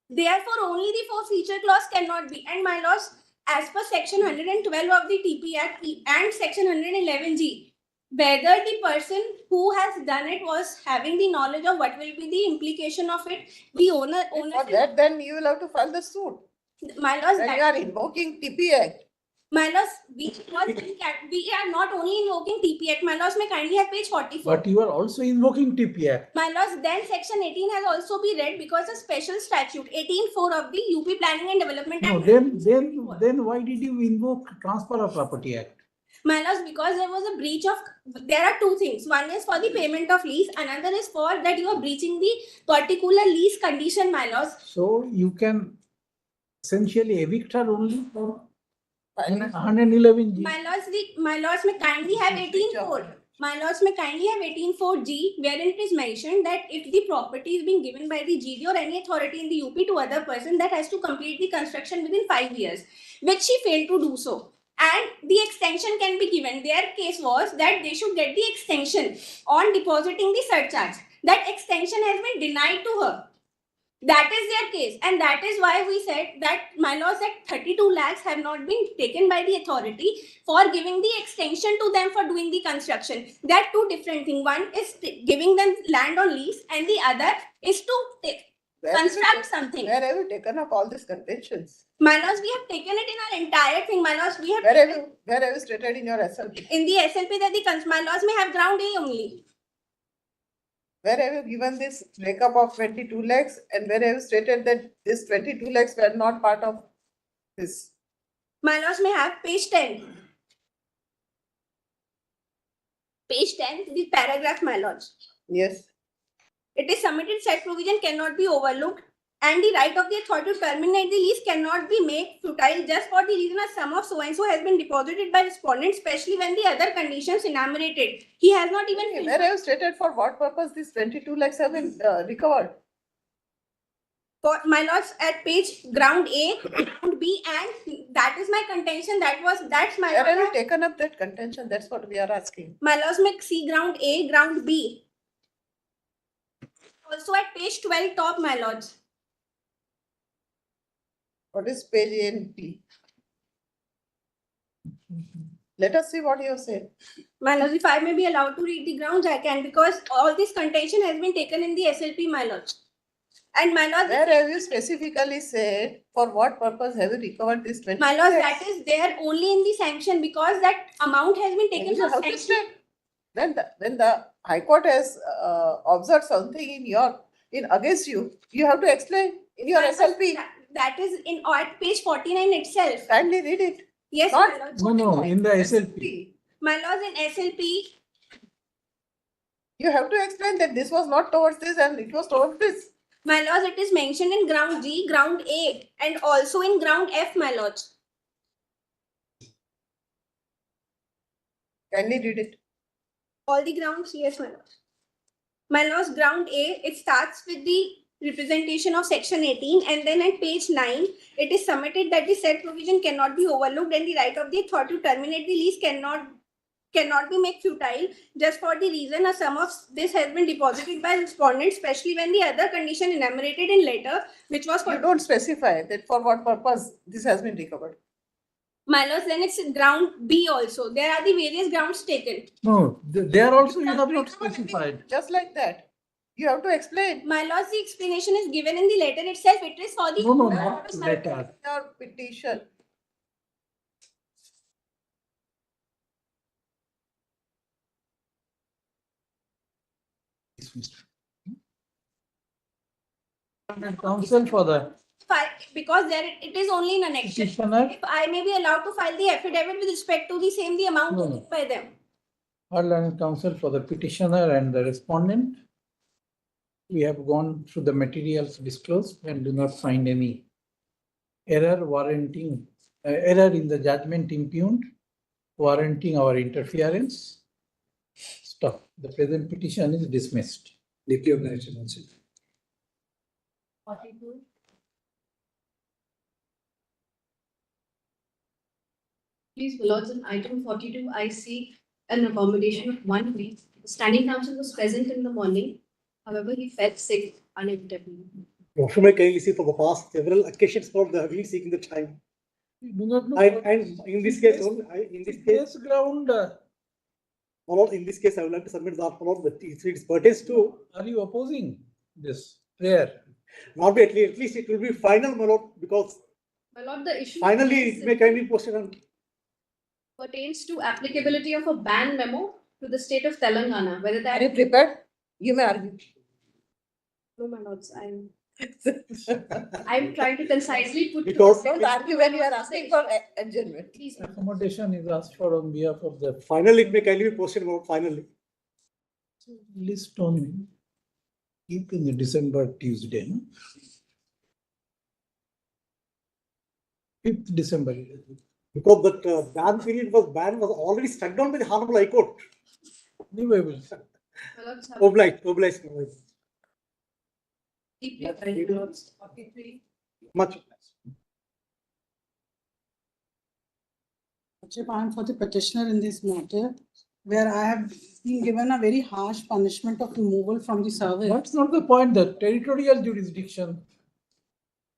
Therefore, only the forfeiture clause cannot be. And my lords, as per section 112 of the TP Act and section 111G, whether the person who has done it was having the knowledge of what will be the implication of it, the owner. For that, then you will have to file the suit. My lords, you are invoking TP Act. My lords, we are not only invoking TP Act. My lords, may kindly have page 44. But you are also invoking TP Act. My lords, then section 18 has also been read because a special statute 18(4) of the UP Planning and Development Act. No, then why did you invoke Transfer of Property Act? My lords, because there was a breach of, there are two things. One is for the payment of lease, another is for that you are breaching the particular lease condition, my lords. So you can essentially evict her only for 111G. My lords may kindly have 18(4). My lords may kindly have 18(4)G, wherein it is mentioned that if the property is being given by the GD or any authority in the UP to other person, that has to complete the construction within 5 years, which she failed to do so. And the extension can be given. Their case was that they should get the extension on depositing the surcharge. That extension has been denied to her. That is their case. And that is why we said that, my lords, that 32 lakhs have not been taken by the authority for giving the extension to them for doing the construction. There are two different things. One is giving them land on lease and the other is to construct something. Where have you taken up all these contentions? My lords, we have taken it in our entire thing. My lords, we have. Where have you stated in your SLP? In the SLP that the my lords may have ground A only. Where have you given this breakup of 22 lakhs and where have you stated that this 22 lakhs were not part of this? My lords may have page 10. Page 10, the paragraph, my lords. Yes. It is submitted said provision cannot be overlooked and the right of the authority to terminate the lease cannot be made futile just for the reason a sum of so and so has been deposited by respondent, especially when the other conditions enumerated. He has not even. Where have you stated for what purpose these 22 lakhs have been recovered? For my lords, at page ground A, ground B, and that is my contention. That's my. Where have you taken up that contention? That's what we are asking. My lords, make see ground A, ground B. Also at page 12 top, my lords. What is page A and B? Let us see what you have said. My lords, if I may be allowed to read the grounds, I can, because all this contention has been taken in the SLP, my lords. And my lords, where have you specifically said for what purpose have you recovered this 20? My lords, that is there only in the sanction because that amount has been taken for sanction. When the High Court has observed something in against you, you have to explain in your SLP. that is in at page 49 itself. Kindly read it. Yes, Not- my lords. No, in the SLP. My lords, in SLP, You have to explain that this was not towards this and it was towards this. my lords, it is mentioned in ground G, ground A, and also in ground F, my lords. Kindly read it. All the grounds, yes, my lords. My lords, ground A, it starts with the representation of section 18, and then at page 9, it is submitted that the said provision cannot be overlooked and the right of the author to terminate the lease cannot be made futile, just for the reason a sum of this has been deposited by respondent, especially when the other condition enumerated in letter, which was for... You don't specify that for what purpose this has been recovered. My lords, then it's ground B also. There are the various grounds taken. No, there also you have not specified. Just like that. You have to explain. My lords, the explanation is given in the letter itself. It is for the... No, not letter. Your petition. Counsel for the Because there it is only in annexion. petitioner. If I may be allowed to file the affidavit with respect to the same, the amount No, taken by them. Our learned counsel for the petitioner and the respondent. We have gone through the materials disclosed and do not find any error warranting, error in the judgment impugned, warranting our interference. Stop. The present petition is dismissed. Deeply obliged, Lordship. 42. Please, Lords, on item 42, I seek an accommodation of 1 week. The standing counsel was present in the morning. However, he felt sick unevitably. Motion may kindly see for the past several occasions for the we seeking the time. We do not know. And in this case, in this case, ground. In this case, I would like to submit the follow that it pertains to. Are you opposing this prayer? Not be at least it will be final, my lord, because My Lord, the issue finally it may kindly posted on. pertains to applicability of a ban memo to the state of Telangana. Whether that Are you prepared? You may argue. No, my lords, I'm trying to concisely put. Because Don't argue when you are asking for adjournment. Please. Accommodation is asked for on behalf of the Finally, it may kindly be posted about finally. list on in the December Tuesday. No? 5th December. Because that ban was already struck down by the Honorable High Court. Anyway, we'll Obliged. Deeply obliged, Lords. 43. Much. I am for the petitioner in this matter, where I have been given a very harsh punishment of removal from the service. That's not the point. The territorial jurisdiction.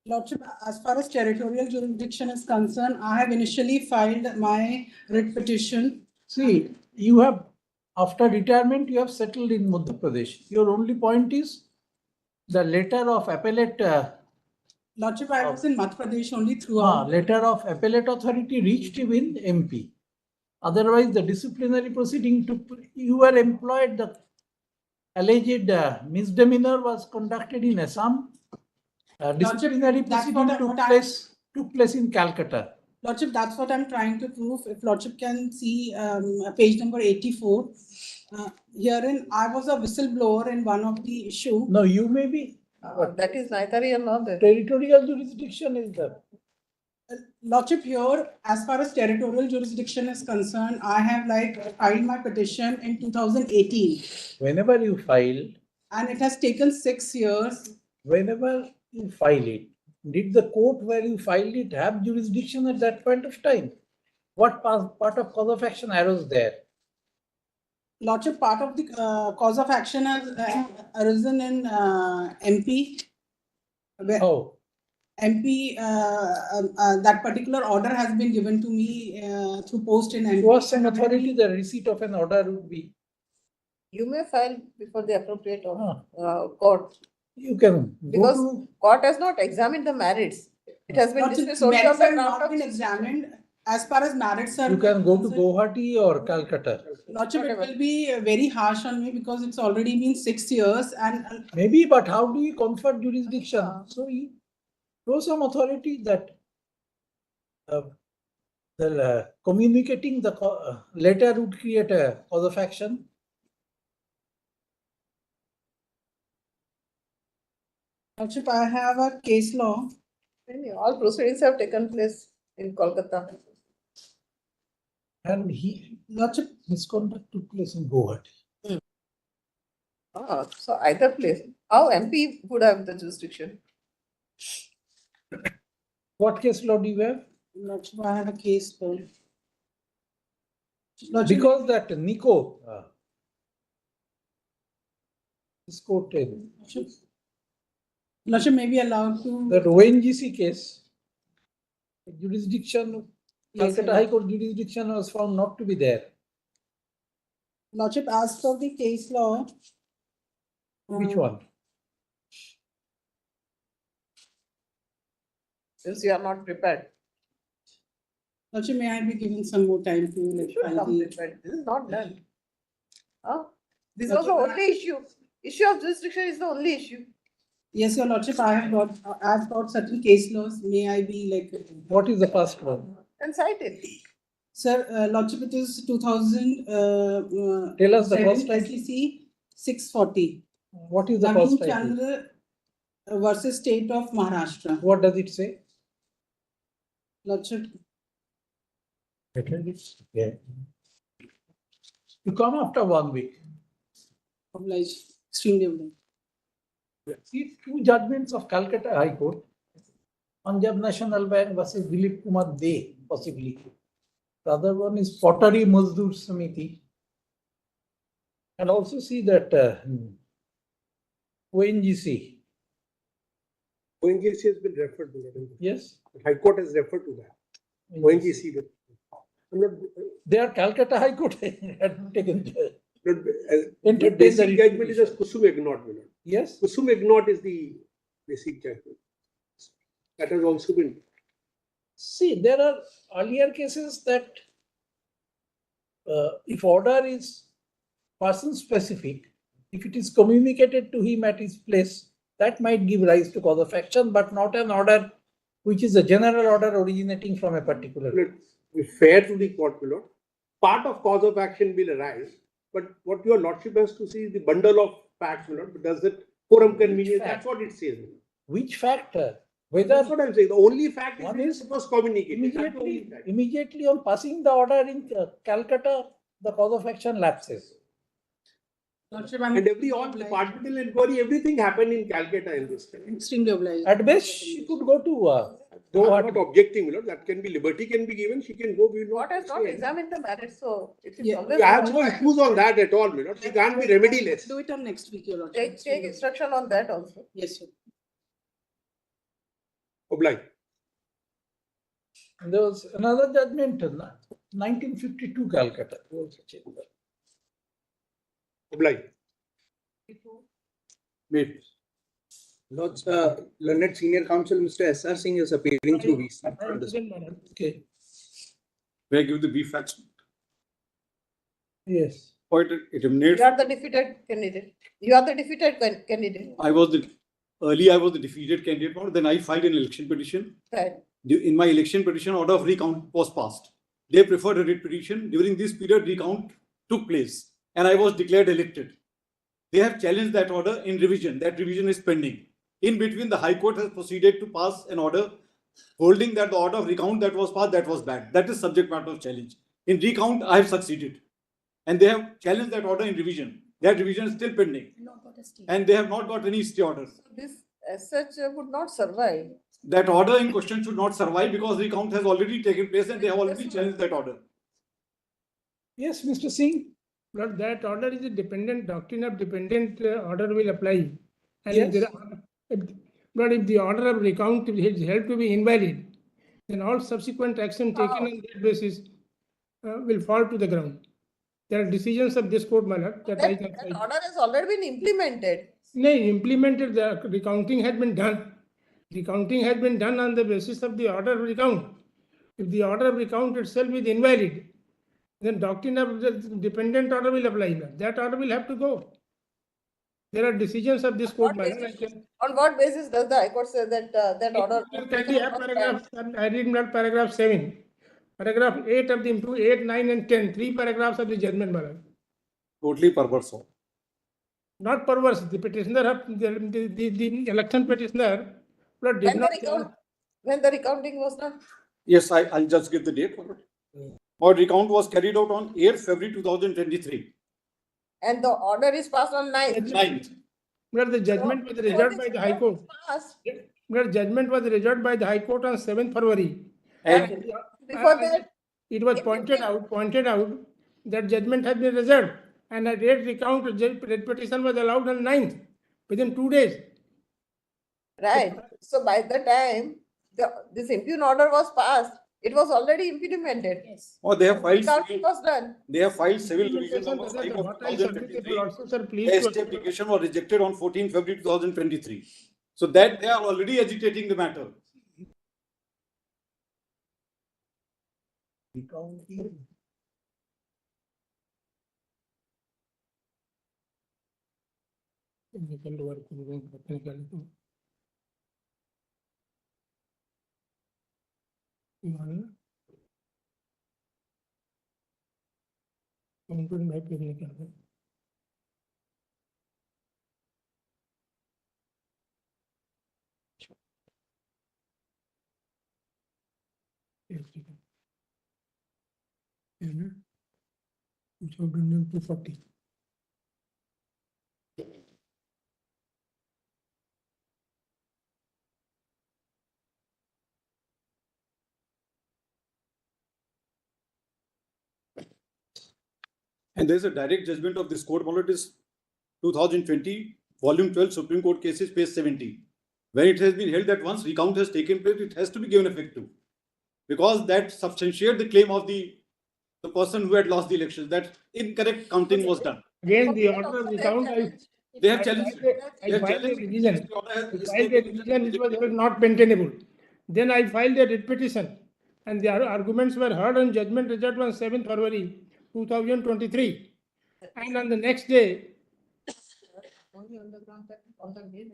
Lordship, as far as territorial jurisdiction is concerned, I have initially filed my writ petition. See, you have, after retirement, you have settled in Madhya Pradesh. Your only point is the letter of appellate. Lordship, I was in Madhya Pradesh only throughout. Letter of appellate authority reached you in MP. Otherwise, the disciplinary proceeding you were employed, the alleged misdemeanor was conducted in Assam. Disciplinary proceeding took place in Calcutta. Lordship, that's what I'm trying to prove. If Lordship can see page number 84. Herein, I was a whistleblower in one of the issue. No, you may be. That is neither here nor there. Territorial jurisdiction is there. Lordship, here, as far as territorial jurisdiction is concerned, I have filed my petition in 2018. Whenever you file. And it has taken 6 years. Whenever you file it, did the court where you filed it have jurisdiction at that point of time? What part of cause of action arose there? Lordship, part of the cause of action has arisen in MP. Oh. MP, that particular order has been given to me through post in MP. Was an authority, the receipt of an order would be? You may file before the appropriate court. You can. Because court has not examined the merits. It has been dismissed only on the ground not been examined. As far as merits are you can go to Guwahati or Calcutta. Lordship, it will be very harsh on me because it's already been 6 years and maybe, but how do you confer jurisdiction? So show some authority that communicating the letter would create a cause of action. Lordship, I have a case law. All proceedings have taken place in Kolkata. And Lordship, misconduct took place in Guwahati. So either place. How MP would have the jurisdiction? What case law do you have? Lordship, I have a case law. Because that Nico is quoted. Lordship may be allowed to. That ONGC case, jurisdiction, Yes, Calcutta High Court jurisdiction was found not to be there. Lordship, as per the case law. Which one? Since you are not prepared. Lordship, may I be given some more time to like file the. This is not done. This was the only issue. Issue of jurisdiction is the only issue. Yes, Your Lordship, I've got certain case laws. May I be like. What is the first one? And cite it. Sir, Lordship, it is 2000. Tell us the first title. SEC 640. What is the first title? Chandra versus State of Maharashtra. What does it say? Lordship. Yeah. You come after 1 week. Obliged. Extremely obliged. See, 2 judgments of Calcutta High Court. Punjab National Bank versus Dilip Kumar De, possibly. The other one is Pottery Mazdoor Samiti. And also see that ONGC. ONGC has been referred to. Yes. The High Court has referred to that. ONGC. Their Calcutta High Court had taken the basic judgment is a Kusum Ignot. Yes. Kusum Ignot is the basic judgment. That has also been. See, there are earlier cases that if order is person specific, if it is communicated to him at his place, that might give rise to cause of action, but not an order which is a general order originating from a particular. Be fair to the court, my lord. Part of cause of action will arise, but what your lordship has to see is the bundle of facts, my lord. Does that forum convenience? That's what it says. Which factor? Whether that's what I'm saying. The only fact is it was communicated. Immediately on passing the order in Calcutta, the cause of action lapses. And all departmental inquiry, everything happened in Calcutta in this time. Extremely obliged. At best, she could go to. I'm not objecting, my lord. That can be liberty can be given. She can go. We will Court has not examined the merits, so it is I have no issues on that at all, my lord. She can't be remediless. Do it on next week, Your Lordship. Take instruction on that also. Yes, sir. Obliged. There was another judgment, 1952 Calcutta. Obliged. Wait. Lord's learned senior counsel Mr. S.R. Singh is appearing through VC. Okay. May I give the brief facts? Yes. Point it emanates. You are the defeated candidate. You are the defeated candidate. I was the defeated candidate. Then I filed an election petition. Right. In my election petition, order of recount was passed. They preferred a writ petition. During this period, recount took place, and I was declared elected. They have challenged that order in revision. That revision is pending. In between, the High Court has proceeded to pass an order holding that the order of recount that was passed, that was bad. That is subject matter of challenge. In recount, I have succeeded. And they have challenged that order in revision. That revision is still pending. And they have not got any stay orders. This as such would not survive. That order in question should not survive because recount has already taken place and they have already challenged that order. Yes, Mr. Singh. But that order is a dependent doctrine of dependent order will apply. And yes. If the order of recount is held to be invalid, then all subsequent action taken on that basis will fall to the ground. There are decisions of this court, Malak, that order has already been implemented. No, implemented, the recounting has been done. Recounting has been done on the basis of the order of recount. If the order of recount itself is invalid, then doctrine of the dependent order will apply. That order will have to go. There are decisions of this court, my lord. On what basis does the High Court say that that order? Kindly have paragraph, I read not paragraph 7. Paragraph 8 of the 8, 9 and 10. 3 paragraphs of the judgment, my lord. Totally perverse. Not perverse. The petitioner, the election petitioner, did not. When the recounting was done? Yes, I'll just give the date. Our recount was carried out on 8th February 2023. And the order is passed on 9th. 9th. But the judgment was reserved by the High Court. But judgment was reserved by the High Court on 7th February. And before that, it was pointed out that judgment had been reserved, and a date recount petition was allowed on 9th, within 2 days. Right. So by the time this impugn order was passed, it was already implemented. Yes. Oh, they have filed. Recounting was done. They have filed civil revision number 5 of 2023. The application was rejected on 14 February 2023. So that they are already agitating the matter. Which have been done 240. And there is a direct judgment of this court, it is 2020, volume 12, Supreme Court cases, page 70. When it has been held that once recount has taken place, it has to be given effect to. Because that substantiates the claim of the person who had lost the elections, that incorrect counting was done. Again, the order of recount, They have challenged. I filed a revision. Which was not maintainable. Then I filed a writ petition, and the arguments were heard on judgment reserved on 7th February 2023. And on the next day, Only on the ground that on the day.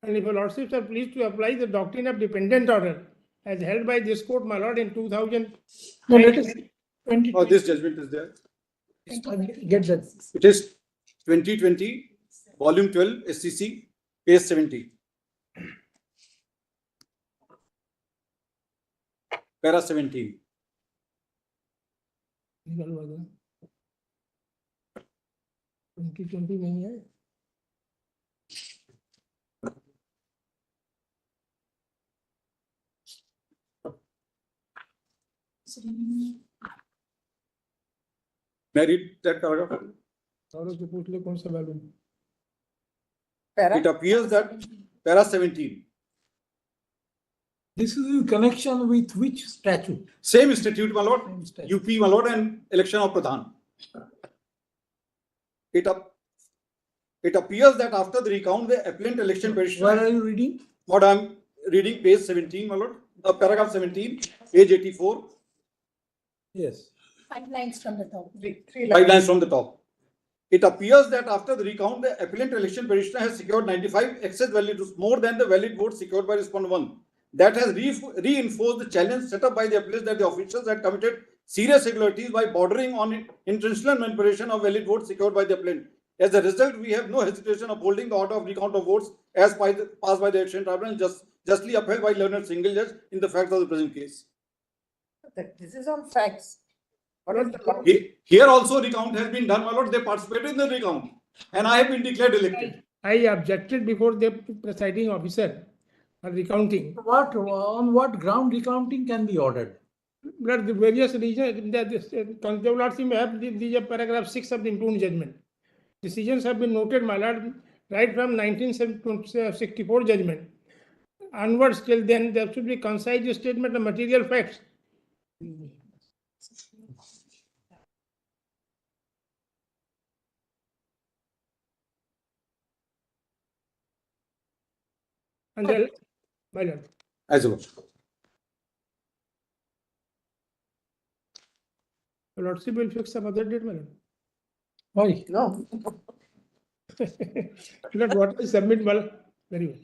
and if your lordships are pleased to apply the doctrine of dependent order as held by this court, my lord, in 2000. No, let us 20. Oh, this judgment is there. Get that. It is 2020, volume 12, SCC, page 70. Para 17. 2020 नहीं है. May I read that paragraph? It appears that para 17. This is in connection with which statute? Same statute, my lord. UP, my lord, and election of Pradhan. It appears that after the recount, the appellant election petition. Where are you reading? What I'm reading, page 17, my lord. Paragraph 17, page 84. Yes. 5 lines from the top. 5 lines from the top. It appears that after the recount, the appellant election petitioner has secured 95 excess valid votes, more than the valid votes secured by respondent 1. That has reinforced the challenge set up by the appellants that the officials had committed serious irregularities by bordering on intentional manipulation of valid votes secured by the appellant. As a result, we have no hesitation of holding the order of recount of votes as passed by the election tribunal, justly upheld by learned single judge in the facts of the present case. This is on facts. Here also recount has been done, my lord. They participated in the recount, and I have been declared elected. I objected before the presiding officer on recounting. On what ground recounting can be ordered? But the various reasons that Constable Lordship may have the paragraph 6 of the impugned judgment. Decisions have been noted, my lord, right from 1964 judgment onwards till then. There should be concise statement of material facts. And My lord. As a lordship. Your lordship will fix some other date, my lord. Why? No. Lord, what I submit, my lord? Very well.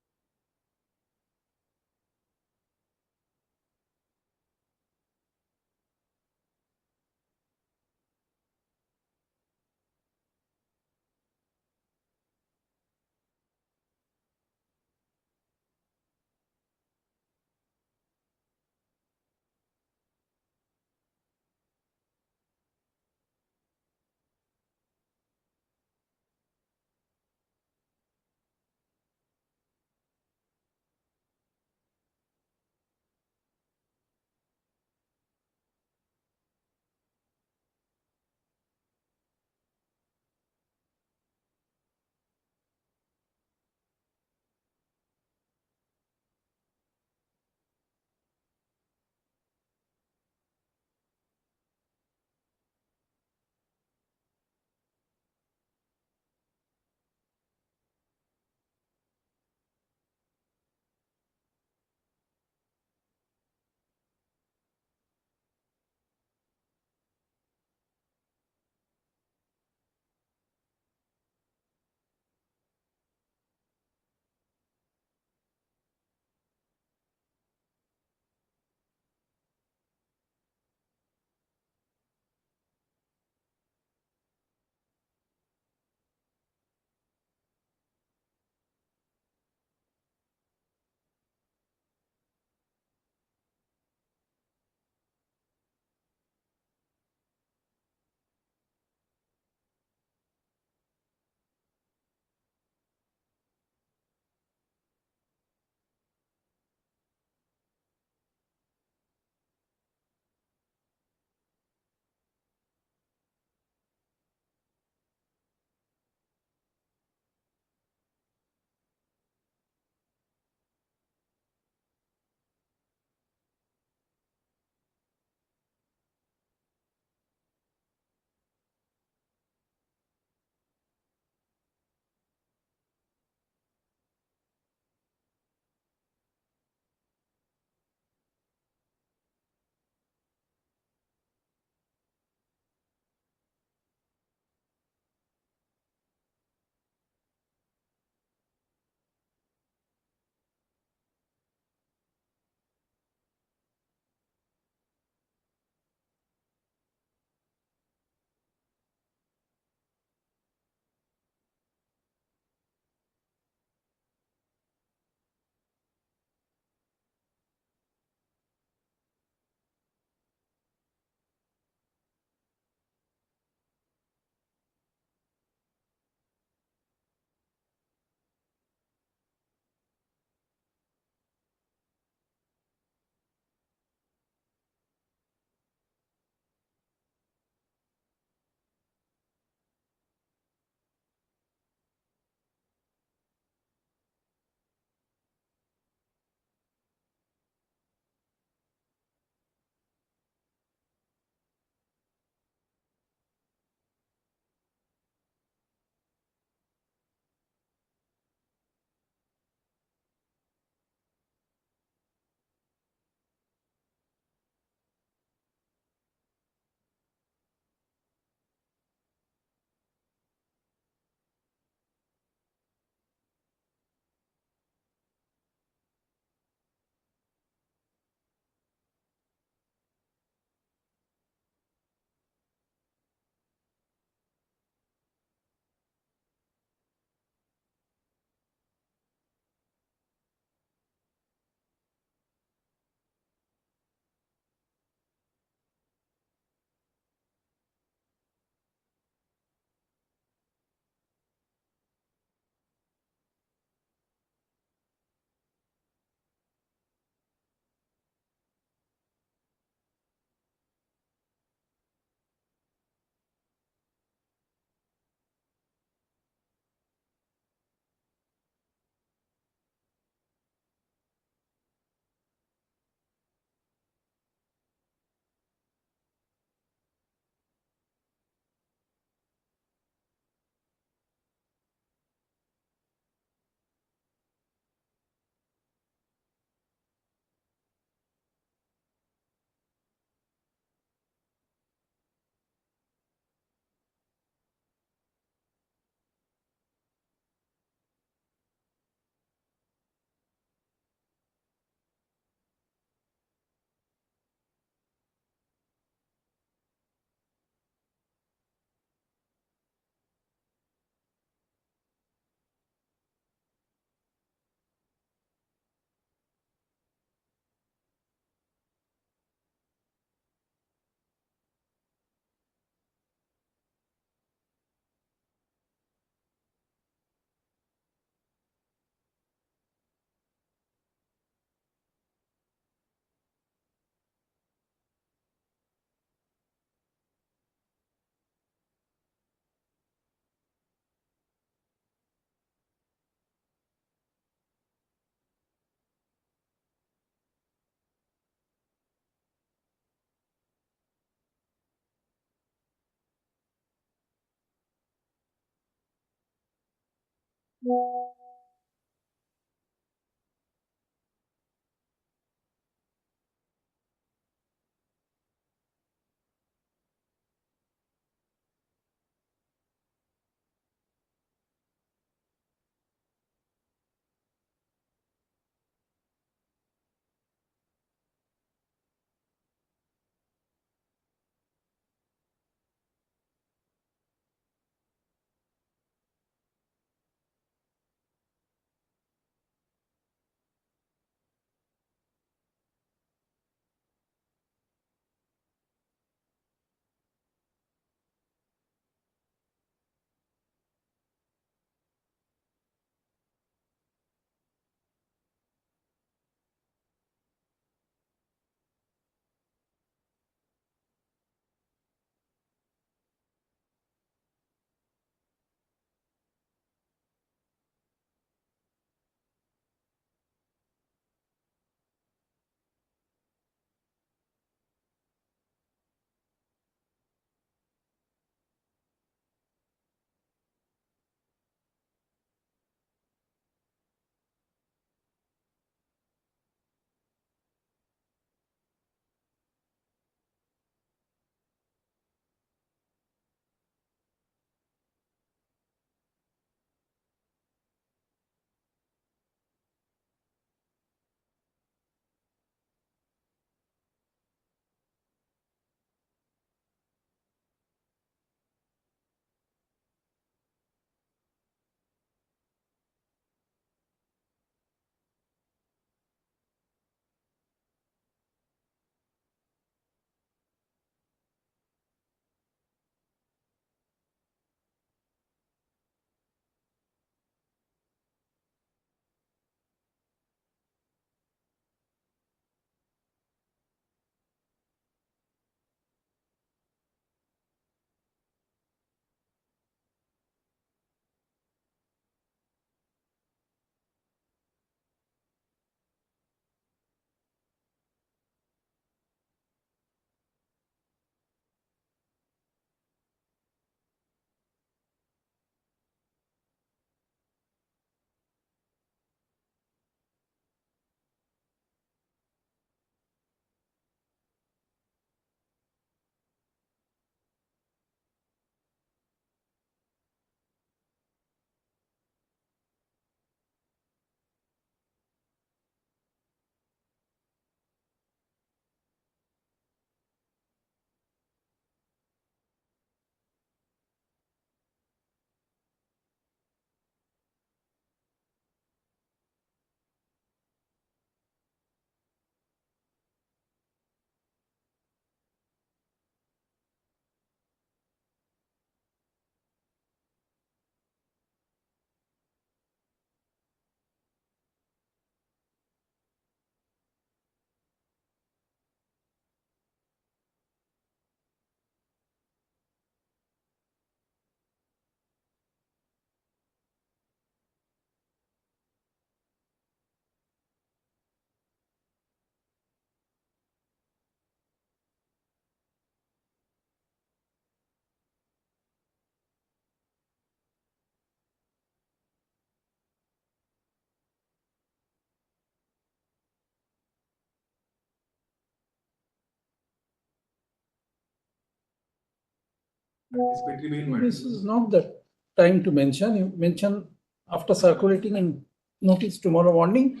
This is not the time to mention. You mention after circulating in notice tomorrow morning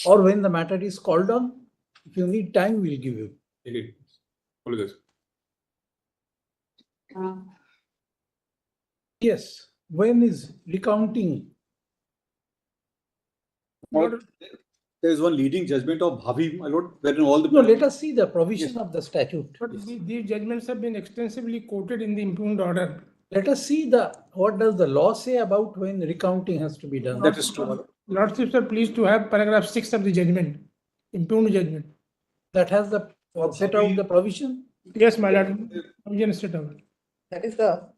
or when the matter is called on. If you need time, we'll give you. Yes, when is recounting? There is one leading judgment of Bhavi, my lord, wherein all the... No, let us see the provision of the statute. But these judgments have been extensively quoted in the impugned order. Let us see what does the law say about when recounting has to be done. That is true. Lordships are pleased to have paragraph 6 of the judgment, impugned judgment. That has the set out the provision? Yes, my lord. Provision set out. That is the...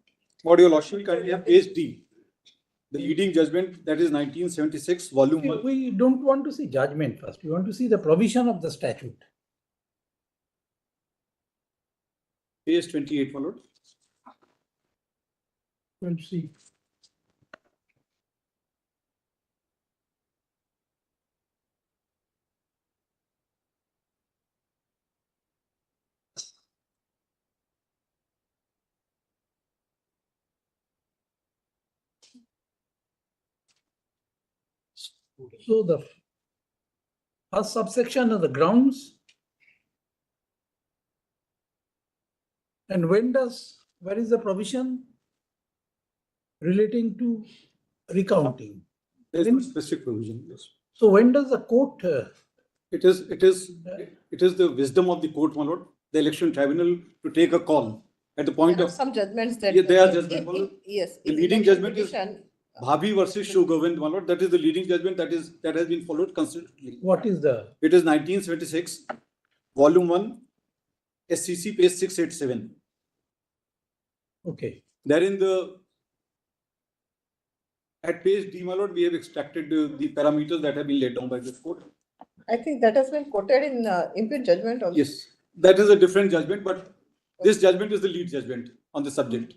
What your lordship currently have page D. The leading judgment, that is 1976, volume 1. We don't want to see judgment first. We want to see the provision of the statute. Page 28, my lord. Let's see. So the first subsection of the grounds. And where is the provision relating to recounting? There's no specific provision. Yes. So when does the court? It is the wisdom of the court, my lord, the election tribunal to take a call at the point There are of some judgments that. Yeah, they are judgment, my lord. Yes. The in leading election judgment is petition, Bhabi versus Shogovind, my lord. That is the leading judgment that has been followed consistently. What is the? It is 1976, Volume 1, SCC, page 687. Okay. Therein at page D, my lord, we have extracted the parameters that have been laid down by this court. I think that has been quoted in impugned judgment also. Yes, that is a different judgment, but this judgment is the lead judgment on the subject.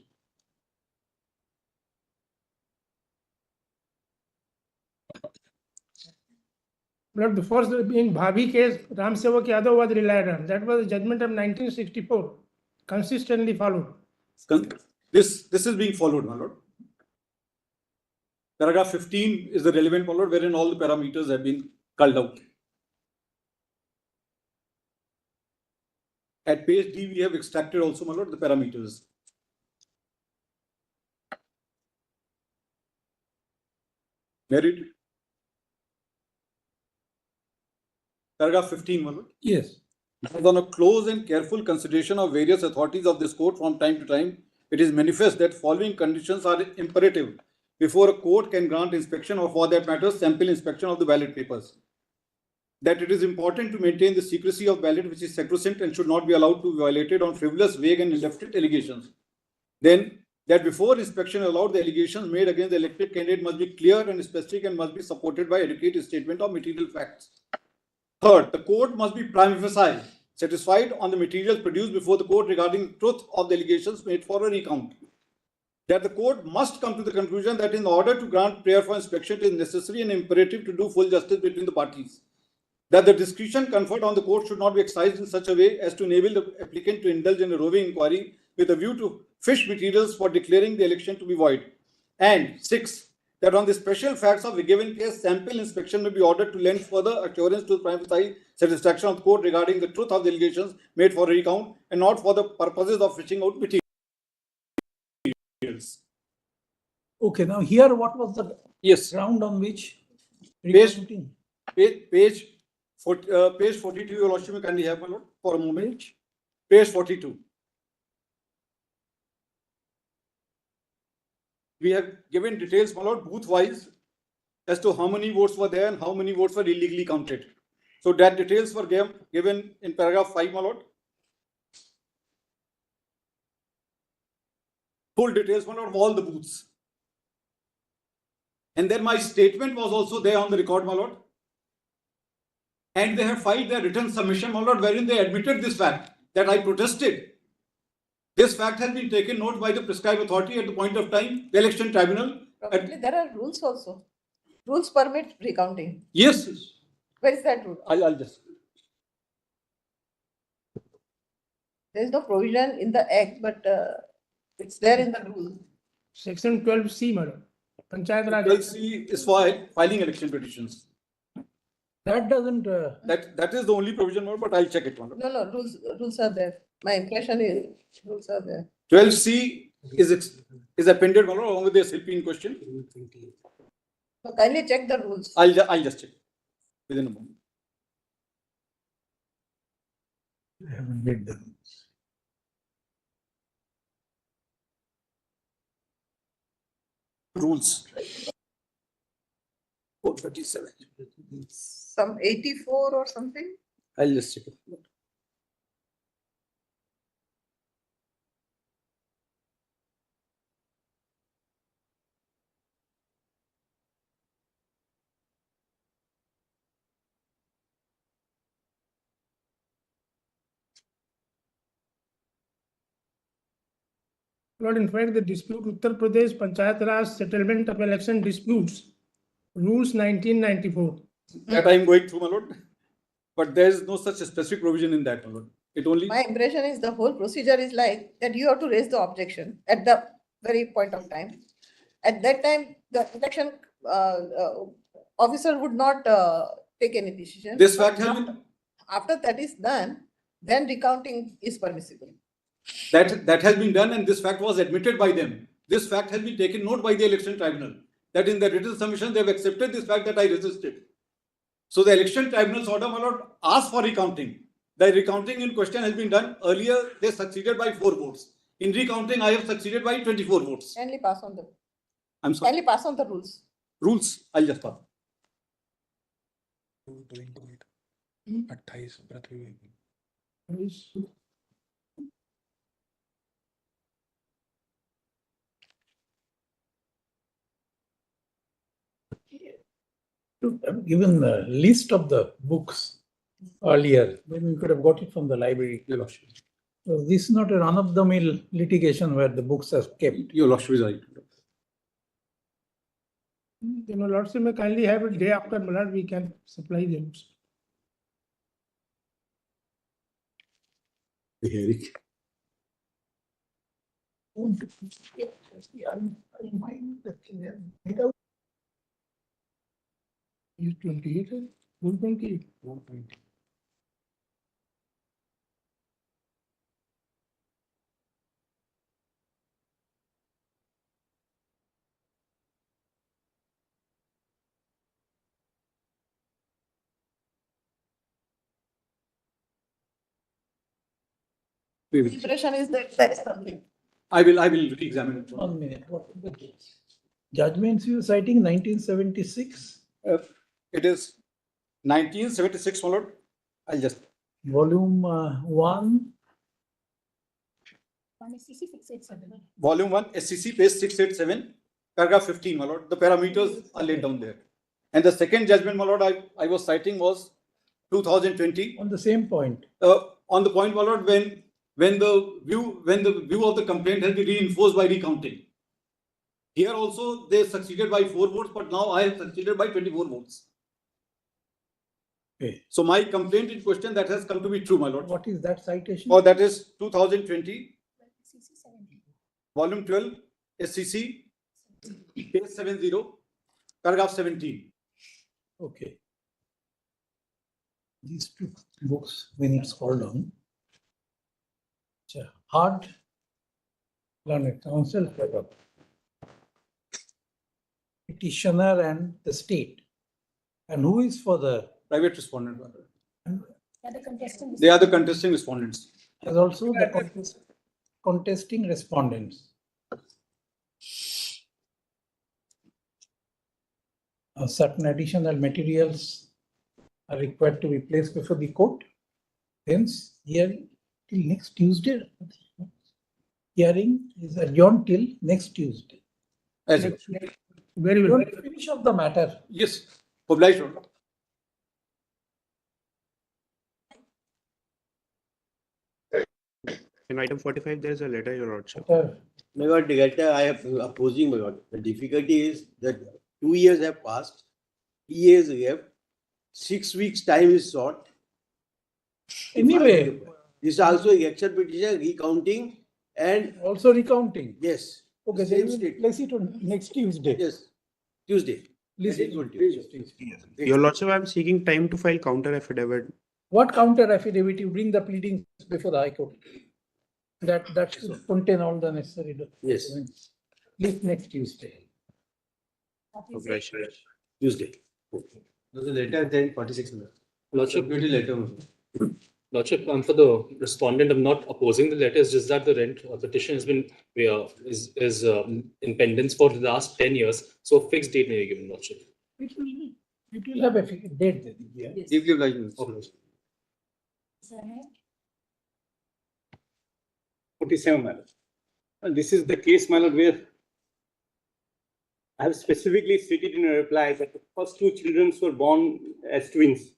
But the first in Bhabi case, Rmpssu Yadav was relied on. That was the judgment of 1964, consistently followed. This is being followed, my lord. Paragraph 15 is the relevant, my lord, wherein all the parameters have been culled out. At page D, we have extracted also, my lord, the parameters. Merit. Paragraph 15, my lord. Yes. On a close and careful consideration of various authorities of this court from time to time, it is manifest that following conditions are imperative before a court can grant inspection or, for that matter, sample inspection of the ballot papers. That it is important to maintain the secrecy of ballot, which is sacrosanct and should not be allowed to be violated on frivolous, vague and indefinite allegations. Then, that before inspection allowed, the allegations made against the elected candidate must be clear and specific and must be supported by adequate statement of material facts. Third, the court must be prima facie satisfied on the materials produced before the court regarding the truth of the allegations made for a recount. That the court must come to the conclusion that in order to grant prayer for inspection, it is necessary and imperative to do full justice between the parties. That the discretion conferred on the court should not be exercised in such a way as to enable the applicant to indulge in a roving inquiry with a view to fish materials for declaring the election to be void. And 6, that on the special facts of a given case, sample inspection may be ordered to lend further assurance to the prima facie satisfaction of the court regarding the truth of the allegations made for a recount and not for the purposes of fishing out materials. Okay, now here what was the ground on which? Page 42, your lordship, you kindly have, my lord, for a moment. Page 42. We have given details, my lord, booth-wise as to how many votes were there and how many votes were illegally counted. So that details were given in paragraph 5, my lord. Full details, my lord, of all the booths. And then my statement was also there on the record, my lord. And they have filed their written submission, my lord, wherein they admitted this fact, that I protested. This fact has been taken note by the prescribed authority at the point of time, the election tribunal. Probably there are rules also. Rules permit recounting. Yes. Where is that rule? I'll just. There is no provision in the act, but it's there in the rule. Section 12C, madam. Panchayat Raj. 12C is for filing election petitions. That doesn't. That is the only provision, but I'll check it. No, rules are there. My impression is rules are there. 12C is appended along with the SLP in question. So kindly check the rules. I'll just check within a moment. I haven't read the rules. 437. Some 84 or something. I'll just check it. Lord, in fact, the dispute Uttar Pradesh Panchayat Raj Settlement of Election Disputes, Rules 1994. That I am going through, my lord. But there is no such specific provision in that, my lord. It only. My impression is the whole procedure is like that you have to raise the objection at the very point of time. At that time, the election officer would not take any decision. This fact has been, After that is done, then recounting is permissible. that has been done, and this fact was admitted by them. This fact has been taken note by the election tribunal. That in the written submission, they have accepted this fact that I resisted. So the election tribunal's order, my lord, asked for recounting. The recounting in question has been done. Earlier, they succeeded by 4 votes. In recounting, I have succeeded by 24 votes. Kindly pass on the. I'm sorry. Kindly pass on the rules. Rules, I'll just pass. To have given the list of the books earlier, then we could have got it from the library. So this is not a run-of-the-mill litigation where the books are kept. Your lordship is right. Lordship may kindly have it day after Malad, we can supply them. You 28, 128. Impression is that is something. I will re-examine it. 1 minute. What is the case? Judgments you citing 1976? It is 1976, my lord. I'll just. Volume 1. Volume 1, SCC, page 687, paragraph 15, my lord. The parameters are laid down there. And the second judgment, my lord, I was citing was 2020. On the same point. On the point, my lord, when the view of the complaint has been reinforced by recounting. Here also they succeeded by 4 votes, but now I have succeeded by 24 votes. Okay. So my complaint in question that has come to be true, my lord. What is that citation? Oh, that is 2020, volume 12, SCC, page 70, paragraph 17. Okay. These 2 books, when it's called on, hard learned counsel for petitioner and the state. And who is for the private respondent? contesting They are the contesting respondents. As also the contesting respondents. Certain additional materials are required to be placed before the court. Hence, hearing till next Tuesday. Hearing is adjourned till next Tuesday. Very well. Finish up the matter. Yes, obliged. In item 45, there is a letter, Your Lordship. My lord, the letter I am opposing, my lord. The difficulty is that 2 years have passed, 3 years left, 6 weeks time is sought. Anyway, this is also election petition, recounting, and also recounting. Yes. Okay, then we will place it on next Tuesday. Yes, Tuesday. Your Lordship, I am seeking time to file counter affidavit. What counter affidavit? You bring the pleadings before the High Court. That should contain all the necessary documents. Yes. Please next Tuesday. Tuesday. There's a letter then 46 minutes. Lordship, letter. Lordship, for the respondent, I'm not opposing the letter. It's just that the rent petition has been is in pendence for the last 10 years. So a fixed date may be given, Lordship. It will have a date then. Yeah. Yes. Deeply obliged. 47, my lord. And this is the case, my lord, where I have specifically stated in a reply that the first 2 children were born as twins.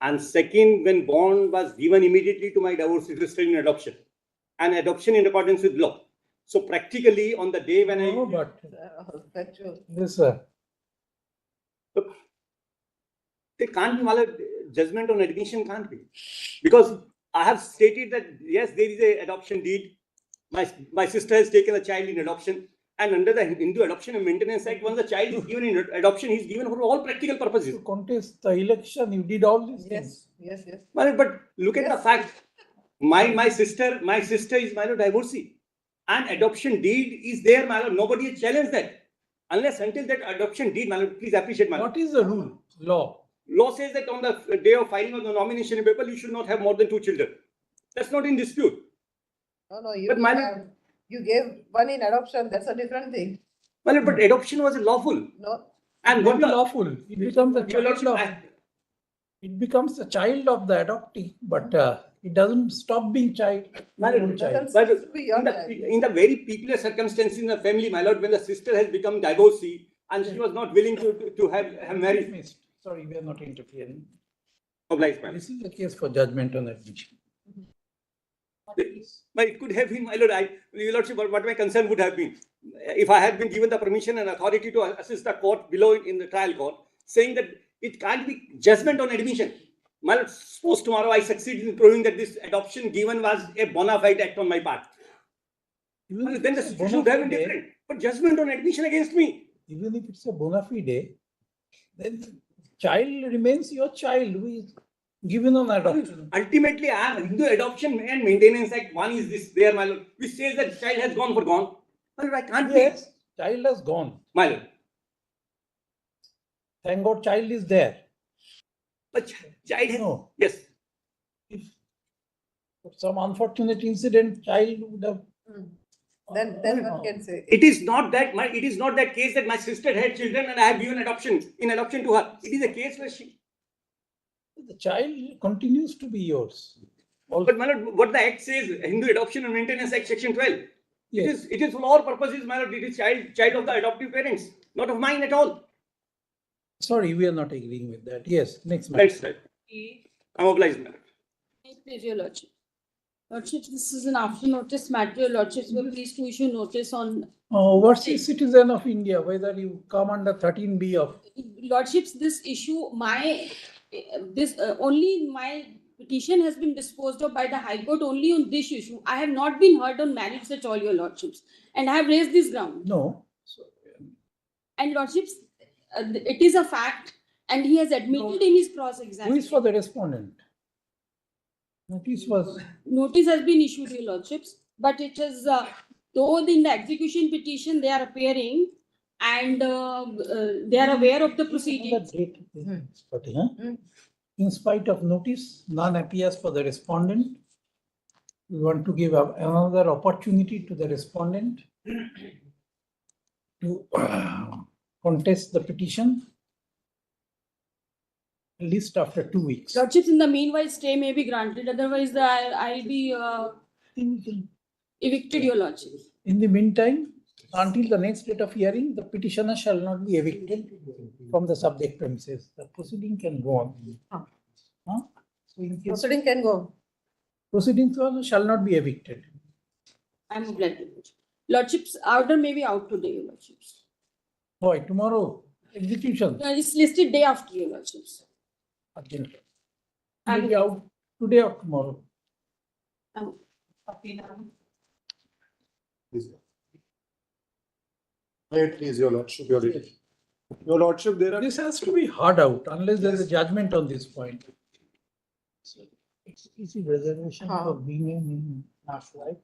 And second, when born, was given immediately to my divorced sister in adoption. And adoption in accordance with law. So practically on the day when Yes, sir. They can't be, my lord, judgment on admission can't be. Because I have stated that yes, there is a adoption deed. My sister has taken a child in adoption. And under the Hindu Adoption and Maintenance Act, once the child is given in adoption, he is given for all practical purposes. To contest the election, you did all these things. Yes, yes. But look at the fact. My sister is my lord divorcee. And adoption deed is there, my lord. Nobody has challenged that. Unless until that adoption deed, my lord, please appreciate my lord. What is the rule? Law. Law says that on the day of filing of the nomination paper, you should not have more than 2 children. That's not in dispute. No, you, But my lord, you gave one in adoption, that's a different thing. my lord, but adoption was lawful. No. And what the lawful? It becomes the child of, it becomes the child of the adoptee, but it doesn't stop being child. My lord, in the very peculiar circumstances in the family, my lord, when the sister has become divorcee and she was not willing to have married. Sorry, we are not interfering. Obliged, my lord. This is the case for judgment on admission. But it could have been, my lord, your lordship, what my concern would have been, if I had been given the permission and authority to assist the court below in the trial court, saying that it can't be judgment on admission. My lord, suppose tomorrow I succeed in proving that this adoption given was a bona fide act on my part. Then the situation would have been different. But judgment on admission against me. Even if it's a bona fide, then the child remains your child who is given on adoption. Ultimately, I am Hindu Adoption and Maintenance Act. One is this there, my lord, which says that child has gone for gone. My lord, I can't Yes, child has gone. My lord. Thank God child is there. But child has, no. Yes. If for some unfortunate incident, child would have. Then one can say. It is not that case that my sister had children and I have given adoption to her. It is a case where the child continues to be yours. Also, but my lord, what the Act says, Hindu Adoption and Maintenance Act, Section 12. Yes. It is for all purposes, my lord. It is child of the adoptive parents, not of mine at all. Sorry, we are not agreeing with that. Yes, next That's matter. right. I'm obliged, madam. Please, your lordship. Lordship, this is an after notice matter. Your lordships were pleased to issue notice on. Overseas citizen of India, whether you come under 13B of. Lordships, this issue, only my petition has been disposed of by the High Court only on this issue. I have not been heard on merits at all, your lordships, and I have raised this ground. No. And lordships, it is a fact, and he has admitted in his cross-examination. Who is for the respondent? Notice has been issued, your lordships, but it is though in the execution petition they are appearing and they are aware of the proceedings. In spite of notice, none appears for the respondent. We want to give another opportunity to the respondent to contest the petition, at least after 2 weeks. Lordships, in the meanwhile, stay may be granted. Otherwise, I'll be evicted, your lordships. In the meantime, until the next date of hearing, the petitioner shall not be evicted from the subject premises. The proceeding can go on. So in case Proceeding can go. Proceedings shall not be evicted. I'm obliged. Lordships, order may be out today, your lordships. Why? Tomorrow, execution. It's listed day after, your lordships. Urgent. Maybe out today or tomorrow. Please, your lordship, your lordship, there are. This has to be hard out unless there is a judgment on this point. So, exclusive reservation for being in last right.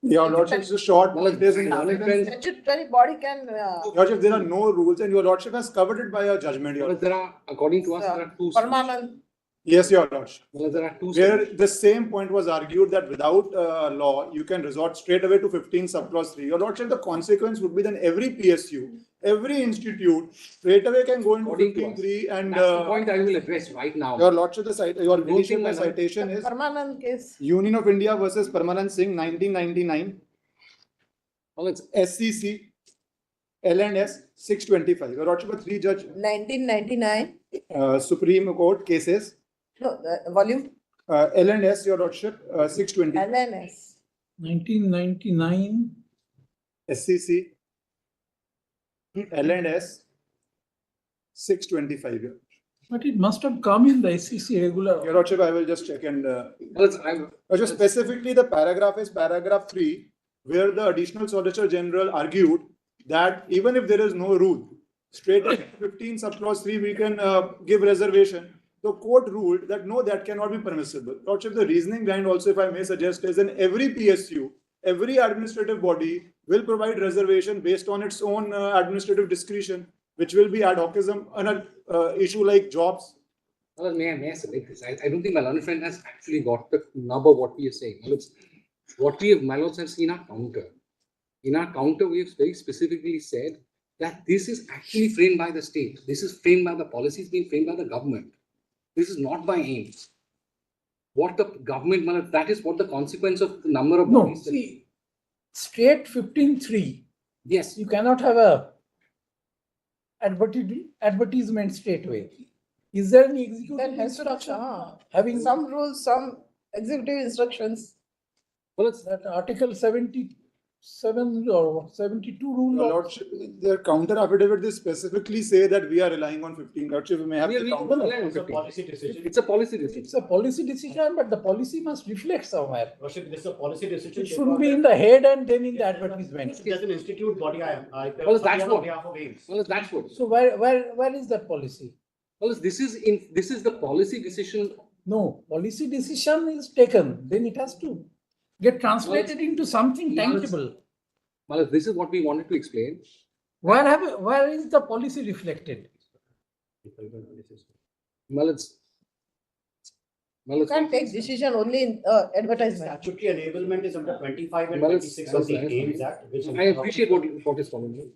Your lordship is short. Statutory body can. Lordship, there are no rules, and your lordship has covered it by a judgment. There are, according to us, there are two. Permanent. Yes, your lordship. There are two. Where the same point was argued that without law, you can resort straight away to 15 subclause 3. Your lordship, the consequence would be then every PSU, every institute, straight away can go into 15.3 and. That's the point I will address right now. Your lordship, the citation is Permanent case. Union of India versus Parmanand Singh, 1999. Well, it's SCC, L&S 625. Your lordship, a 3-judge. 1999. Supreme Court cases. No, volume. L&S, your lordship, 620. L&S. 1999. SCC. L&S 625. But it must have come in the SEC regular. Your Lordship, I will just check and. Lordship, specifically the paragraph is paragraph 3, where the additional Solicitor General argued that even if there is no rule, straight at 15 subclause 3 we can give reservation. The court ruled that no, that cannot be permissible. Lordship, the reasoning behind also, if I may suggest, is in every PSU, every administrative body will provide reservation based on its own administrative discretion, which will be ad hocism on an issue like jobs. Well, may I select this? I don't think my learned friend has actually got the nub of what we are saying. What we have, my lords, have seen our counter. In our counter, we have very specifically said that this is actually framed by the state. This is framed by the policies being framed by the government. This is not by aims. What the government, that is what the consequence of the number of no, see, straight 15.3. Yes. You cannot have a advertisement straight away. Is there any executive instruction? Having some rules, some executive instructions. Well, it's that Article 77 or 72 rule. Your Lordship, their counter affidavit, they specifically say that we are relying on 15. Lordship, we may have to counter. It's a policy decision. It's a policy decision. It's a policy decision, but the policy must reflect somewhere. Lordship, this is a policy decision. It shouldn't be in the head and then in the advertisement. It is an institute body. Well, that's what. Well, that's what. So where is that policy? Well, this is the policy decision. No, policy decision is taken. Then it has to get translated into something tangible. Well, this is what we wanted to explain. Where is the policy reflected? Well, You can't take decision only in advertisement. Statutory enablement is under 25 and 26 of the AIMS Act. I appreciate what is following.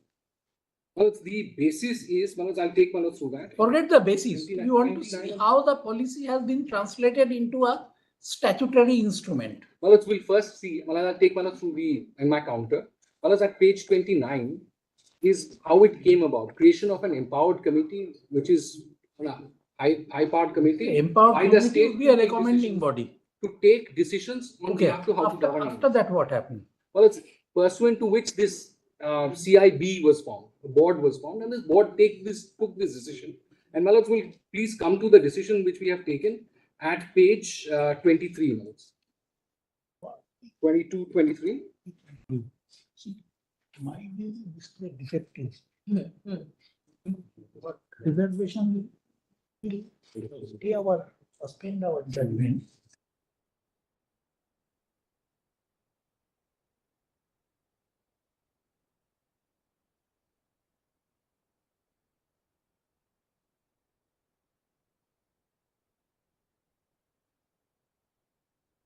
Well, the basis is, I'll take through that. Forget the basis. You want to see how the policy has been translated into a statutory instrument. Well, we'll first see. I'll take through in my counter. Well, at page 29 is how it came about. Creation of an empowered committee, which is high-powered committee. Empowered by the committee state will be a recommending body. To take decisions on behalf of how to govern. After that, what happened? Well, it's pursuant to which this CIB was formed. The board was formed, and this board took this decision. And Malats will please come to the decision which we have taken at page 23 minutes. 22, 23. Mine is display defective. What reservation will stay our suspend our judgment.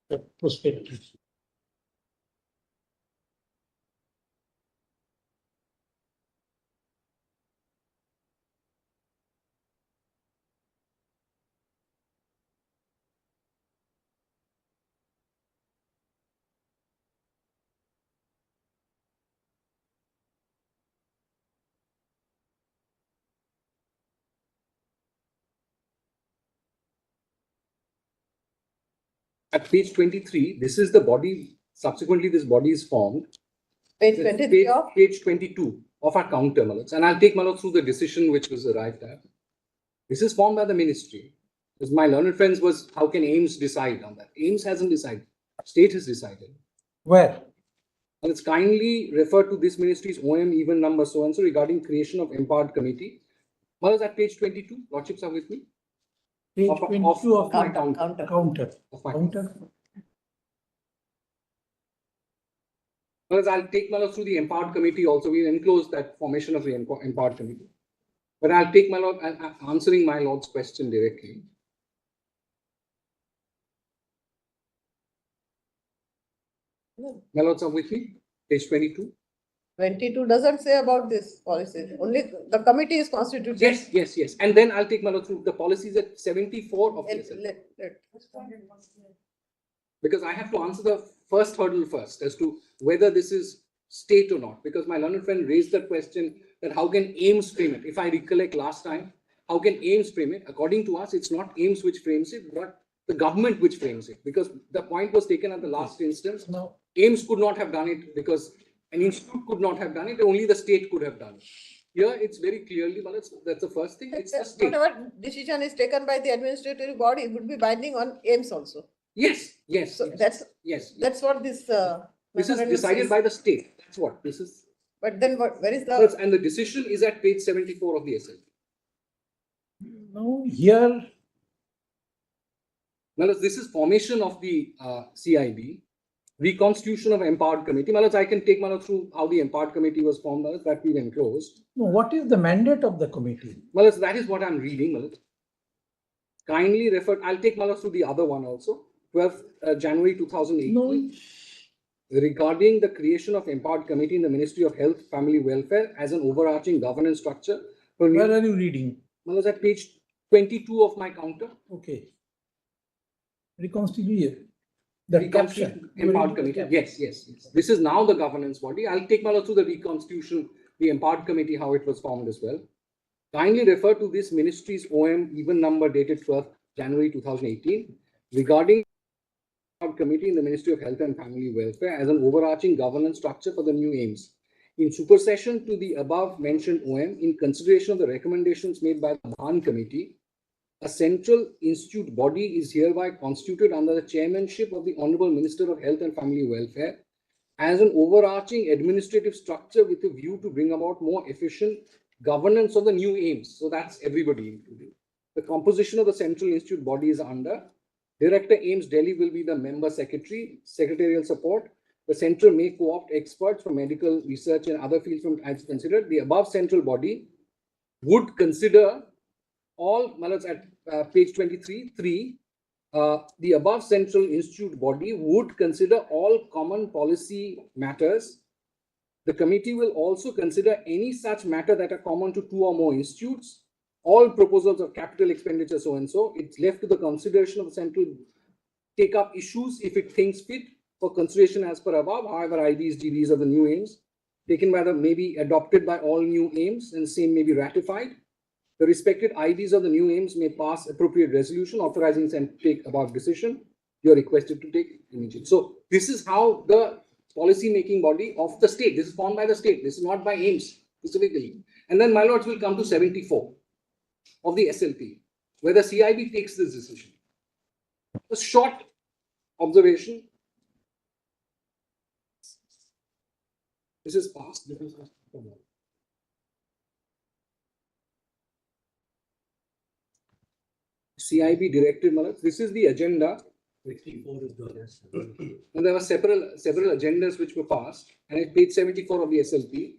The prospectus. At page 23, this is the body. Subsequently, this body is formed. Page 23 of? Page 22 of our counter, Malats. And I'll take Malats through the decision which was arrived at. This is formed by the ministry. Because my learned friends was, how can AIMS decide on that? AIMS hasn't decided. State has decided. Where? And it's kindly referred to this ministry's OM even number so and so regarding creation of empowered committee. Malats at page 22. Lordships are with me. Page 22 of my counter. Counter. Well, I'll take Malats through the empowered committee also. We'll enclose that formation of the empowered committee. But I'll take my lord, answering my lord's question directly. My lords are with me? Page 22. 22 doesn't say about this policy. Only the committee is constituted. Yes. And then I'll take my lord through the policies at 74 of this. Because I have to answer the first hurdle first as to whether this is state or not. Because my learned friend raised the question that how can AIMS frame it? If I recollect last time, how can AIMS frame it? According to us, it's not AIMS which frames it, but the government which frames it. Because the point was taken at the last instance. AIMS could not have done it because an institute could not have done it. Only the state could have done it. Here it's very clearly, well, that's the first thing. It's the state. Whatever decision is taken by the administrative body would be binding on aims also. Yes, yes. So yes. that's what this. This is memorandum decided says. by the state. That's what this is. But then where is the? Yes, and the decision is at page 74 of the SLP. No, here. Well, this is formation of the CIB, reconstitution of empowered committee. Malas, I can take Malas through how the empowered committee was formed, Malas, that we've enclosed. No, what is the mandate of the committee? Malas, that is what I'm reading, Malas. Kindly refer, I'll take Malas through the other one also, 12th January 2018. No. Regarding the creation of empowered committee in the Ministry of Health, Family Welfare as an overarching governance structure. Where are you reading? Malas, at page 22 of my counter. Okay. Reconstitution. The caption. Empowered committee. Yes, yes, yes. This is now the governance body. I'll take Malas through the reconstitution, the empowered committee, how it was formed as well. Kindly refer to this ministry's OM even number dated 12th January 2018 regarding committee in the Ministry of Health and Family Welfare as an overarching governance structure for the new aims. In supersession to the above mentioned OM, in consideration of the recommendations made by the Bhan Committee, a central institute body is hereby constituted under the chairmanship of the Honorable Minister of Health and Family Welfare as an overarching administrative structure with a view to bring about more efficient governance of the new aims. So that's everybody included. The composition of the central institute body is under Director AIMS Delhi will be the member secretary, secretarial support. The center may co-opt experts from medical research and other fields from as considered. The above central body would consider all, Malas, at page 23, the above central institute body would consider all common policy matters. The committee will also consider any such matter that are common to two or more institutes. All proposals of capital expenditure, so and so, it's left to the consideration of the central take up issues if it thinks fit for consideration as per above. However, IDs, GDs of the new aims taken by the may be adopted by all new aims and same may be ratified. The respected IDs of the new aims may pass appropriate resolution authorizing them to take above decision. You are requested to take immediate. So this is how the policy making body of the state, this is formed by the state, this is not by aims specifically. And then my lords will come to 74 of the SLP, where the CIB takes this decision. A short observation. This is past. CIB directive, this is the agenda. And there were several agendas which were passed, and at page 74 of the SLP,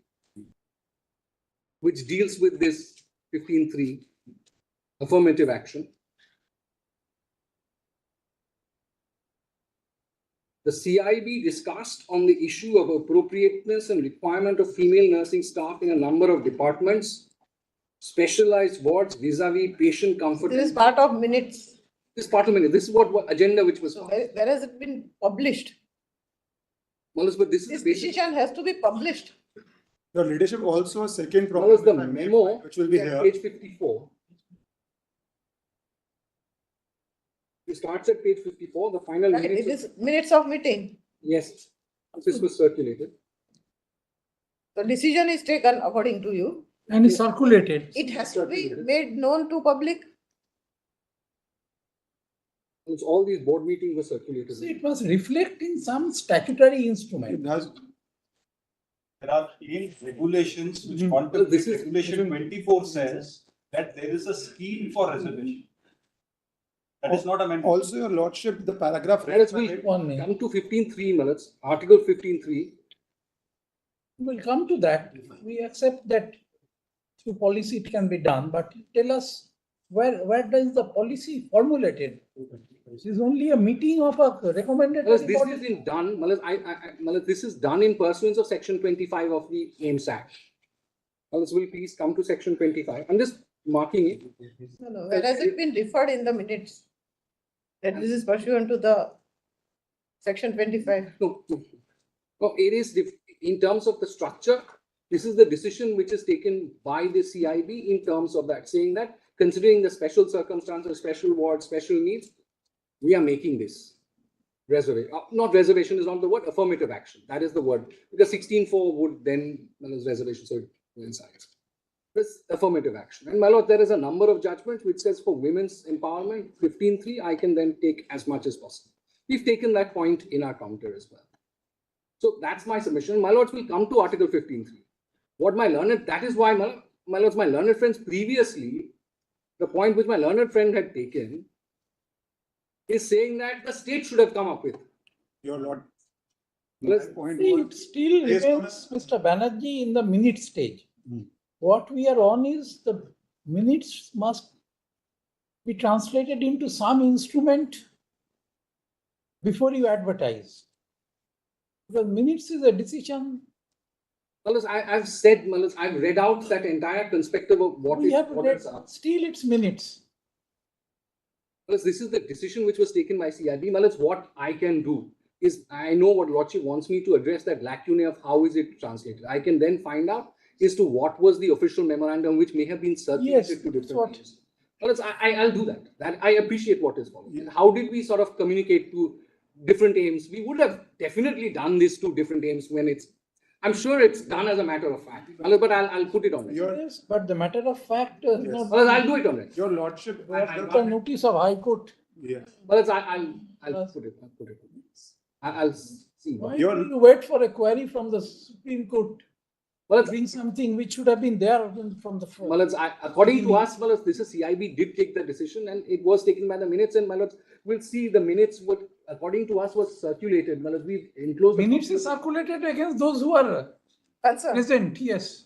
which deals with this 15.3 affirmative action. The CIB discussed on the issue of appropriateness and requirement of female nursing staff in a number of departments, specialized wards vis-a-vis patient comfort. This is part of minutes. This is part of minutes. This is what agenda which was. So where has it been published? Malas, but this decision has to be published. The leadership also a second Malas, problem. the memo which will be at here. page 54. It starts at page 54. The final Right, minutes. it is minutes of meeting. Yes, this was circulated. The decision is taken according to you. And it's circulated. It has to be made known to public. It's all these board meetings were circulated. So it must reflect in some statutory instrument. There are regulations which contemplate regulation 24 says that there is a scheme for reservation. That is not amended. Also, your lordship, the paragraph. Let us come to 15.3 minutes, article 15.3. We'll come to that. We accept that through policy it can be done, but tell us where does the policy formulated? This is only a meeting of a recommended. This is in done, Malas, this is done in pursuance of section 25 of the AIMS Act. Malas, will please come to section 25. I'm just marking it. No, where has it been referred in the minutes? That this is pursuant to the section 25. No, it is in terms of the structure. This is the decision which is taken by the CIB in terms of that, saying that considering the special circumstances, special wards, special needs, we are making this reservation. Not reservation is not the word, affirmative action. That is the word. Because 16.4 would then, well, as reservation, so inside. this affirmative action. And my lord, there is a number of judgments which says for women's empowerment, 15.3, I can then take as much as possible. We've taken that point in our counter as well. So that's my submission. My lords, will come to Article 15.3. What my learned, that is why, my lords, my learned friends previously, the point which my learned friend had taken is saying that the state should have come up with. Your lord. It still remains, Mr. Banerjee, in the minute stage. What we are on is the minutes must be translated into some instrument before you advertise. Because minutes is a decision. Malas, I've said, Malas, I've read out that entire perspective of what We have read, is still it's minutes. Malas, this is the decision which was taken by CIB. Malas, what I can do is, I know what Lordship wants me to address, that lacunae of how is it translated. I can then find out as to what was the official memorandum which may have been circulated to different names. Malas, I'll do that. I appreciate what is following. How did we sort of communicate to different aims? We would have definitely done this to different aims when it's, I'm sure it's done as a matter of fact. But I'll put it on record. Yes, but the matter of fact, Well, I'll do it on record. Your lordship. The notice of High Court. Yeah. Well, I'll put it. I'll see. Why do you wait for a query from the Supreme Court? Well, bring something which should have been there from the first. Well, according to us, well, this is CIB did take the decision and it was taken by the minutes, and we'll see the minutes what according to us was circulated. Well, we've enclosed minutes is circulated against those who are present. Yes.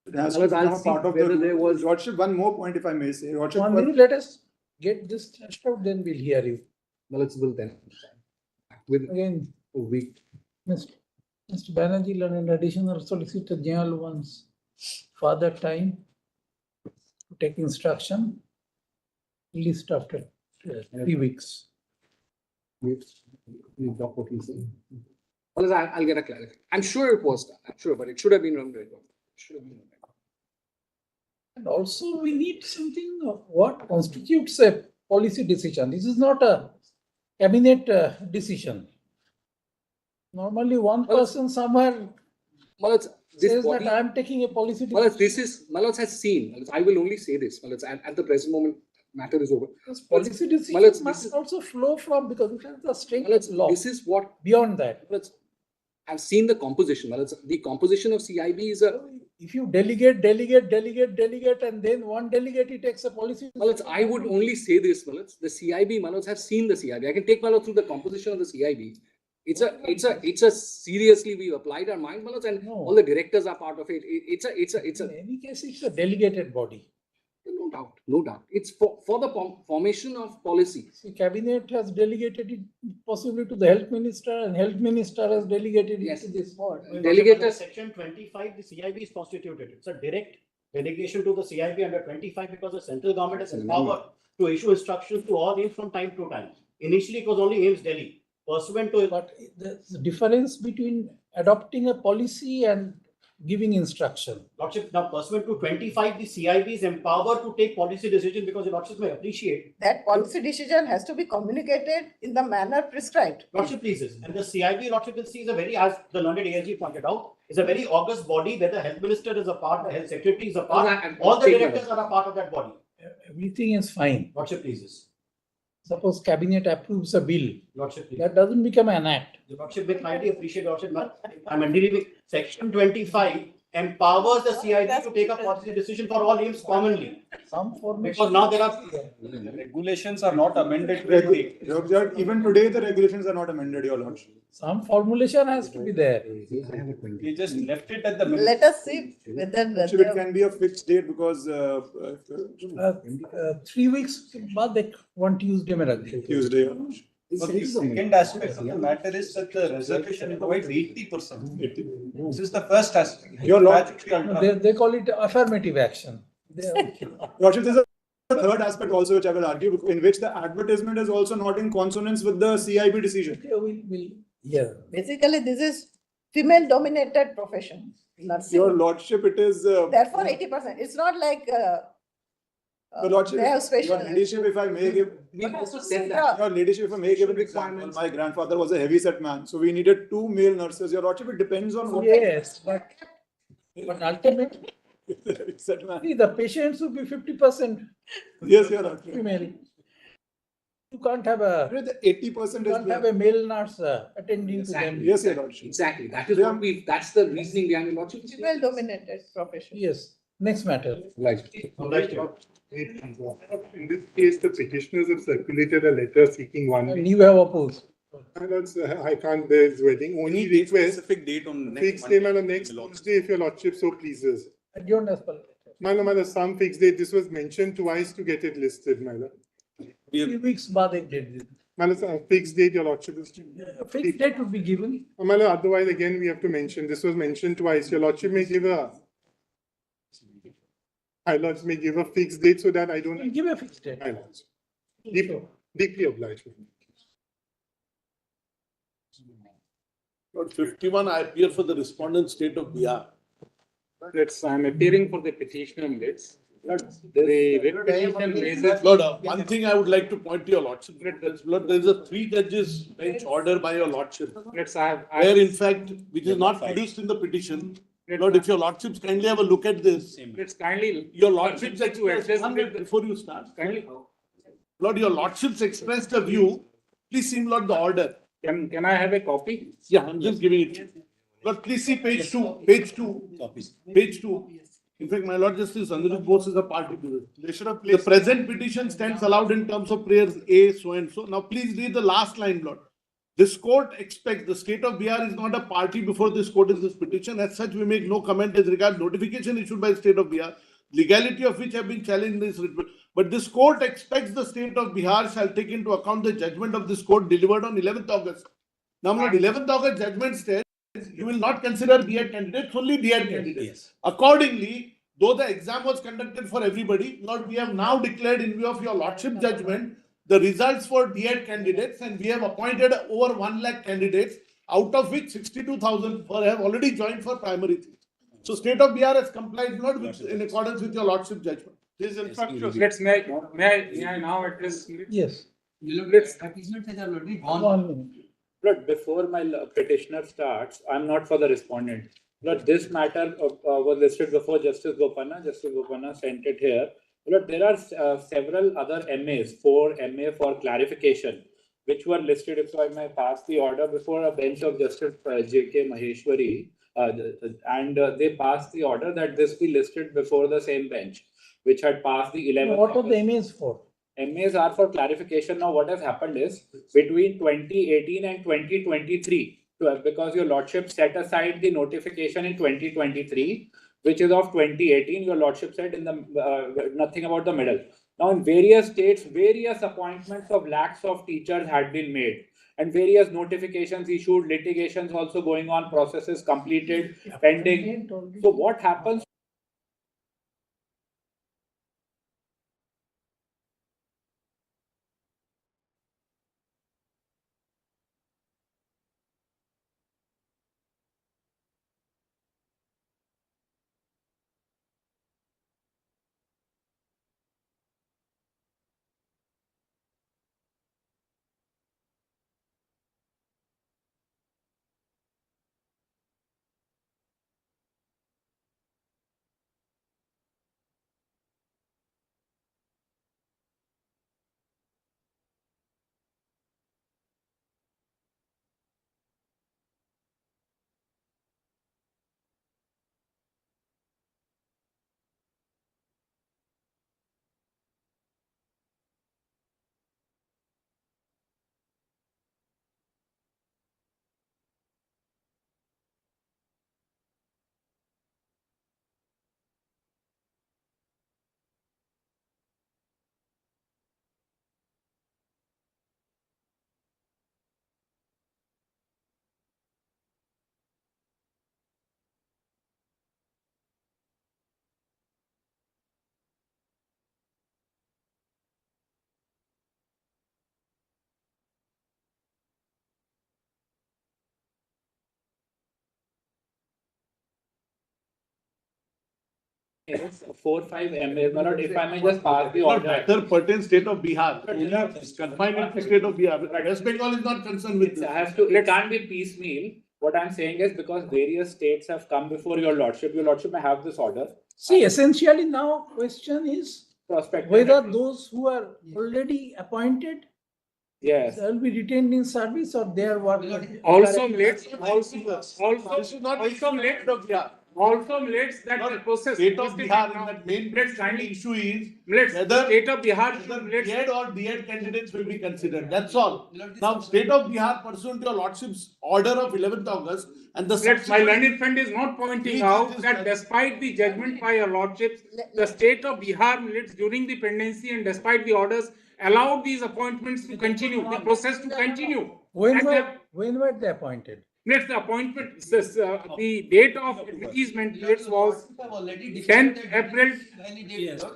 It has to become a part of the lordship. One more point, if I may say. Lordship, 1 minute, let us get this thrashed out, then we'll hear you. Well, it's will then. With again a week. Mr. Banerjee, an additional Solicitor General wants further time to take instruction, least after 3 weeks. We'll drop what he's saying. Well, I'll get a clarity. I'm sure it was done. I'm sure, but it should have been on record. And also, we need something of what constitutes a policy decision. This is not a cabinet decision. Normally, one person somewhere says that I am taking a policy decision. Malaz, this is, Malaz has seen, I will only say this, Malaz, at the present moment, matter is over. Because policy decisions must also flow from, because it has the strength of law. This is what, beyond that. Malaz, I've seen the composition. Malaz, the composition of CIB is a... If you delegate, and then one delegate takes a policy. Malaz, I would only say this, Malaz, the CIB, Malaz, have seen the CIB. I can take Malaz through the composition of the CIB. It's a seriously, we've applied our mind, Malaz, and all the directors are part of it. In any case, it's a delegated body. No doubt. It's for the formation of policy. The cabinet has delegated it possibly to the health minister, and health minister has delegated it to this board. Under Section 25, the CIB is constituted. It's a direct delegation to the CIB under 25 because the central government has empowered to issue instructions to all aims from time to time. Initially, it was only aims Delhi. Pursuant to it. But the difference between adopting a policy and giving instruction. Lordship, now pursuant to 25, the CIB is empowered to take policy decision because the Lordship may appreciate. That policy decision has to be communicated in the manner prescribed. Lordship pleases. And the CIB, Lordship will see, is a very, as the learned ASG pointed out, is a very august body where the health minister is a part, the health secretary is a part, all the directors are a part of that body. Everything is fine. Lordship pleases. Suppose cabinet approves a bill. Lordship, please. That doesn't become an act. The Lordship may kindly appreciate, Lordship. I'm ending Section 25 empowers the CIB to take a policy decision for all aims commonly. Some formation. Because now there are regulations are not amended. Even today, the regulations are not amended, Your Lordship. Some formulation has to be there. We just left it at the middle. Let us see whether it can be a fixed date because 3 weeks बाद they want to use Tuesday. So the second aspect of the matter is that the reservation provides 80%. This is the first aspect. Your Lordship, they call it affirmative action. Lordship, there's a third aspect also which I will argue, in which the advertisement is also not in consonance with the CIB decision. Basically, this is female-dominated profession. Nursing. Your Lordship, it is... Therefore, 80%. It's not like... Your Lordship, they have special... Your Ladyship, if I may give... Your Ladyship, if I may give an example, my grandfather was a heavy-set man, so we needed 2 male nurses. Your Lordship, it depends on what... Yes, but ultimately, See, the patients would be 50%. Yes, Your Lordship. Female. You can't have a 80% you can't have a male nurse attending to them. Yes, Your Lordship. Exactly. That is what we. That's the reasoning behind the lordship. Well dominated profession. Yes. Next matter. Right. In this case, the petitioners have circulated a letter seeking one. And you have opposed. I can't bear his wedding. Only request Specific date on fixed date on the next Tuesday, if your lordship so pleases. Adjourned as per. Madam, some fixed date. This was mentioned twice to get it listed, madam. 3 weeks baad ek date de. Madam, fixed date, your lordship is. Fixed date would be given. Madam, otherwise, again, we have to mention. This was mentioned twice. Your lordship may give a. My lords may give a fixed date so that I don't. Give a fixed date. My lords. Deeply obliged. Lord 51, I appear for the respondent state of Bihar. I'm appearing for the petitioner minutes. The petition raises. Lord, one thing I would like to point to your lordship. Lord, there is a 3 judges bench order by your lordship. Where in fact, which is not produced in the petition. Lord, if your lordships kindly have a look at this. Let's kindly. Your lordships expressed, before you start. Kindly. Lord, your lordships expressed a view. Please see, Lord, the order. Can I have a copy? Yeah, I'm just giving it. Lord, please see page 2. Page 2. Page 2. In fact, my Lord Justice Anirudh Bose is a party to this. They should have placed. The present petition stands allowed in terms of prayers A, so and so. Now, please read the last line, Lord. This court expects the state of Bihar is not a party before this court in this petition. As such, we make no comment as regards notification issued by the state of Bihar, legality of which have been challenged in this report. But this court expects the state of Bihar shall take into account the judgment of this court delivered on 11th August. Now, on 11th August judgment says you will not consider B.Ed candidates, only D.Ed candidates. Yes. Accordingly, though the exam was conducted for everybody, Lord, we have now declared in view of your lordship judgment the results for D.Ed candidates, and we have appointed over 1 lakh candidates, out of which 62,000 have already joined for primary 3. So, state of Bihar has complied not with, in accordance with your lordship judgment. This is in fact. May I now address? Yes. Lord, before my petitioner starts, I'm not for the respondent. Lord, this matter was listed before Justice Gopana. Justice Gopana sent it here. Lord, there are several other MAs, 4 MA for clarification, which were listed, if I may pass the order, before a bench of Justice J.K. Maheshwari, and they passed the order that this be listed before the same bench, which had passed the 11th. What are the MAs for? MAs are for clarification. Now, what has happened is between 2018 and 2023, because your lordship set aside the notification in 2023, which is of 2018, your lordship said in the nothing about the middle. Now, in various states, various appointments of lakhs of teachers had been made, and various notifications issued, litigations also going on, processes completed, pending. So, what happens? Yes, 4 or 5 MAs. Lord, if I may just pass the order. Matter pertains state of Bihar. It's confined to state of Bihar. West Bengal is not concerned with this. It can't be piecemeal. What I'm saying is because various states have come before your lordship may have this order. See, essentially now question is Prospective. whether those who are already appointed Yes. shall be retained in service or they are working. Also let's also let's that Not the process. State of Bihar in that main Let's kindly issue is let's whether state of Bihar B.Ed or B.Ed candidates will be considered. That's all. Now, State of Bihar pursuant to your Lordship's order of 11th August and the Let's, my learned friend is not pointing out that despite the judgment by your lordships, the state of Bihar millets during the pendency and despite the orders allowed these appointments to continue, the process to continue. When were they appointed? Let's the appointment, the date of advertisement millets was 10th April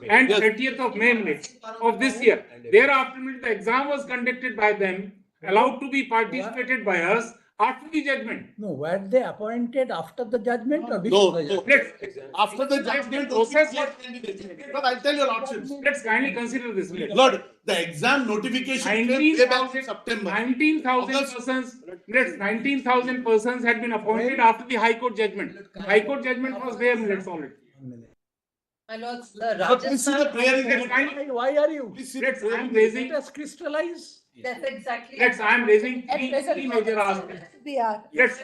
and 30th of May millets of this year. Thereafter, the exam was conducted by them, allowed to be participated by us after the judgment. No, were they appointed after the judgment or No, before the no. judgment? After the judgment process was but I'll tell your lordships. Let's kindly consider this. Lord, the exam notification came way back in September. 19,000 persons, let's 19,000 persons had been appointed after the High Court judgment. High Court judgment was there, let's already. My lords, the Please see the prayer is Why are you? Let's, I'm raising, Let us crystallize. That's exactly. let's, I'm raising three major aspects. Let's,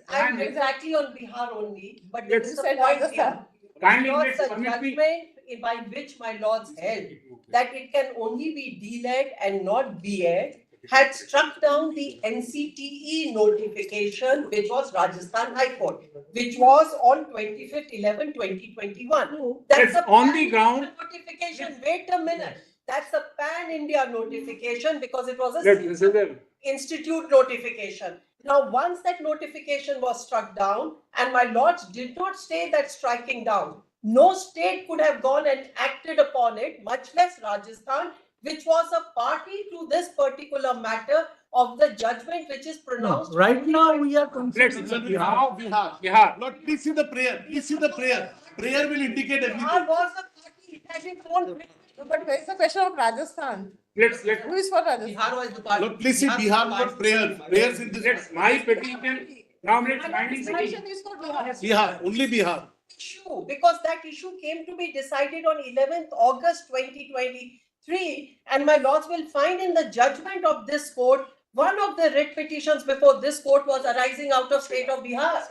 I'm exactly on Bihar only, but there Let's- is a point here. Kindly Because let's the permit me. judgment by which my lords held that it can only be D.Led and not B.Ed had struck down the NCTE notification, which was Rajasthan High Court, which was on 25th 11/2021. That's Let's a on the pan-India ground. notification. Wait a minute. That's a pan-India notification because it was a This is a institute notification. Now, once that notification was struck down, and my lords did not stay that striking down, no state could have gone and acted upon it, much less Rajasthan, which was a party to this particular matter of the judgment which is No, pronounced. right now we are let's considering. Bihar. Lord, please see the prayer. Please see the prayer. Prayer will indicate everything. Bihar was a party, it had its own. But where's the question of Rajasthan? Let's Who is for Rajasthan? Bihar was the party. Lord, please see Bihar got prayer. Prayers in this. let's my petition. Now let's kindly This question is for Bihar. Bihar, only Bihar. Issue, because that issue came to be decided on 11th August 2023, and my lords will find in the judgment of this court, one of the writ petitions before this court was arising out of state of Bihar.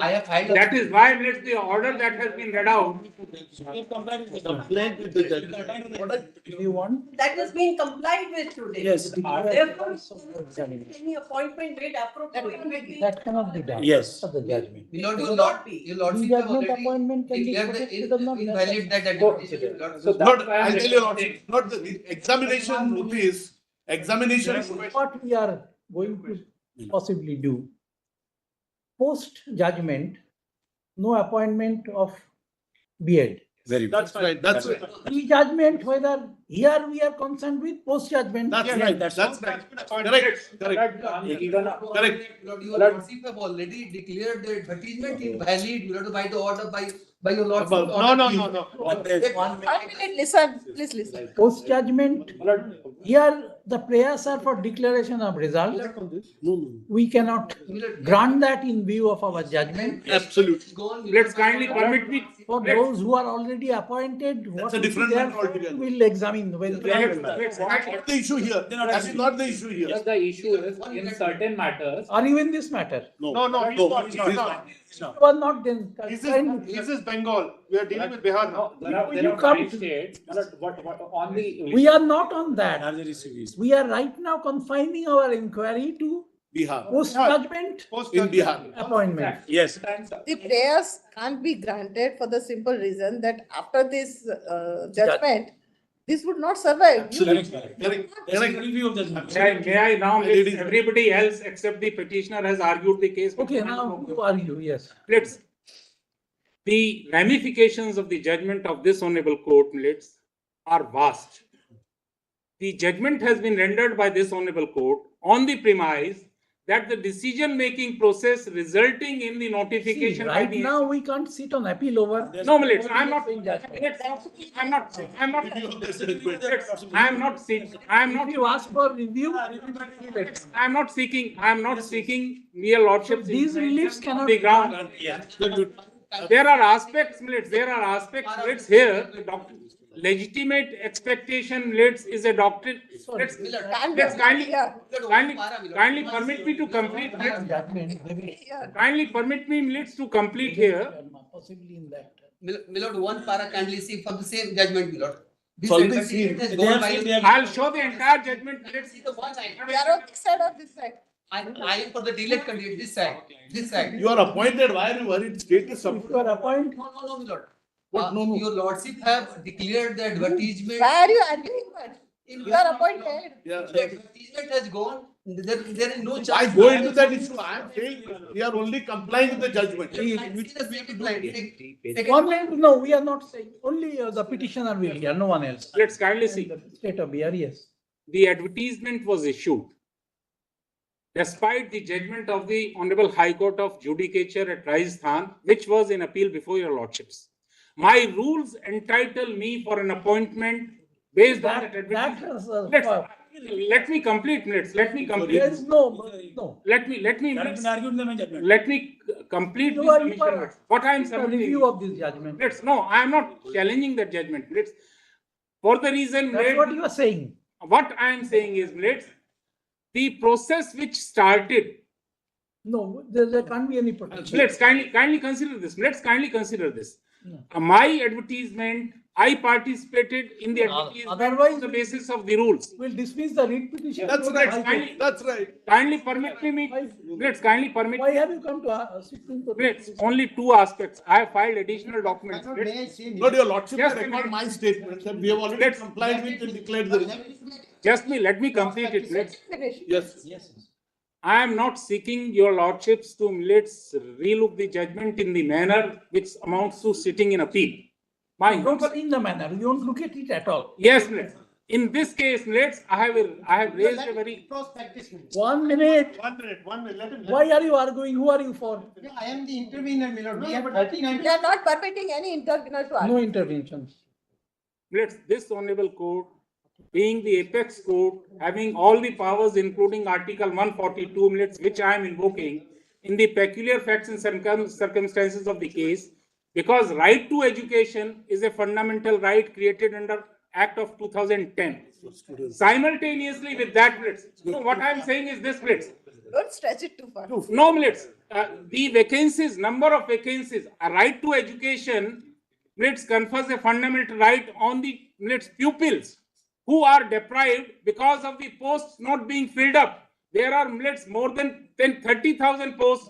I have filed. That is why let's the order that has been read out. Complaint with the judgment. If you want. That has been complied with today. Yes. Therefore, any appointment made appropriately. That cannot be done. Yes. After the judgment. It will not be. The judgment appointment can be protected or not. Invalid that adjudication. Lord, I'll tell your lordship, not the examination notice, examination. What we are going to possibly do. Post judgment, no appointment of B.Ed. Very good. That's right, that's right. Pre-judgment, whether here we are concerned with post judgment. That's right, that's right. Correct, correct. Correct. Your lordship have already declared the advertisement invalid. You have to buy the order by your lordship. No. 1 minute, listen, please listen. Post judgment, here the prayers are for declaration of result. We cannot grant that in view of our judgment. Absolutely. Let's kindly permit me. For those who are already appointed, what a different their matter altogether. we'll examine when. That's not the issue here. That is not the issue here. Just the issue is in certain matters. Or even this matter. No, He's not. Well, not then. This is Bengal. We are dealing with Bihar now. There are five states. On the We are not on that. We are right now confining our inquiry to Bihar. post judgment In Bihar. appointment. Yes. The prayers can't be granted for the simple reason that after this judgment, this would not survive. May I now let everybody else except the petitioner has argued the case. Okay, now you argue, yes. Let's. The ramifications of the judgment of this honorable court are vast. The judgment has been rendered by this honorable court on the premise that the decision-making process resulting in the See, notification by right the now we can't sit on appeal over. no, Millets, I'm not seeking, If you ask for review, I'm not seeking, your lordship. these reliefs cannot The ground. There are aspects, let's here, legitimate expectation, is a doctrine. Let's kindly permit me to complete. Kindly permit me, to complete here. Possibly in that. Milord, one para kindly see from the same judgment, Milord. This Already advertisement seen. has gone by. I'll show the entire judgment. Let's see the one side. We are on this side or this side? I am for the delayed candidate, this side, this side. You are appointed, why are you worried? State is If you are appointed. No, Milord. What? No. Your lordship have declared the advertisement. Why are you arguing? You are appointed. Yeah. The advertisement has gone. There is no chance. I go into that issue. I am saying we are only complying with the judgment. No, we are not saying. Only the petitioner will hear, no one else. Let's kindly see. The state of BR, yes. The advertisement was issued despite the judgment of the Honorable High Court of Judicature at Rajasthan, which was in appeal before your lordships. My rules entitle me for an appointment based on that advertisement. Let me complete. Let me complete. There is no. Let me complete You this are submission. What I am submitting. Review of this judgment. I am not challenging that judgment. For the reason. That's what you are saying. What I am saying is, the process which started. No, there can't be any protection. Let's kindly consider this. My advertisement, I participated in the advertisement Otherwise, on the basis of the rules. We'll dismiss the REET petition. That's right. That's right. Kindly permit me. Kindly permit. Why have you come to Supreme Court? Only two aspects. I have filed additional documents. Not your lordship, record my statement that we have already complied with and declared the result. Let me complete it. Yes. I am not seeking your lordships to relook the judgment in the manner which amounts to sitting in appeal. Not in the manner. You don't look at it at all. Yes, in this case, I have raised a very. 1 minute. 1 minute. Let him. Why are you arguing? Who are you for? I am the intervener, Milord. We are not permitting any intervener to argue. No intervention. This honorable court, being the apex court, having all the powers, including Article 142, which I am invoking, in the peculiar facts and circumstances of the case, because right to education is a fundamental right created under Act of 2010. Simultaneously with that, what I am saying is this, Don't stretch it too far. No, the vacancies, number of vacancies, a right to education, confers a fundamental right on the pupils who are deprived because of the posts not being filled up. There are more than 30,000 posts.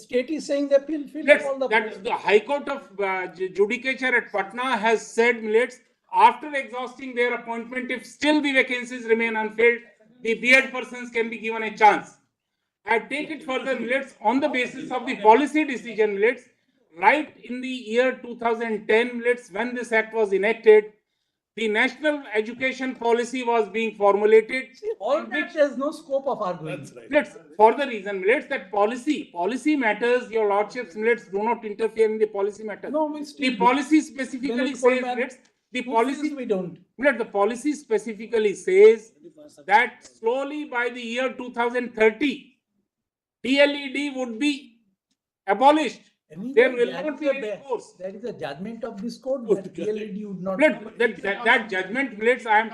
State is saying they fill up all the posts. The High Court of Judicature at Patna has said, after exhausting their appointment, if still the vacancies remain unfilled, the B.Ed persons can be given a chance. I take it further, on the basis of the policy decision, right in the year 2010, when this act was enacted, the national education policy was being formulated. All which has no scope of argument. For the reason, that policy matters, your lordships, do not interfere in the policy matters. No, the policy specifically says, the policy specifically says that slowly by the year 2030, DLED would be abolished. There will not be any course. That is a judgment of this court that DLED would not. That judgment, I am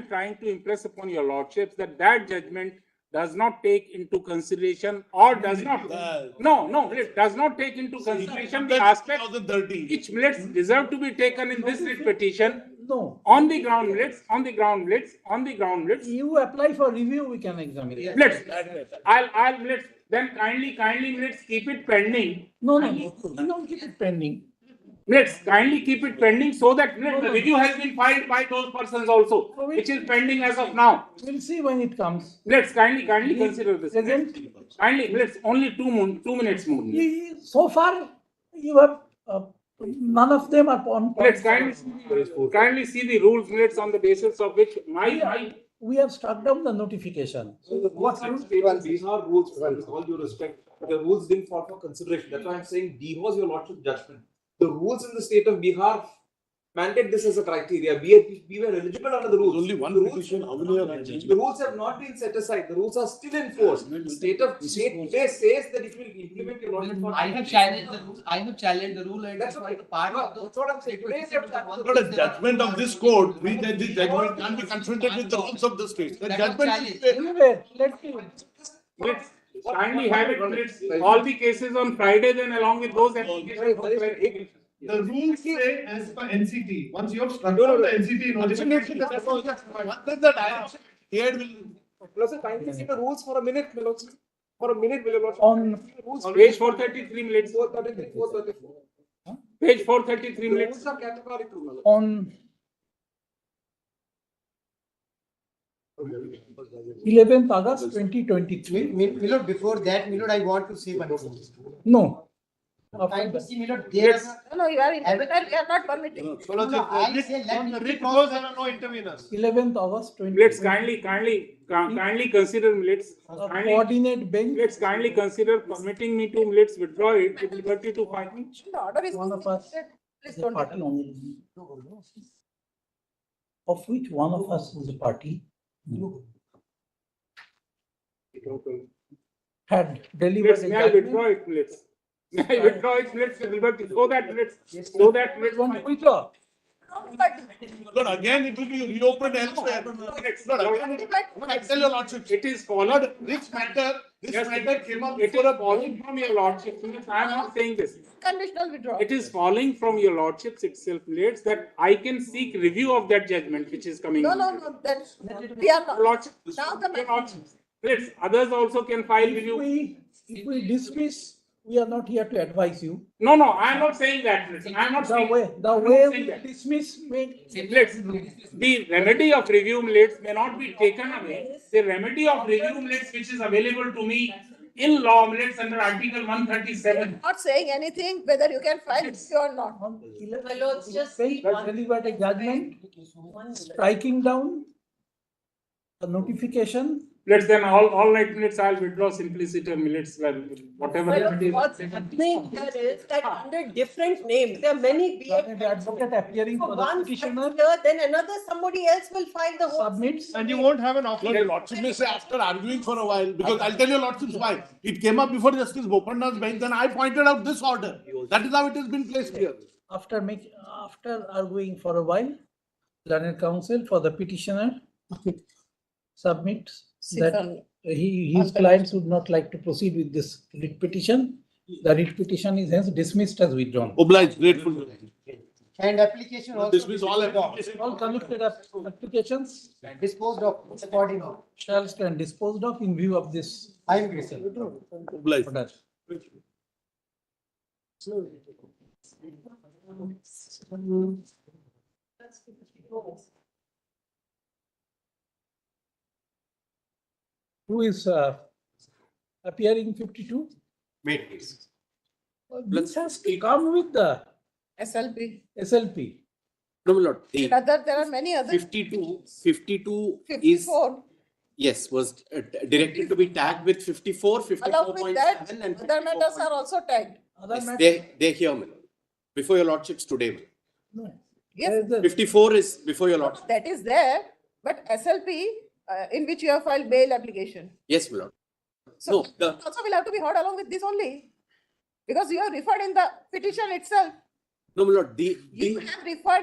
trying to impress upon your lordships that judgment does not take into consideration or does not. It does not take into consideration the aspect which deserve to be taken in this writ petition. No. On the ground, You apply for review, we can examine it. Then kindly, keep it pending. No, don't keep it pending. Kindly keep it pending so that the review has been filed by those persons also, which is pending as of now. We'll see when it comes. Kindly consider this. Kindly, only 2 minutes more. So far, you have none of them are on point. Kindly see the rules, on the basis of which we have struck down the notification. So what these are rules, with all due respect, but the rules didn't fall for consideration. That's why I'm saying D was your lordship judgment. The rules in the state of Bihar mandate this as a criteria. We were eligible under the rules. Only one petition. How many are changed? The rules have not been set aside. The rules are still in force. State today says that it will implement your lordship. I have challenged the rule. I have challenged the rule, and That's what part of That's what I'm saying. Today they have challenged Not a judgment of this court. We that this judgment can't be confronted with the rules of the state. The judgment is Let's kindly have it, all the cases on Friday, then along with those applications. The rules say as per NCT. Once you have struck down the NCT notification, what is the direction? BEd will. kindly see the rules for a minute, my lordship. For a minute, my lordship. On Page 433 minutes. 433, 434. Page 433 minutes. Rules are categorical, my lord. on 11th August 2023. Milord, before that, Milord, I want to say one thing. No. Time to see, Milord, there are. No, you are intervener, we are not permitting. I say let me Writ goes, there are no interveners. 11th August 2023. Let's kindly consider minutes. Coordinate bench. Let's kindly consider permitting me to let's withdraw it with liberty to find me. The order is One of us please is a don't. party. Of which one of us is a party? Had delivered a May I withdraw judgment. it, minutes? May I withdraw it, minutes with liberty, so that minutes. Want to withdraw? But again, it will be reopened elsewhere. I tell your lordship. It is followed. This matter came up It is before a falling from your lordship. I am not saying this. Conditional withdrawal. It is falling from your lordships itself, relates that I can seek review of that judgment which is coming. No, that's, we are not. Lordship. Now the Relates, others also can file review. If we dismiss, we are not here to advise you. No, I am not saying that. I am not saying. The way we dismiss may. The remedy of review minutes may not be taken away. The remedy of review minutes which is available to me in law minutes under Article 137. Not saying anything whether you can file it or not. My lords, just Bench delivered a judgment striking down a notification. Let's then all night minutes I'll withdraw simpliciter minutes, whatever. What's happening here is that under different names, there are many BEd advocate appearing for the one petitioner. here, then another, somebody else will file the whole. Submits. And you won't have an offer. Your lordship may say after arguing for a while, because I'll tell your lordships why. It came up before Justice Bopanna's bench, then I pointed out this order. That is how it has been placed here. After arguing for a while, learned counsel for the petitioner submits that his clients would not like to proceed with this writ petition. The writ petition is hence dismissed as withdrawn. Obliged, grateful. And application also. Dismiss all applications. All connected applications Disposed of accordingly. shall stand disposed of in view of this. I am grateful. Obliged. Order. Who is appearing 52? Made case. This has to come with the SLP. SLP. No, my lord. The There are many others. 52 is, 54. yes, was directed to be tagged with 54, Along with that, 54.7 and other matters are also tagged. yes, they're here, my lord. Before your lordships today. My lord. Yes, 54 is before your lordship. that is there, but SLP in which you have filed bail application. Yes, my lord. So No, the also will have to be heard along with this only. Because you have referred in the petition itself. no, my lord. You have referred